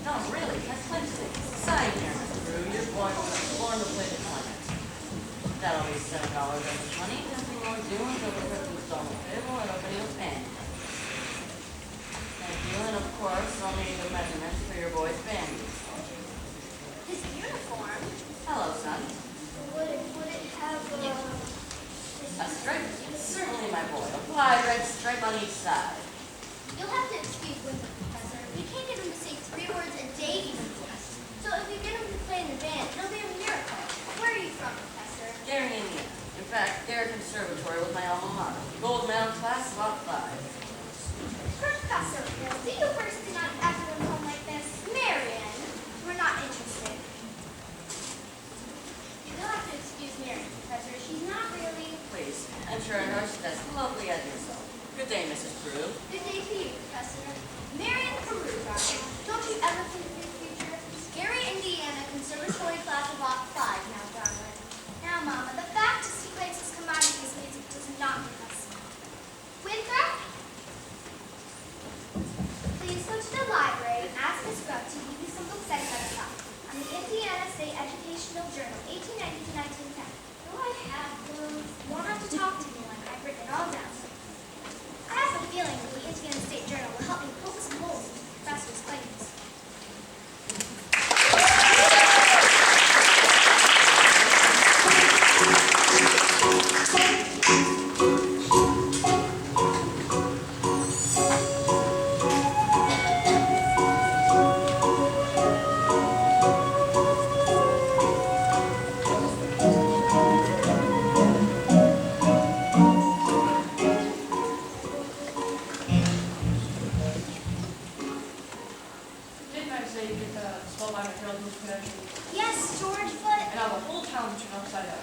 No, really, that's plenty. Side here, Mr. Drew, your boy was born to play the cornet. That'll be $7 of his money. Nothing more due until the first installment payable and opening of pen. Thank you, and of course, I'll need the measurements for your boy's band. His uniform? Hello, son. Would it have, A stripe? Certainly, my boy. A wide red stripe on each side. You'll have to excuse Winthrop, Professor. We can't get him to say 3 words a day even once. So if you get him to play in the band, it'll be a miracle. Where are you from, Professor? Gary, Indiana. In fact, their conservatory was my alma mater. Gold medal class, lot 5. Professor Hill, do you first do not act at home like this? Marian, we're not interested. You'll have to excuse Marian, Professor. She's not really... Please, enter a nurse as lovely as yourself. Good day, Mrs. Drew. Good day to you, Professor. Marian Peru, darling. Don't you ever think of your future? Gary, Indiana, Conservatory class of Lot 5 now, darling. Now, Mama, the fact is he plays his commodities music does not make us smile. Winthrop? Please go to the library and ask Miss Grubb to give you some books I set up on the Indiana State Educational Journal, 1890 to 1910. No, I have those. You won't have to talk to me when I've written it all down. I have a feeling that the Indiana State Journal will help me poke some holes into the professor's claims. Didn't I say you get the spellbind materials in this connection? Yes, George, but... And now the whole town turned upside down.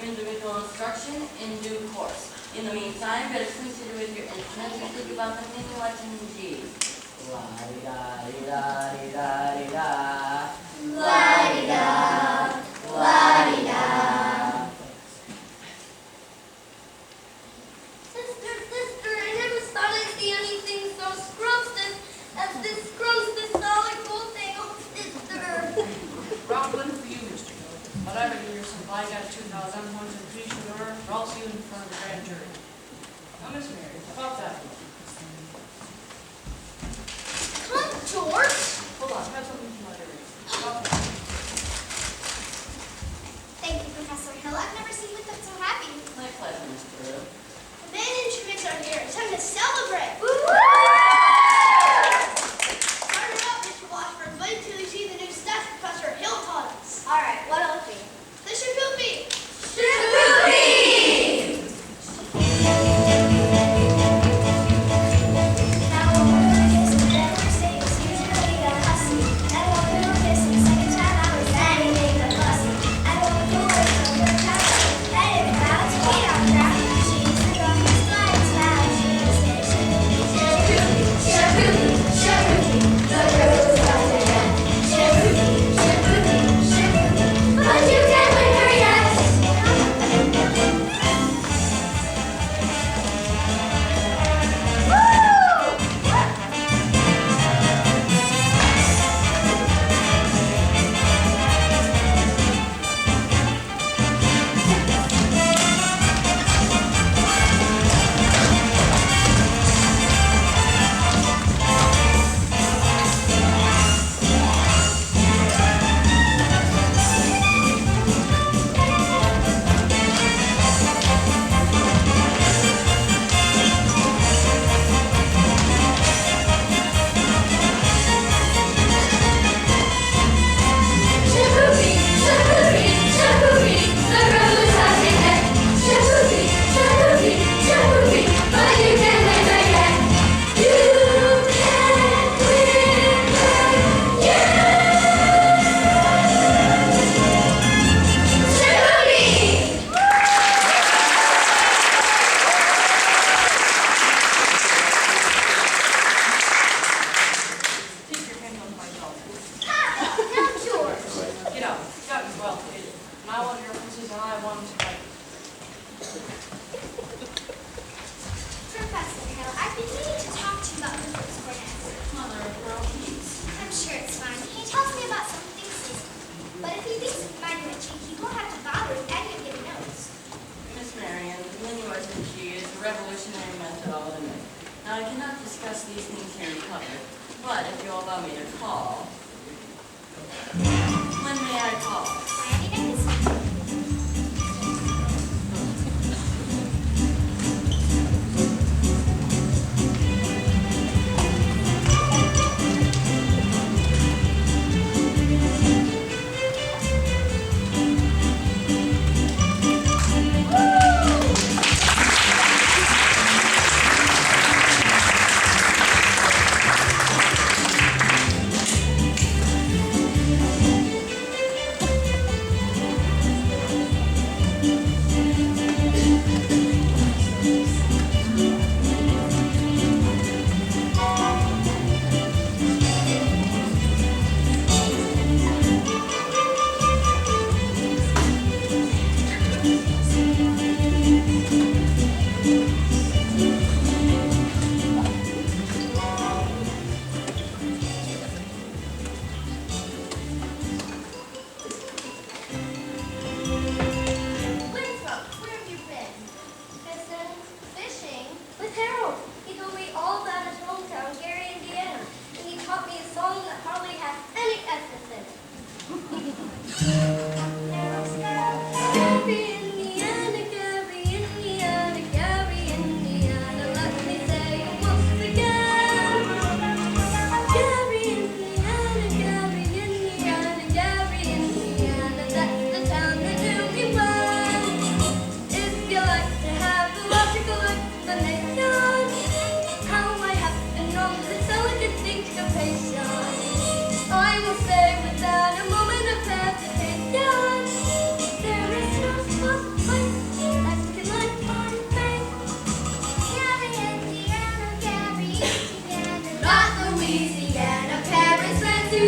receive individual instruction in due course. In the meantime, better consider with your instruments and think about the many legend G's. La-di-da-di-da-di-da-di-da. La-di-da, la-di-da. Sister, I never thought I'd see anything so scrumptious as this scrumptious solid gold thing. Oh, sister. Round one for you, Mr. Hill. Whatever your supply got 2,000 pounds of free sugar, or else you in front of the grand jury. Now, Miss Mary, about that. Come, George. Hold on, I have something to my ears. About that. Thank you, Professor Hill. I've never seen you look so happy. My pleasure, Mr. Hill. The main instruments are here. It's time to celebrate. Start it up, Mr. Washburn. Wait till you see the new stuff Professor Hill taught us. All right, what'll it be? The shaboopy. Now a little kiss and then we're saying it's usually a hussy. And a little kiss and the second time I was anything but fussy. And a little kiss and the third time and if crowds feet on crowd. She's the girl who's flying smile. She's the shaboopy, shaboopy, shaboopy. The girl who's got the head. Shaboopy, shaboopy, shaboopy. But you can't win her yet. Shaboopy, shaboopy, shaboopy. The girl who's got the head. Shaboopy, shaboopy, shaboopy. But you can't win her yet. You can't win her yet. Shaboopy. Keep your hand on my dog. Now, George. Get out. Got me well, kid. And I want your horses and I want to fight. Professor Hill, I've been meaning to talk to you about the first cornet. Mother of pearl keys. I'm sure it's fine. He tells me about something season. But if he thinks mine are cheeky, he won't have to bother with any of your notes. Miss Marion, the minuet G is a revolutionary method all in it. Now, I cannot discuss these things here in public, but if you'll allow me to call. When may I call? Miami days. Gary, Indiana, Gary, Indiana.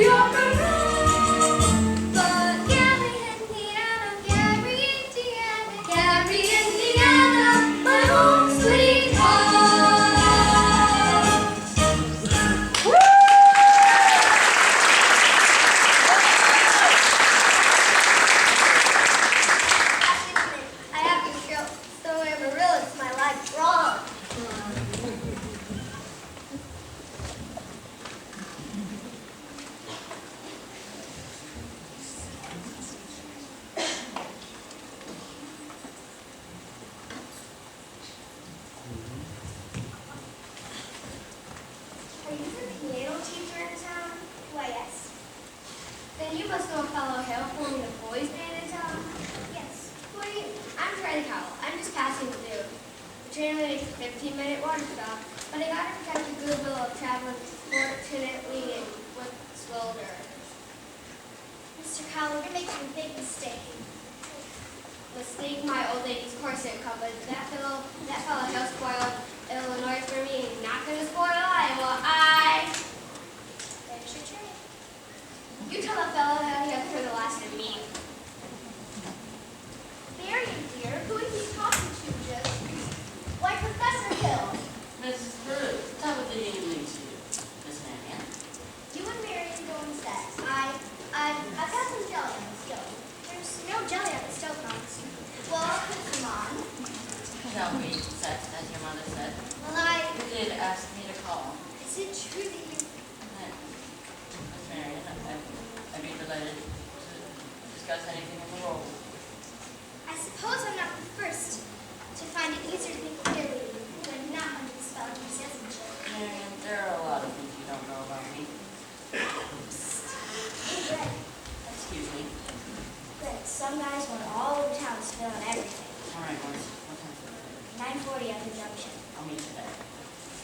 York or Rome. But Gary, Indiana, my home sweet home. I have to show Story Amarillo to my life wrong. Are you the piano teacher in town? Why, yes. Then you must know a fellow Hale forming a boys band in town. Yes. Who are you? I'm Charlie Cowell. I'm just passing through. The train only makes a 15-minute water stop, but I gotta protect the goodwill of traveling fortunately and with shoulder. Mr. Cowell, you're making a big mistake. Mistake my old lady's corset cover. That fellow Hale spoiled Illinois for me and not gonna spoil Iowa. There's your train. You tell that fellow that he has to turn the last in me. Marion, dear, who is he talking to just? Why, Professor Hill. Mrs. Peru, top of the evening to you. Miss Marion. You and Marion go instead. I've got some jelly on the stove. There's no jelly on the stove, Moms. Well, I'll put some on. Shall we set, as your mother said? Well, You did ask me to call. is it true that you... Miss Marion, I'd be delighted to discuss anything in the world. I suppose I'm not the first to find it easier to think clearly when not under the spell of your citizenship. Marion, there are a lot of things you don't know about me. Hey, Greg. Excuse me. Greg, some guys want all over town to spill on everything. All right, Morris. What time is it? 9:40 at the junction. I'll meet you there.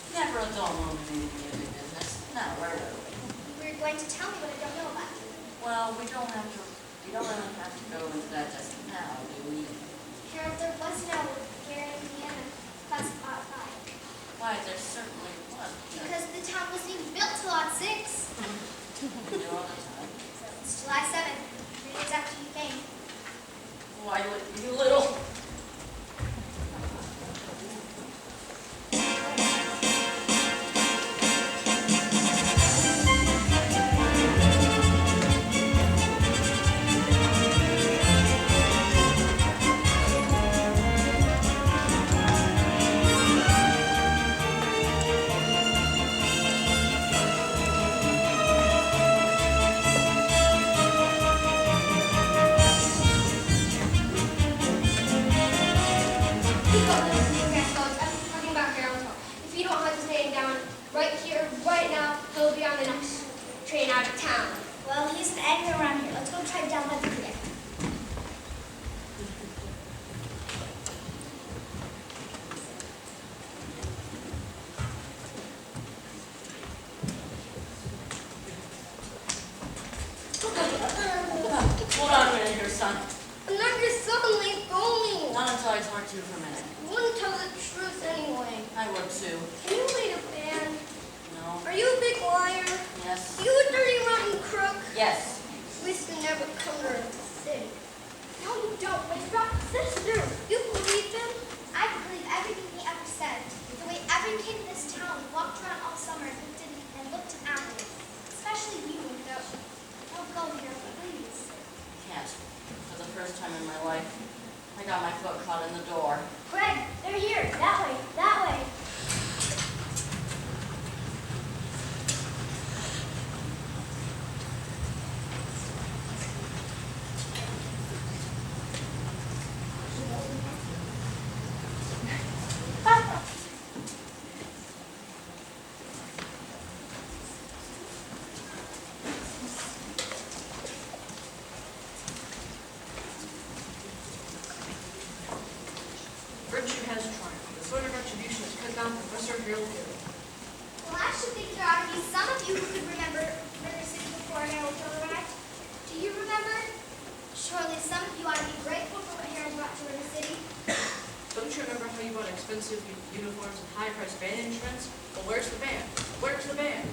Never a dull moment in the music business. Now, where were we? You're going to tell me what I don't know about you. Well, we don't really have to go into that just now, do we? Harold, there was no Gary, Indiana, class of Lot 5. Why, there certainly was. Because the town wasn't even built till Lot 6. We do all the time. So it's July 7th, 3 days after you came. Why, you little... Right now, he'll be on the next train out of town. Well, he isn't anywhere around here. Let's go try to download the ticket. Hold on a minute here, son. I'm not your son, leave go me. Not until I talk to you for a minute. You wouldn't tell the truth anyway. I would too. Can you lead a band? No. Are you a big liar? Yes. Are you a dirty rotten crook? Yes. At least you never come to the city. No, you don't. My sister. You believe him? I believe everything he ever said. The way everyone came to this town, walked around all summer, and looked at me. Especially you, Window. Don't go here, please. Can't. For the first time in my life, I got my foot caught in the door. Greg, they're here. That way. That way. Virtue has triumphed. The sword of retribution has cut down Professor Harold Hill. Well, I should think there ought to be some of you who could remember River City before Harold Hill arrived. Do you remember? Surely some of you ought to be grateful for what Harold brought to River City. Don't you remember how you bought expensive uniforms and high-priced band insurance? Well, where's the band? Where's the band?